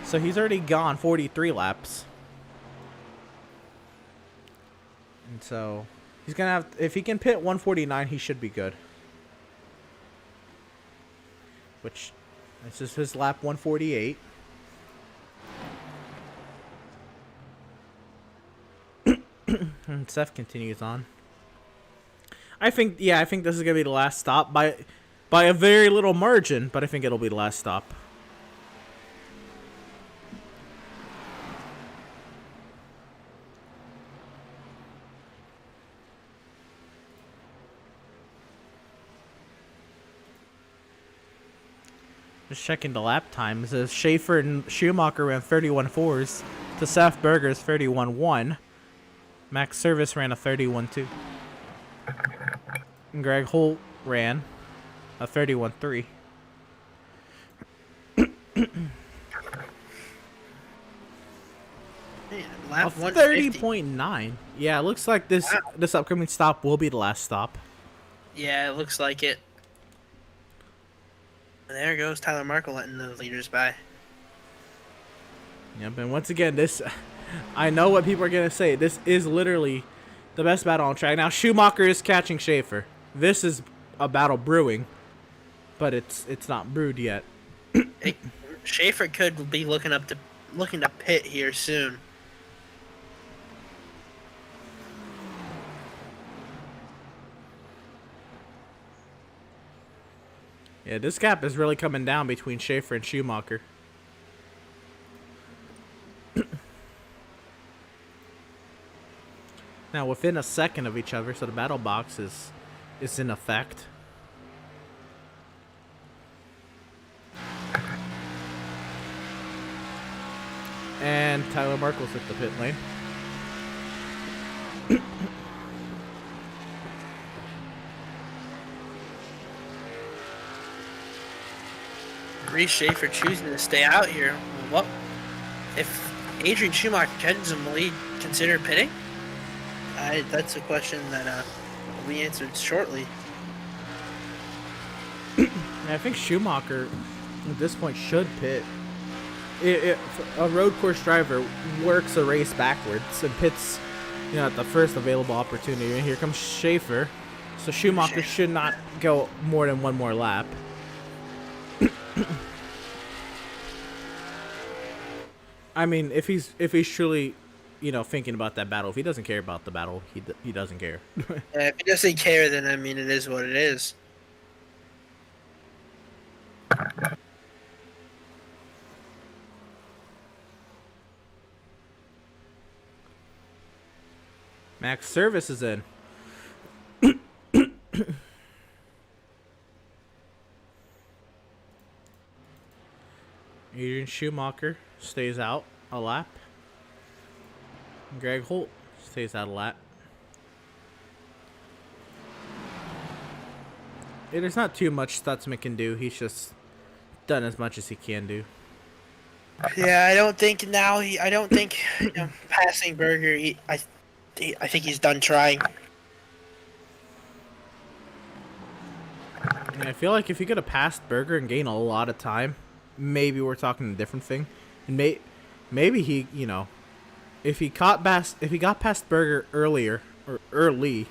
So he's already gone 43 laps. And so he's going to have, if he can pit 149, he should be good. Which, this is his lap 148. And Seth continues on. I think this is going to be the last stop by a very little margin, but I think it'll be the last stop. Just checking the lap times. It says Schaefer and Schumacher ran 31.4s to Seth Berger's 31.1. Max Service ran a 31.2. And Greg Holt ran a 31.3. Lap 30.9. Yeah, it looks like this upcoming stop will be the last stop. Yeah, it looks like it. And there goes Tyler Markle letting the leaders by. Yep, and once again, this... I know what people are going to say. This is literally the best battle on track. Now, Schumacher is catching Schaefer. This is a battle brewing, but it's not brewed yet. Hey, Schaefer could be looking to pit here soon. Yeah, this gap is really coming down between Schaefer and Schumacher. Now, within a second of each other, so the battle box is in effect. And Tyler Markle's at the pit lane. Reese Schaefer choosing to stay out here. What if Adrian Schumacher catches him? Will he consider pitting? That's a question that will be answered shortly. I think Schumacher at this point should pit. A road course driver works a race backwards and pits, at the first available opportunity. And here comes Schaefer, so Schumacher should not go more than one more lap. I mean, if he's truly, thinking about that battle, if he doesn't care about the battle, he doesn't care. If he doesn't care, then I mean, it is what it is. Max Service is in. Adrian Schumacher stays out a lap. Greg Holt stays out a lap. There's not too much Stutzman can do. He's just done as much as he can do. Yeah, I don't think passing Berger. I think he's done trying. And I feel like if he could have passed Berger and gained a lot of time, maybe we're talking a different thing. And maybe he, if he got past Berger early,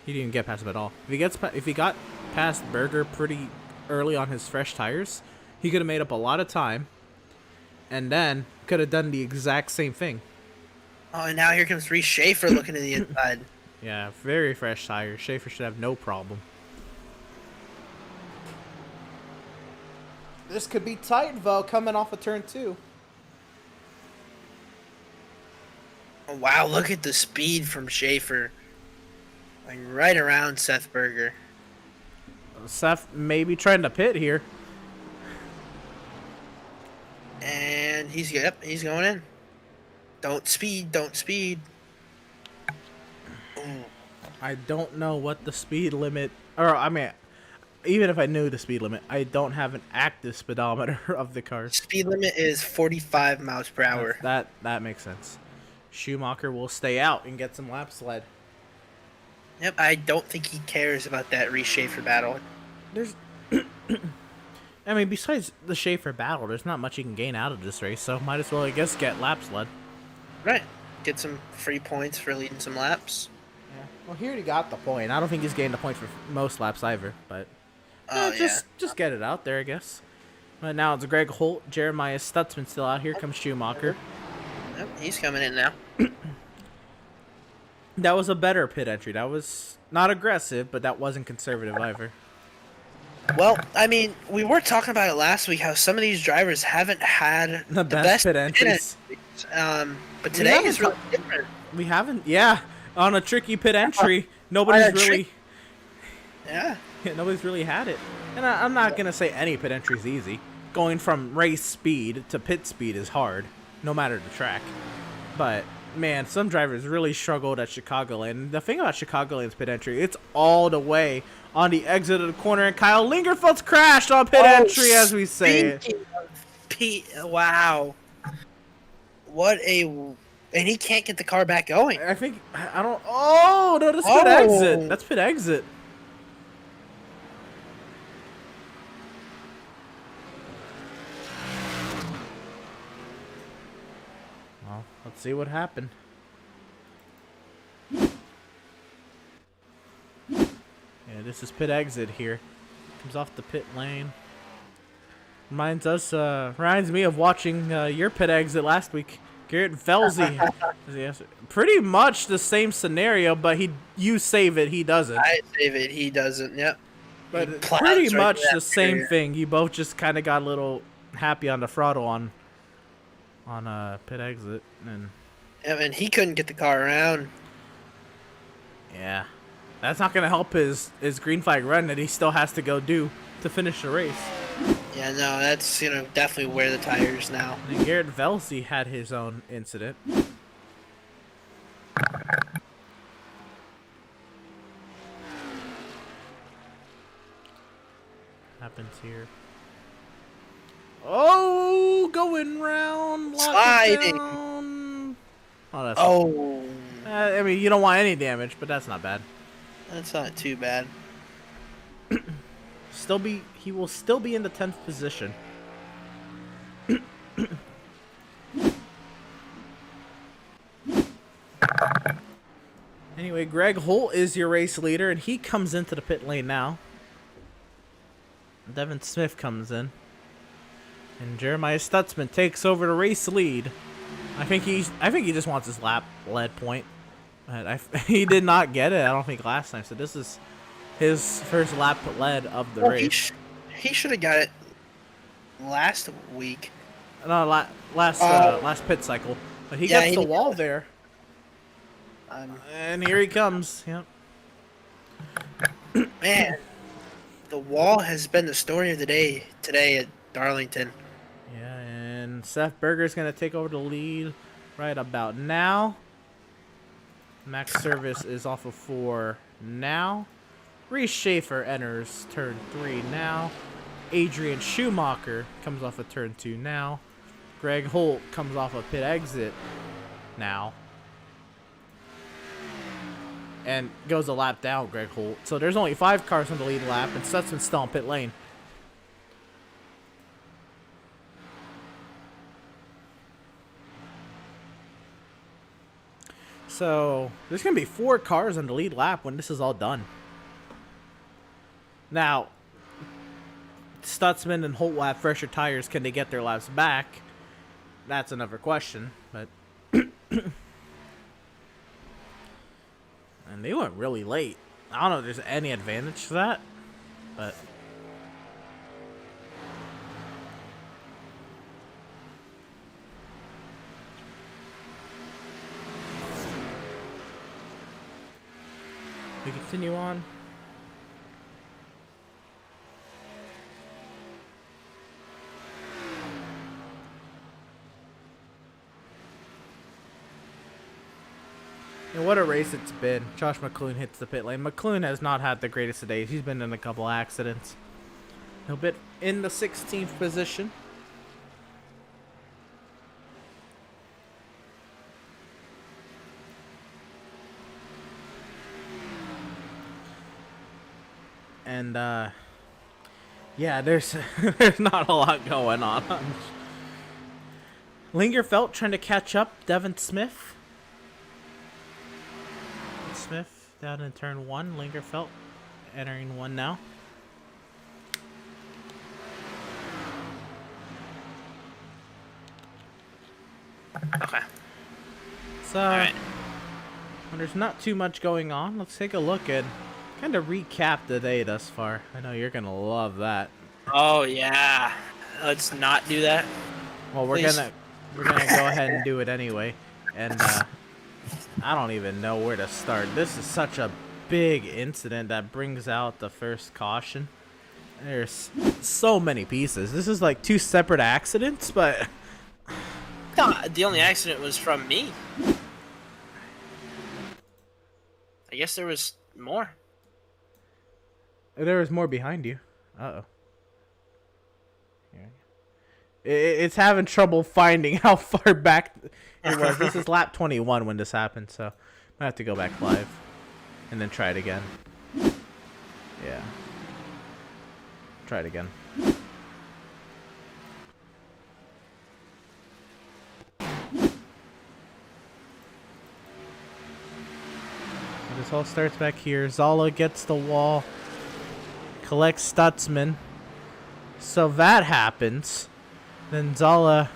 he didn't get past him at all. If he got past Berger pretty early on his fresh tires, he could have made up a lot of time, and then could have done the exact same thing. Oh, and now here comes Reese Schaefer looking to the inside. Yeah, very fresh tires. Schaefer should have no problem. This could be tight, though, coming off of turn 2. Oh, wow, look at the speed from Schaefer. Like right around Seth Berger. Seth maybe trying to pit here. And he's going in. Don't speed. Ooh. I don't know what the speed limit, or I mean, even if I knew the speed limit, I don't have an active speedometer of the car. Speed limit is 45 miles per hour. That makes sense. Schumacher will stay out and get some lap sled. Yep, I don't think he cares about that Reese Schaefer battle. There's, I mean, besides the Schaefer battle, there's not much you can gain out of this race, so might as well, I guess, get lap sled. Right. Get some free points for leading some laps. Yeah. Well, he already got the point. I don't think he's gained the point for most laps either, but just get it out there, I guess. But now it's Greg Holt, Jeremiah Stutzman still out. Here comes Schumacher. Yep, he's coming in now. That was a better pit entry. That was not aggressive, but that wasn't conservative either. Well, I mean, we were talking about it last week, how some of these drivers haven't had the best pit entries. But today is really different. We haven't, on a tricky pit entry, nobody's really had it. And I'm not going to say any pit entry is easy. Going from race speed to pit speed is hard, no matter the track. But, man, some drivers really struggled at Chicagoland. The thing about Chicagoland's pit entry, it's all the way on the exit of the corner, and Kyle Lingerfeld's crashed on pit entry, as we say it. Wow. And he can't get the car back going. I think, oh, no, that's pit exit. That's pit exit. Well, let's see what happened. Yeah, this is pit exit here. Comes off the pit lane. Reminds me of watching your pit exit last week. Garrett Velzy. Yes, pretty much the same scenario, but you save it, he doesn't. I save it, he doesn't, yep. But pretty much the same thing. You both just kind of got a little happy on the throttle on pit exit. And he couldn't get the car around. Yeah. That's not going to help his green flag run that he still has to go do to finish the race. Yeah, no, that's gonna definitely wear the tires now. And Garrett Velsey had his own incident. Happens here. Oh, going round, lock it Sliding. down. Oh, that's Oh, I mean, you don't want any damage, but that's not bad. that's not too bad. He will still be in the 10th position. Anyway, Greg Holt is your race leader, and he comes into the pit lane now. Devin Smith comes in. And Jeremiah Stutzman takes over the race lead. I think he just wants his lap lead point. But he did not get it, I don't think, last time. So this is his first lap lead of the race. He should have got it last week. No, last pit cycle. But he gets the wall there. And here he comes. Yep. Man, the wall has been the story of the day today at Darlington. Yeah, and Seth Berger's going to take over the lead right about now. Max Service is off of 4 now. Reese Schaefer enters turn 3 now. Adrian Schumacher comes off of turn 2 now. Greg Holt comes off of pit exit now. And goes a lap down, Greg Holt. So there's only 5 cars on the lead lap, and Stutzman's still on pit lane. So there's going to be 4 cars on the lead lap when this is all done. Now, Stutzman and Holt will have fresher tires. Can they get their laps back? That's another question. But and they went really late. I don't know if there's any advantage to that, but we continue on. And what a race it's been. Josh McClune hits the pit lane. McClune has not had the greatest of days. He's been in a couple accidents. He'll be in the 16th position. And yeah, there's there's not a lot going on. Lingerfelt trying to catch up. Devin Smith. Smith down in turn 1. Lingerfelt entering 1 now. Okay. So, Alright. when there's not too much going on, let's take a look at kind of recap the day thus far. I know you're gonna love that. Oh yeah. Let's not do that. Well, we're Please. gonna go ahead and do it anyway. And I don't even know where to start. This is such a big incident that brings out the first caution. There's so many pieces. This is like 2 separate accidents, but No, the only accident was from me. I guess there was more. there was more behind you. Uh-oh. It's having trouble finding how far back it was. This is lap 21 when this happened, so I have to go back live and then try it again. Yeah. Try it again. This all starts back here. Zala gets the wall, collects Stutzman. So that happens. Then Zala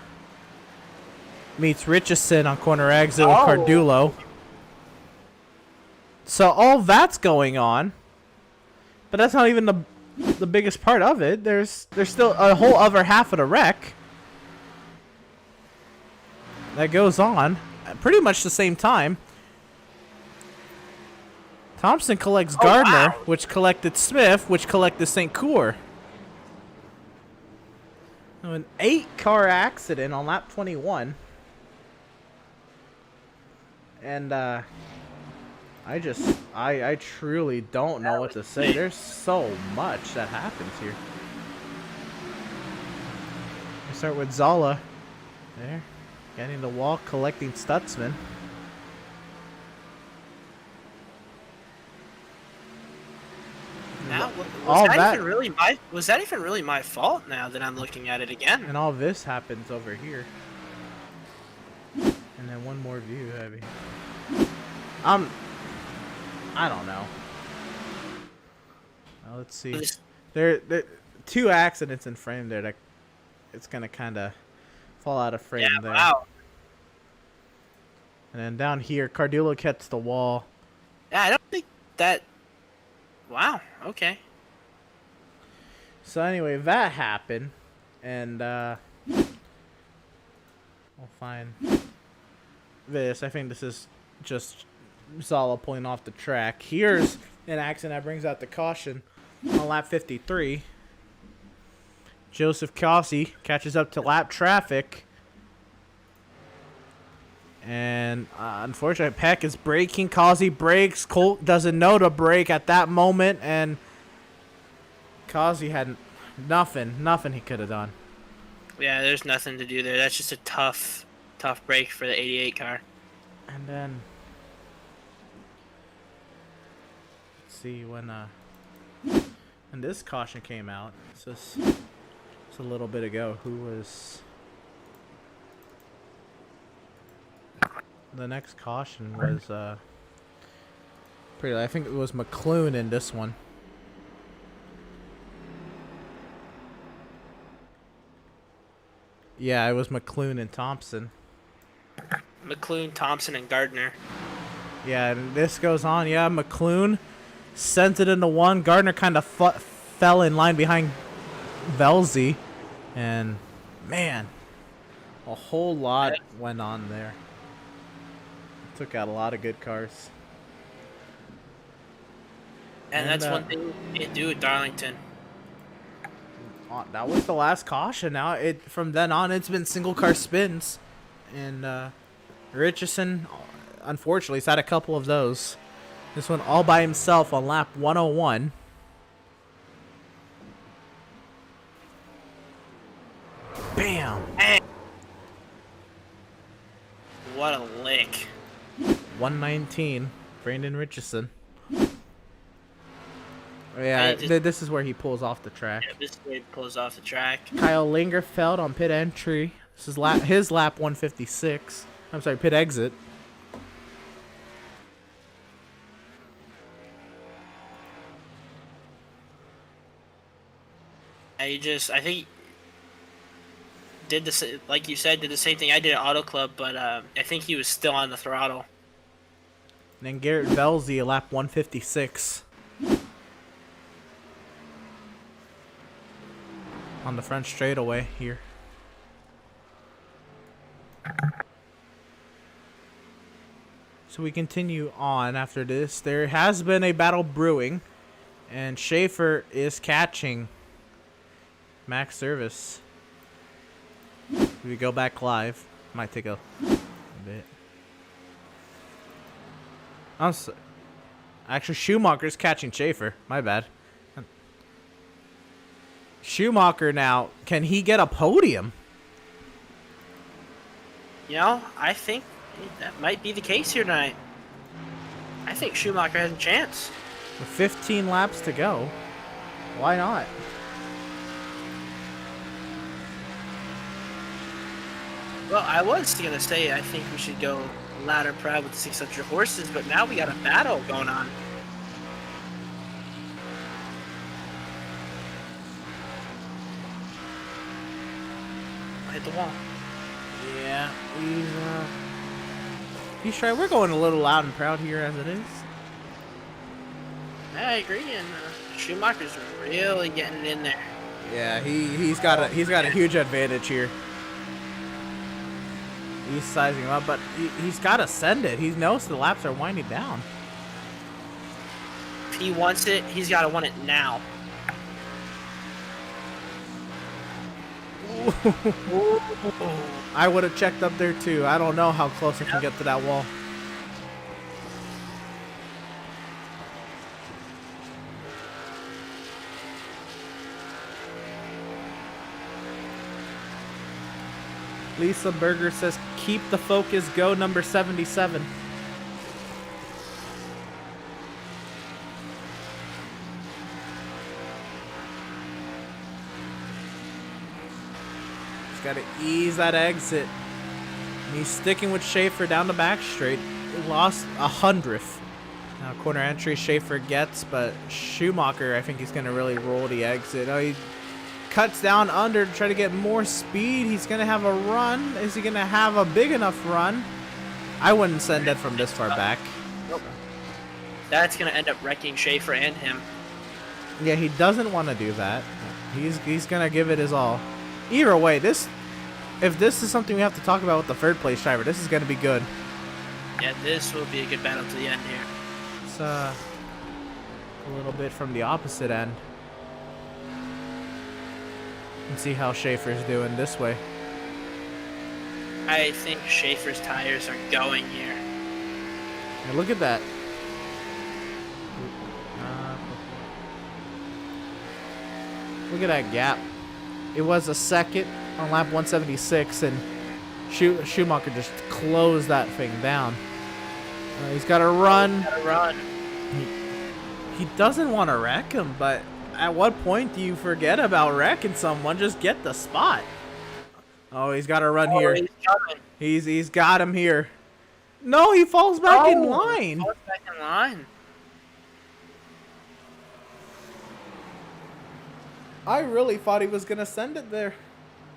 meets Richardson on corner exit with Cardulo. So all that's going on, but that's not even the biggest part of it. There's still a whole other half of the wreck that goes on at pretty much the same time. Thompson collects Gardner, which collected Smith, which collected St. Cour. An 8-car accident on lap 21. And I truly don't know what to say. There's so much that happens here. We start with Zala. There. Getting the wall, collecting Stutzman. Now, was that even really my fault now that I'm looking at it again? And all this happens over here. And then one more view heavy. I don't know. Well, let's see. There 2 accidents in frame there that it's gonna kinda fall out of frame there. Wow. And then down here, Cardillo gets the wall. Yeah, I don't think that. Wow. Okay. So anyway, that happened, and we'll find this. I think this is just Zala pulling off the track. Here's an accident that brings out the caution on lap 53. Joseph Kossi catches up to lap traffic. And unfortunately, Peck is braking. Kossi brakes. Colt doesn't know to brake at that moment. And Kossi had nothing he could have done. Yeah, there's nothing to do there. That's just a tough break for the 88 car. And then, let's see, when this caution came out, it's a little bit ago, who was... The next caution was, I think it was McClune in this one. Yeah, it was McClune and Thompson. McClune, Thompson, and Gardner. Yeah, and this goes on. Yeah, McClune sent it into one. Gardner kind of fell in line behind Velzy. And, man, a whole lot went on there. Took out a lot of good cars. And that's one thing you can't do at Darlington. That was the last caution. Now, from then on, it's been single car spins. And Richardson, unfortunately, has had a couple of those. This one all by himself on lap 101. Bam! What a lick. 119, Brandon Richardson. Yeah, this is where he pulls off the track. Yeah, this is where he pulls off the track. Kyle Lingerfeld on pit entry. This is his lap 156. I'm sorry, pit exit. I think did like you said, did the same thing I did at Auto Club, but I think he was still on the throttle. And then Garrett Velzy, lap 156. On the front straightaway here. So we continue on after this. There has been a battle brewing, and Schaefer is catching Max Service. We go back live. Might take a bit. Actually, Schumacher's catching Schaefer. My bad. Schumacher now, can he get a podium? You know, I think that might be the case here tonight. I think Schumacher has a chance. With 15 laps to go, why not? Well, I was going to say I think we should go ladder proud with 600 horses, but now we got a battle going on. I hit the wall. Yeah, he's trying. We're going a little loud and proud here as it is. I agree, and Schumacher's really getting it in there. Yeah, he's got a huge advantage here. He's sizing him up, but he's got to send it. He knows the laps are winding down. If he wants it, he's got to want it now. I would have checked up there too. I don't know how close I can get to that wall. Lisa Berger says, keep the focus, go number 77. He's got to ease that exit. And he's sticking with Schaefer down the back straight. He lost 100th. Now corner entry Schaefer gets, but Schumacher, I think he's going to really roll the exit. Oh, he cuts down under to try to get more speed. He's going to have a run. Is he going to have a big enough run? I wouldn't send it from this far back. Nope. That's going to end up wrecking Schaefer and him. Yeah, he doesn't want to do that. He's going to give it his all. Either way, if this is something we have to talk about with the third place driver, this is going to be good. Yeah, this will be a good battle to the end here. It's a little bit from the opposite end. And see how Schaefer's doing this way. I think Schaefer's tires are going here. Yeah, look at that. Look at that gap. It was a second on lap 176, and Schumacher just closed that thing down. He's got to run. He doesn't want to wreck him, but at what point do you forget about wrecking someone? Just get the spot. Oh, he's got to run here. He's got him here. No, he falls back in line. He falls back in line. I really thought he was going to send it there.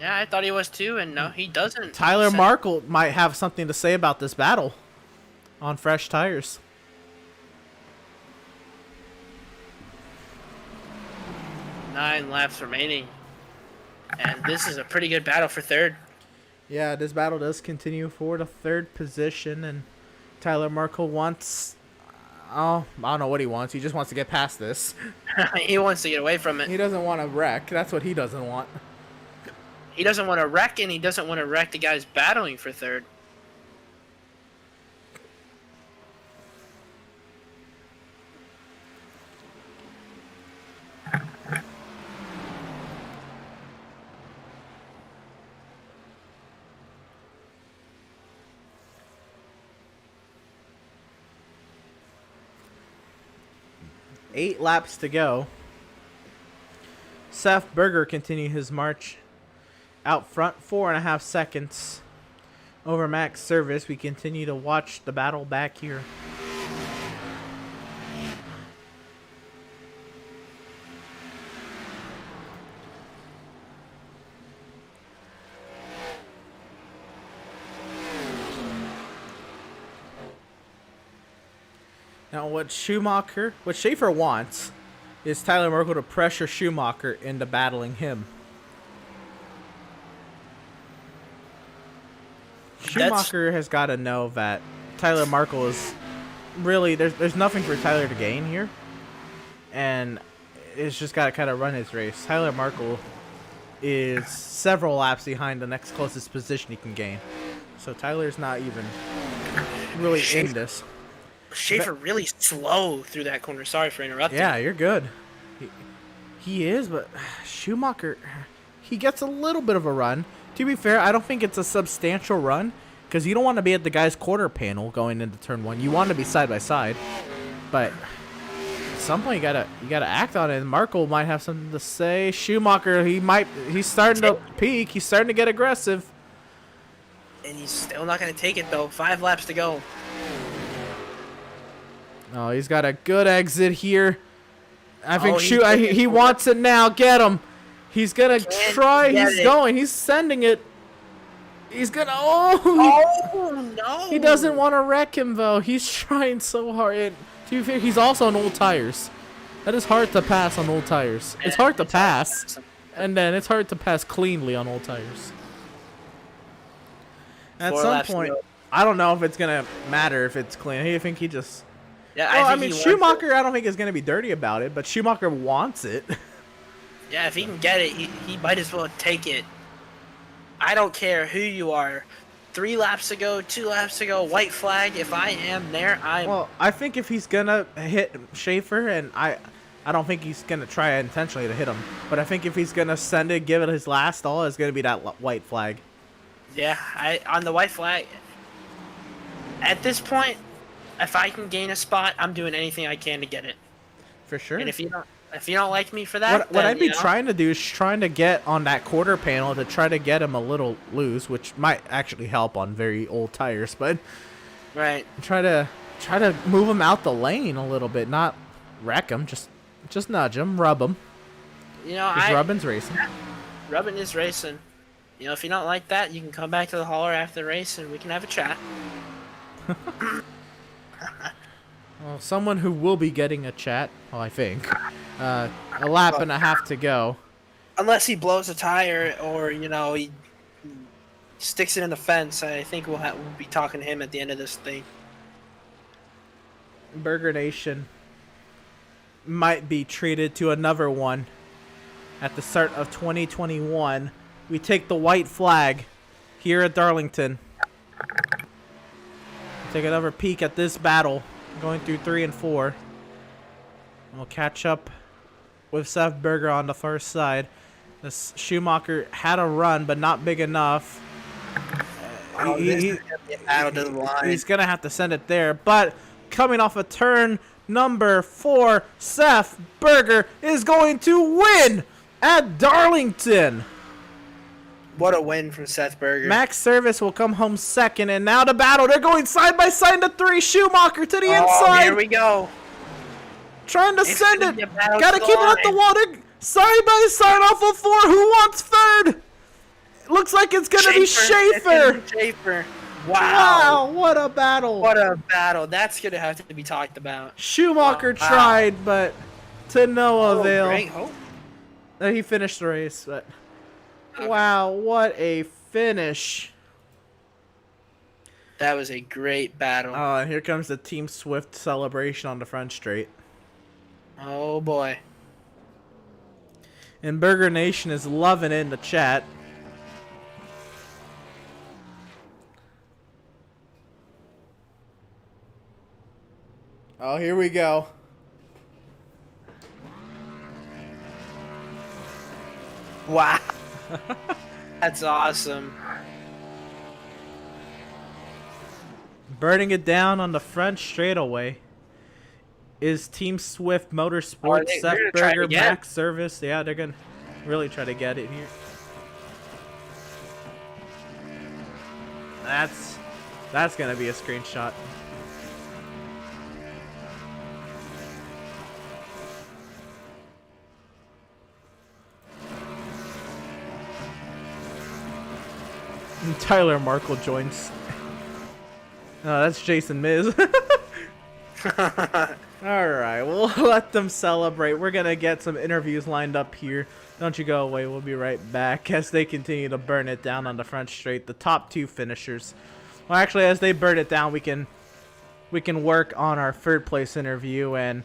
Yeah, I thought he was too, and no, he doesn't. Tyler Markle might have something to say about this battle on fresh tires. Nine laps remaining. And this is a pretty good battle for third. Yeah, this battle does continue for the third position, and Tyler Markle wants... Oh, I don't know what he wants. He just wants to get past this. He wants to get away from it. He doesn't want to wreck. That's what he doesn't want. He doesn't want to wreck, and he doesn't want to wreck the guys battling for third. Eight laps to go. Seth Berger continued his march out front, 4.5 seconds over Max Service. We continue to watch the battle back here. Now, what Schaefer wants is Tyler Merkel to pressure Schumacher into battling him. Schumacher has got to know that Tyler Markle is really there's nothing for Tyler to gain here, and it's just got to kind of run his race. Tyler Markle is several laps behind the next closest position he can gain, so Tyler's not even really in this. Schaefer really slow through that corner. Sorry for interrupting. Yeah, you're good. He is, but Schumacher, he gets a little bit of a run. To be fair, I don't think it's a substantial run because you don't want to be at the guy's quarter panel going into turn one. You want to be side by side, but at some point you gotta act on it. And Markle might have something to say. Schumacher, he's starting to peak. He's starting to get aggressive, and he's still not gonna take it though. 5 laps to go. Oh, he's got a good exit here. I think he wants it now. Get him. He's going to try. He's going. He's sending it. He's going to... Oh, no. He doesn't want to wreck him, though. He's trying so hard. And to be fair, he's also on old tires. That is hard to pass on old tires. It's hard to pass. And then it's hard to pass cleanly on old tires. At some point, I don't know if it's going to matter if it's clean. I think he just... Yeah, I mean, Schumacher, I don't think is going to be dirty about it, but Schumacher wants it. Yeah, if he can get it, he might as well take it. I don't care who you are. 3 laps ago, 2 laps ago, white flag. If I am there, I'm. Well, I think if he's gonna hit Schaefer, and I don't think he's gonna try intentionally to hit him, but I think if he's gonna send it, give it his last all, it's gonna be that white flag. Yeah, on the white flag. At this point, if I can gain a spot, I'm doing anything I can to get it. For sure. And if you don't like me for that, what then, I'd be trying to do is trying to get on that quarter panel to try to get him a little loose, which might actually help on very old tires, but right. Try to move him out the lane a little bit, not wreck him, just nudge him, rub him. You know, Rubbin's racing. Rubbin is racing. You know, if you don't like that, you can come back to the hauler after the race and we can have a chat. Well, someone who will be getting a chat, well, I think. A lap and a half to go. Unless he blows a tire or, you know, he sticks it in the fence, I think we'll be talking to him at the end of this thing. Burger Nation might be treated to another one at the start of 2021. We take the white flag here at Darlington. Take another peek at this battle, going through 3 and 4. We'll catch up with Seth Berger on the first side. This Schumacher had a run, but not big enough. He's gonna have to send it there, but coming off a turn number 4, Seth Berger is going to win at Darlington. What a win from Seth Berger. Max Service will come home second, and now the battle. They're going side by side into 3. Schumacher to the inside. Here we go. Trying to send it. Gotta keep it at the wall. They're side by side off of 4. Who wants third? Looks like it's gonna be Schaefer. Schaefer. Wow. What a battle. What a battle. That's gonna have to be talked about. Schumacher tried, but to no avail. Great hope. He finished the race, but wow, what a finish. That was a great battle. Oh, and here comes the Team Swift celebration on the front straight. Oh boy. And Burger Nation is loving it in the chat. Oh, here we go. Wow. That's awesome. Burning it down on the front straightaway is Team Swift Motorsports, Seth Berger, Max Service. Yeah, they're going to really try to get it here. That's going to be a screenshot. And Tyler Markle joins. Oh, that's Jason Miz. Alright, we'll let them celebrate. We're going to get some interviews lined up here. Don't you go away. We'll be right back as they continue to burn it down on the front straight. The top 2 finishers. Well, actually, as they burn it down, we can work on our third place interview. And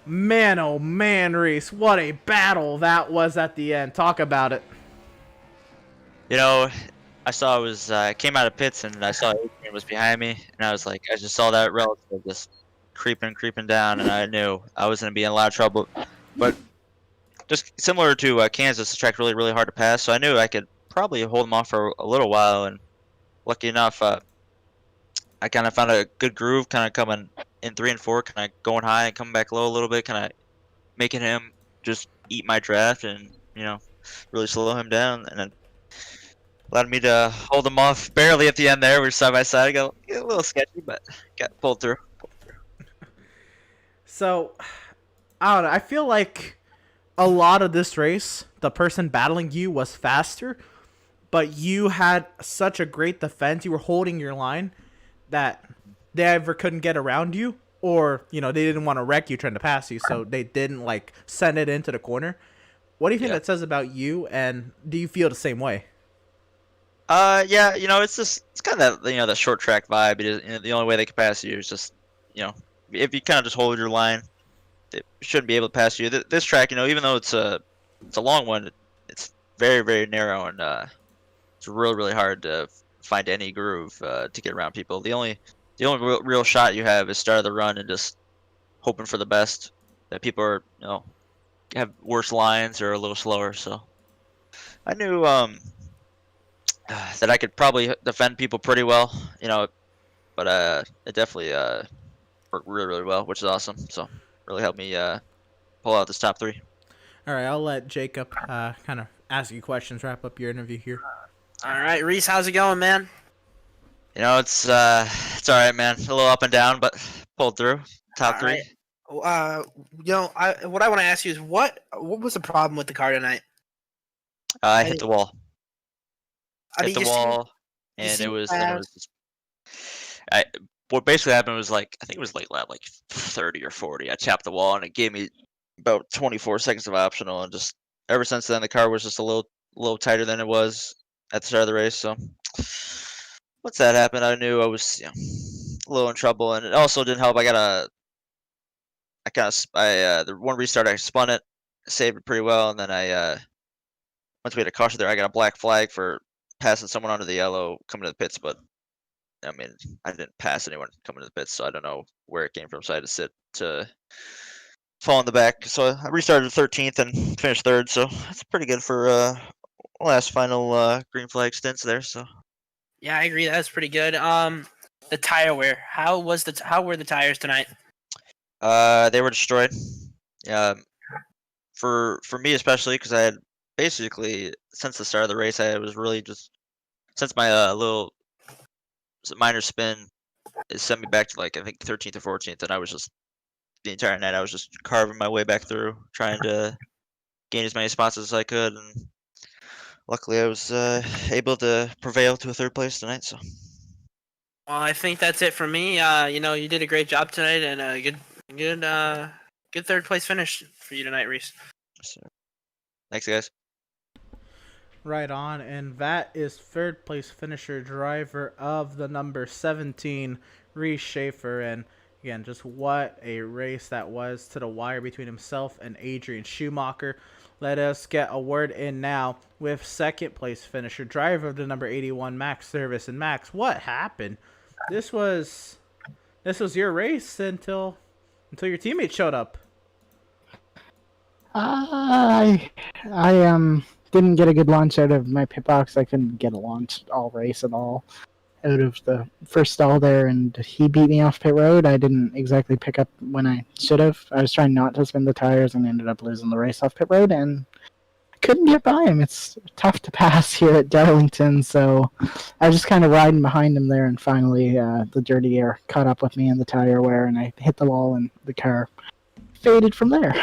man, oh man, Reese, what a battle that was at the end. Talk about it. You know, I came out of pits and I saw Adrian was behind me, and I was like, I just saw that relative just creeping down, and I knew I was going to be in a lot of trouble. But just similar to Kansas, the track really hard to pass, so I knew I could probably hold them off for a little while, and lucky enough, I kind of found a good groove, kind of coming in 3 and 4, kind of going high and coming back low a little bit, kind of making him just eat my draft and, you know, really slow him down, and then allowed me to hold him off barely at the end there. We were side by side. Got a little sketchy, but got pulled through. So, I don't know. I feel like a lot of this race, the person battling you was faster, but you had such a great defense. You were holding your line that they either couldn't get around you, or, you know, they didn't want to wreck you trying to pass you, so they didn't, like, send it into the corner. What do you think that says about you, and do you feel the same way? Yeah, you know, it's kind of that, you know, that short track vibe. It is, you know, the only way they can pass you is just, you know, if you kind of just hold your line, it shouldn't be able to pass you. This track, you know, even though it's a long one, it's very narrow, and it's really really hard to find any groove to get around people. The only real shot you have is start of the run and just hoping for the best. That people are have worse lines or a little slower. So I knew that I could probably defend people pretty well, but it definitely worked really really well, which is awesome. So really helped me pull out this top three. All right, I'll let Jacob kind of ask you questions, wrap up your interview here. All right, Reese, how's it going, man? It's all right, man. A little up and down, but pulled through. Top All three. right. What I want to ask you is what was the problem with the car tonight? I hit the wall. I mean, Hit the wall, and it was just, what basically happened was I think it was late lap, like 30 or 40. I tapped the wall, and it gave me about 24 seconds of optional, and just ever since then the car was just a little tighter than it was at the start of the race. So once that happened, I knew I was a little in trouble, and it also didn't help. The one restart I spun it, saved it pretty well, and then once we had a caution there, I got a black flag for passing someone onto the yellow coming to the pits, but I mean, I didn't pass anyone coming to the pits, so I don't know where it came from. So I had to sit to fall in the back. So I restarted 13th and finished third. So that's pretty good for last final green flag stints there. So Yeah, I agree. That's pretty good. The tire wear. How were the tires tonight? they were destroyed. For me especially, because I had basically since the start of the race, I was really just since my little minor spin it sent me back to I think 13th or 14th, and I was just the entire night I was just carving my way back through, trying to gain as many spots as I could, and luckily I was able to prevail to a third place tonight. So Well, I think that's it for me. You did a great job tonight, and a good third place finish for you tonight, Reese. so, thanks guys. Right on, and that is third place finisher driver of the number 17, Reese Schaefer. And again, just what a race that was to the wire between himself and Adrian Schumacher. Let us get a word in now with second place finisher driver of the number 81, Max Service. And Max, what happened? This was your race until your teammate showed up. I didn't get a good launch out of my pit box. I couldn't get a launch all race at all out of the first stall there, and he beat me off pit road. I didn't exactly pick up when I should have. I was trying not to spin the tires and ended up losing the race off pit road, and I couldn't get by him. It's tough to pass here at Darlington, so I was just kind of riding behind him there, and finally the dirty air caught up with me in the tire wear, and I hit the wall, and the car faded from there.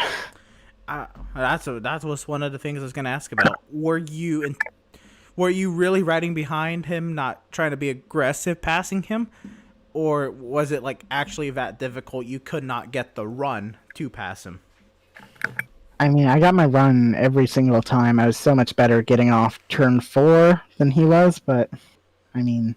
That was one of the things I was going to ask about. Were you really riding behind him, not trying to be aggressive passing him, or was it actually that difficult you could not get the run to pass him? I mean, I got my run every single time. I was so much better getting off turn 4 than he was, but I mean,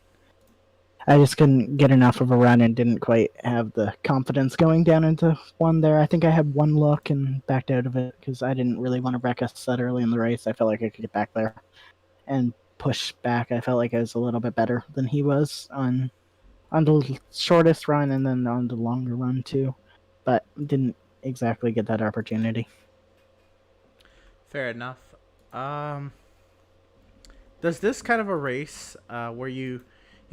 I just couldn't get enough of a run and didn't quite have the confidence going down into one there. I think I had one look and backed out of it because I didn't really want to wreck us that early in the race. I felt like I could get back there and push back. I felt like I was a little bit better than he was on the shortest run and then on the longer run too, but didn't exactly get that opportunity. Fair enough. Does this kind of a race where you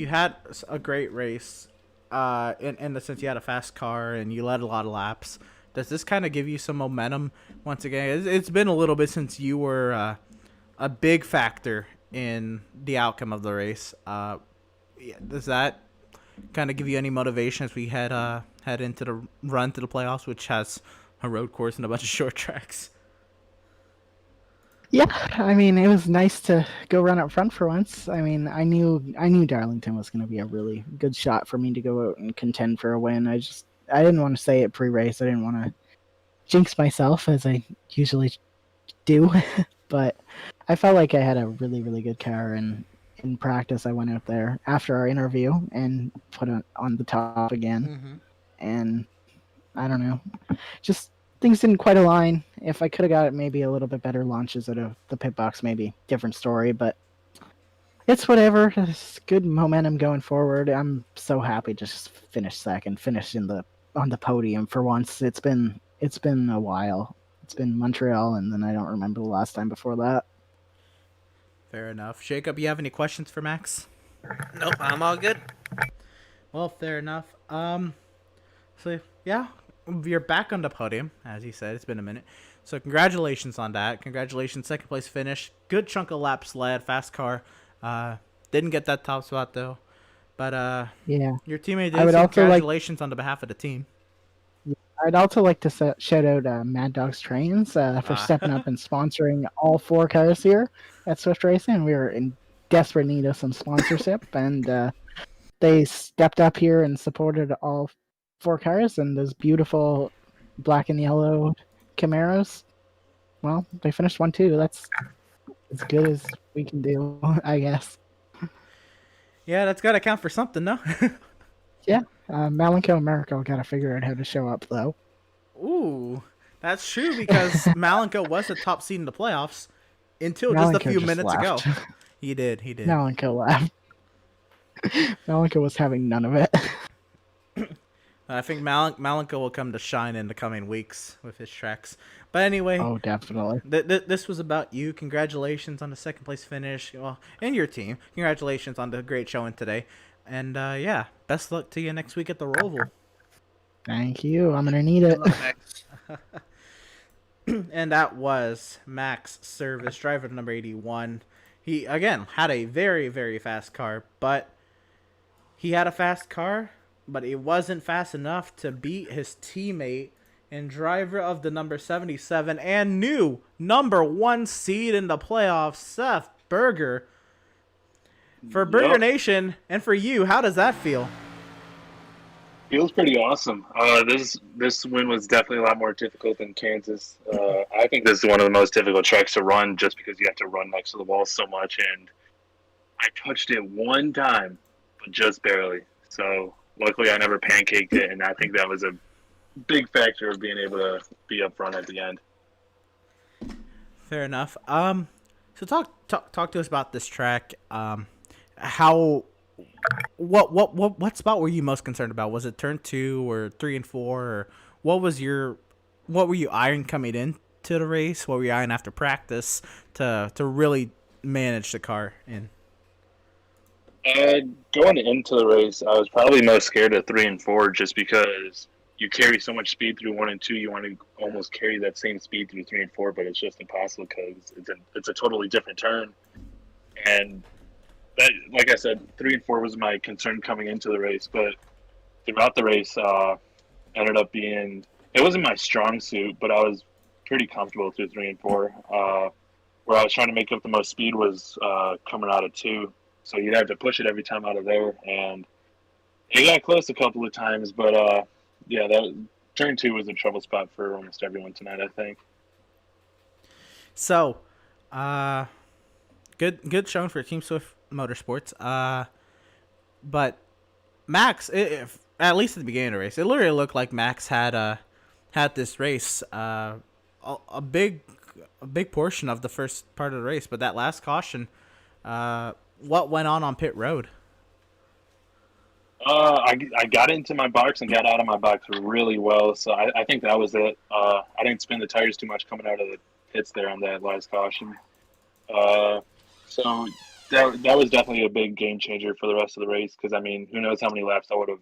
had a great race in the sense you had a fast car and you led a lot of laps, does this kind of give you some momentum once again? It's been a little bit since you were a big factor in the outcome of the race. Does that kind of give you any motivation as we head into the run to the playoffs, which has a road course and a bunch of short tracks? Yeah, I mean, it was nice to go run up front for once. I mean, I knew Darlington was going to be a really good shot for me to go out and contend for a win. I didn't want to say it pre-race. I didn't want to jinx myself as I usually do, but I felt like I had a really, really good car, and in practice I went out there after our interview and put it on the top again, and I don't know, just things didn't quite align. If I could have got maybe a little bit better launches out of the pit box, maybe different story, but It's whatever. It's good momentum going forward. I'm so happy to just finish second, finish on the podium for once. It's been a while. It's been Montreal, and then I don't remember the last time before that. Fair enough. Jacob, you have any questions for Max? Nope, I'm all good. Well, fair enough. So yeah, you're back on the podium, as he said. It's been a minute. So congratulations on that. Congratulations, second place finish. Good chunk of laps led, fast car. Didn't get that top spot though. But Yeah. your teammate I did. would So also like- congratulations on the behalf of the team. I'd also like to shout out Mad Dogs Trains for stepping up and sponsoring all 4 cars here at Swift Racing. We were in desperate need of some sponsorship, and they stepped up here and supported all 4 cars and those beautiful black and yellow Camaros. Well, they finished 1-2. That's as good as we can do, I guess. Yeah, that's got to count for something, no? Yeah. Malenko America got to figure out how to show up, though. Ooh, that's true because Malenko was the top seed in the playoffs until just a Malenko few just minutes ago. left. He did. Malenko left. Malenko was having none of it. I think Malenko will come to shine in the coming weeks with his tracks. But anyway, Oh, definitely. this was about you. Congratulations on the second place finish, well, and your team. Congratulations on the great showing today. And yeah, best luck to you next week at the Roval. Thank you. I'm gonna need it. And that was Max Service, driver number 81. He, again, had a very, very fast car, but he had a fast car, but it wasn't fast enough to beat his teammate and driver of the number 77 and new number 1 seed in the playoffs, Seth Berger. For Burger Yep. Nation and for you, how does that feel? Feels pretty awesome. This win was definitely a lot more difficult than Kansas. I think this is one of the most difficult tracks to run just because you have to run next to the wall so much. And I touched it one time, but just barely. So luckily I never pancaked it, and I think that was a big factor of being able to be up front at the end. Fair enough. So talk to us about this track. How what spot were you most concerned about? Was it turn 2 or 3 and 4, or what were you eyeing coming into the race? What were you eyeing after practice to really manage the car in? Going into the race, I was probably most scared of 3 and 4 just because you carry so much speed through 1 and 2. You want to almost carry that same speed through 3 and 4, but it's just impossible because it's a totally different turn. And that, like I said, 3 and 4 was my concern coming into the race, but throughout the race, ended up being, it wasn't my strong suit, but I was pretty comfortable through 3 and 4. Where I was trying to make up the most speed was coming out of 2, so you'd have to push it every time out of there, and it got close a couple of times, but yeah, that turn 2 was a trouble spot for almost everyone tonight, I think. So, good showing for Team Swift Motorsports. But Max, if at least at the beginning of the race, it literally looked like Max had this race a big portion of the first part of the race, but that last caution, what went on pit road? I got into my box and got out of my box really well, so I think that was it. I didn't spin the tires too much coming out of the pits there on that last caution. So that was definitely a big game changer for the rest of the race because, I mean, who knows how many laps I would have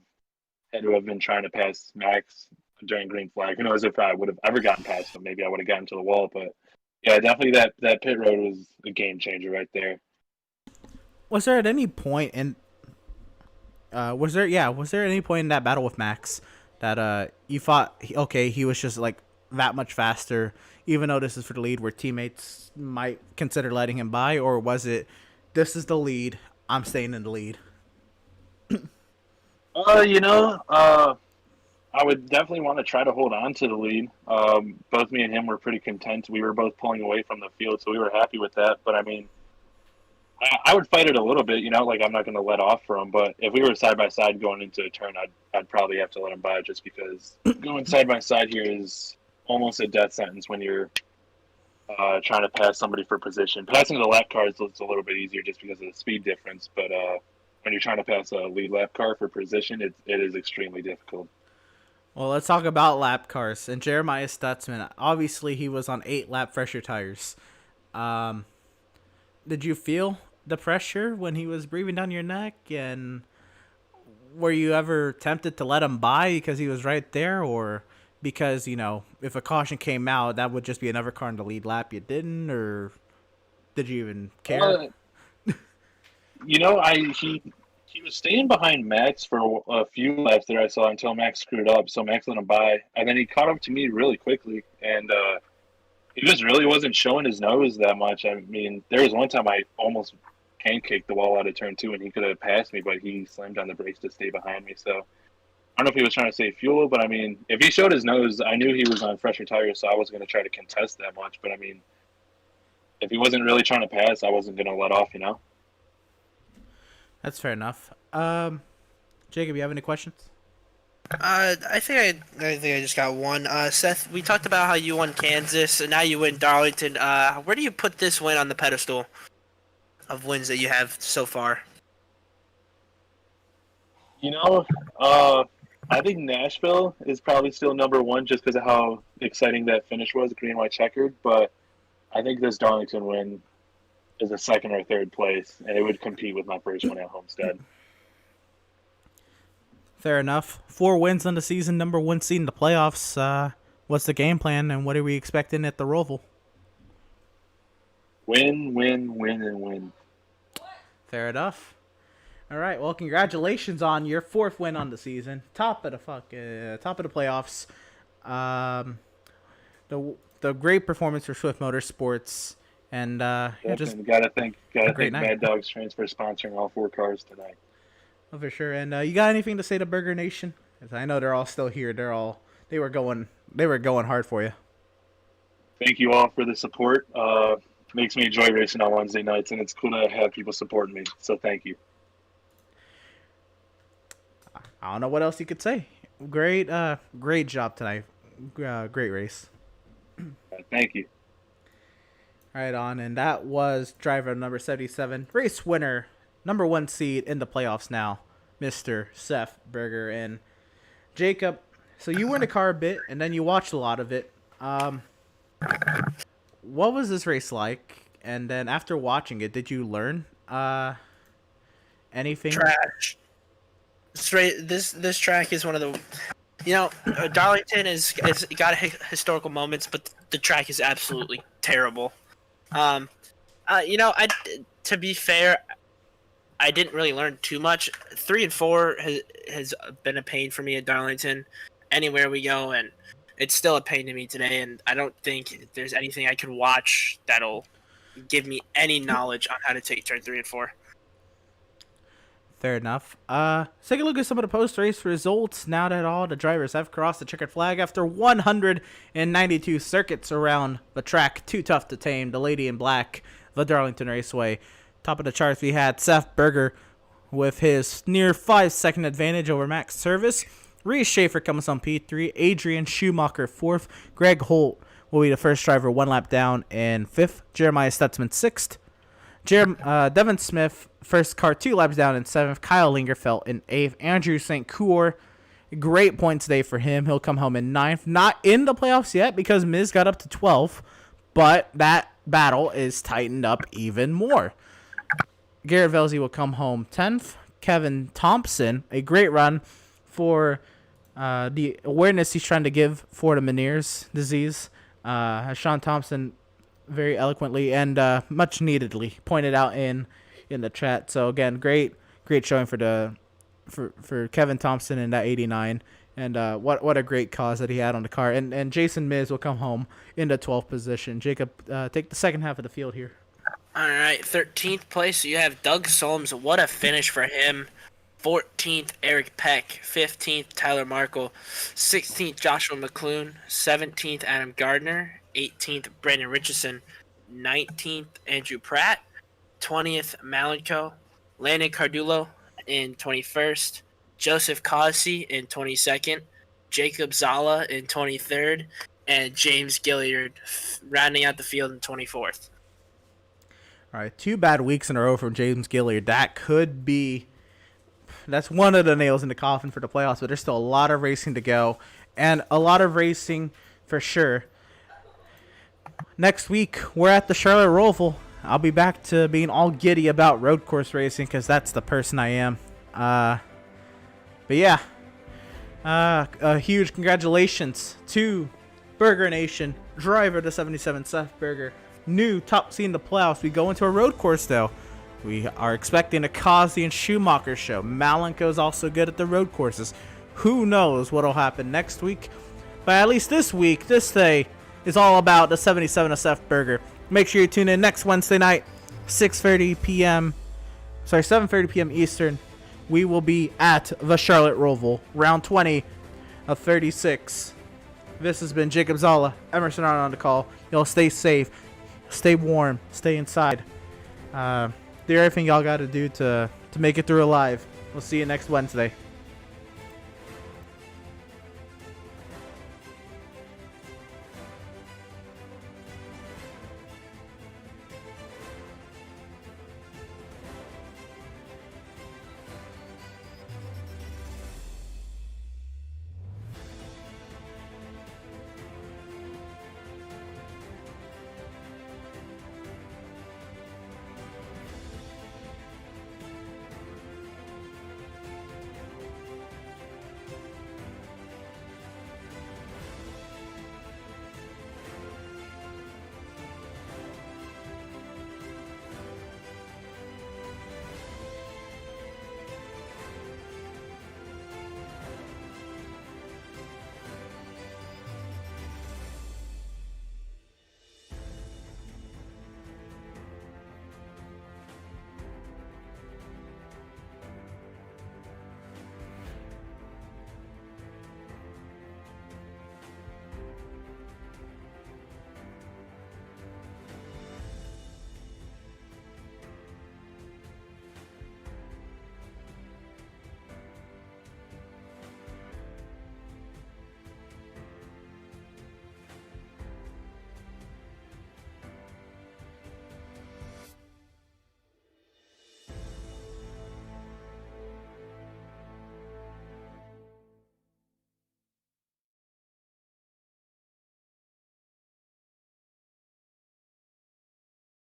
had to have been trying to pass Max during green flag. Who knows if I would have ever gotten past him. Maybe I would have gotten to the wall, but yeah, definitely that pit road was a game changer right there. Was there at any point in was there any point in that battle with Max that you thought, okay, he was just like that much faster, even though this is for the lead, where teammates might consider letting him by, or was it, this is the lead, I'm staying in the lead? I would definitely want to try to hold on to the lead. Both me and him were pretty content. We were both pulling away from the field, so we were happy with that. But I mean, I would fight it a little bit, like I'm not going to let off for him. But if we were side by side going into a turn, I'd probably have to let him by just because going side by side here is almost a death sentence when you're trying to pass somebody for position. Passing the lap cars is a little bit easier just because of the speed difference, but when you're trying to pass a lead lap car for position, it is extremely difficult. Well, let's talk about lap cars. And Jeremiah Stutzman, obviously he was on 8-lap fresher tires. Did you feel the pressure when he was breathing down your neck? And were you ever tempted to let him by because he was right there? Or because, if a caution came out, that would just be another car in the lead lap you didn't? Or did you even care? He was staying behind Max for a few laps there I saw until Max screwed up, so Max let him by, and then he caught up to me really quickly, and he just really wasn't showing his nose that much. I mean, there was one time I almost pancaked the wall out of turn 2, and he could have passed me, but he slammed on the brakes to stay behind me, so I don't know if he was trying to save fuel, but I mean, if he showed his nose, I knew he was on fresher tires, so I wasn't going to try to contest that much, but I mean, if he wasn't really trying to pass, I wasn't going to let off, That's fair enough. Jacob, you have any questions? I think I just got one. Seth, we talked about how you won Kansas, and now you win Darlington. Where do you put this win on the pedestal of wins that you have so far? I think Nashville is probably still number one just because of how exciting that finish was, green, white, checkered. But I think this Darlington win is a second or third place, and it would compete with my first one at Homestead. Fair enough. 4 wins on the season, number 1 seed in the playoffs. What's the game plan, and what are we expecting at the Roval? Win, win, win, and win. Fair enough. All right. Well, congratulations on your 4th win on the season, top of the playoffs. The great performance for Swift Motorsports, and just gotta thank night. Mad Dogs Transfer sponsoring all 4 cars tonight. Oh, for sure. And you got anything to say to Burger Nation? 'Cause I know they're all still here. They were going hard for you. Thank you all for the support. Makes me enjoy racing on Wednesday nights, and it's cool to have people supporting me. So thank you. I don't know what else you could say. Great job tonight. Great race. Thank you. Right on, and that was driver number 77, race winner, number 1 seed in the playoffs now, Mr. Seth Berger. And Jacob, so you were in the car a bit, and then you watched a lot of it. What was this race like? And then after watching it, did you learn anything? Trash. This track is one of the, Darlington is got historical moments, but the track is absolutely terrible. To be fair, I didn't really learn too much. 3 and 4 has been a pain for me at Darlington. Anywhere we go, and it's still a pain to me today. And I don't think there's anything I could watch that'll give me any knowledge on how to take turn 3 and 4. Fair enough. Let's take a look at some of the post-race results now that all the drivers have crossed the checkered flag after 192 circuits around the track. Too tough to tame. The lady in black, the Darlington Raceway. Top of the charts, we had Seth Berger with his near 5-second advantage over Max Service. Reese Schaefer comes on P3. Adrian Schumacher 4th. Greg Holt will be the first driver 1 lap down in 5th. Jeremiah Stutzman 6th. Devin Smith, first car 2 laps down in 7th. Kyle Lingerfeld in 8th. Andrew St. Cour, great points today for him. He'll come home in 9th. Not in the playoffs yet because Miz got up to 12th, but that battle is tightened up even more. Garrett Velzy will come home 10th. Kevin Thompson, a great run for the awareness he's trying to give for the Meniere's disease. Sean Thompson very eloquently and much neededly pointed out in the chat. So again, great showing for Kevin Thompson in that 89, and what a great cause that he had on the car. And Jason Miz will come home in the 12th position. Jacob, take the second half of the field here. All right, 13th place, you have Doug Solms. What a finish for him. 14th, Eric Peck. 15th, Tyler Markle. 16th, Joshua McClune. 17th, Adam Gardner. 18th, Brandon Richardson. 19th, Andrew Pratt. 20th, Malenko. Landon Cardulo in 21st. Joseph Cossi in 22nd. Jacob Zala in 23rd. and James Gilliard rounding out the field in 24th. All right, 2 bad weeks in a row from James Gilliard. That's one of the nails in the coffin for the playoffs, but there's still a lot of racing to go, and a lot of racing for sure. Next week, we're at the Charlotte Roval. I'll be back to being all giddy about road course racing because that's the person I am. But yeah, a huge congratulations to Burger Nation, driver the 77 Seth Berger, new top seed in the playoffs. We go into a road course though. We are expecting a Kazi and Schumacher show. Malenko's also good at the road courses. Who knows what'll happen next week? But at least this week, this day, is all about the 77 SF Burger. Make sure you tune in next Wednesday night, 7:30 p.m. Eastern. We will be at the Charlotte Roval, round 20 of 36. This has been Jacob Zala, Emerson Arnold on the call. Y'all stay safe, stay warm, stay inside. Do everything y'all got to do to make it through alive. We'll see you next Wednesday.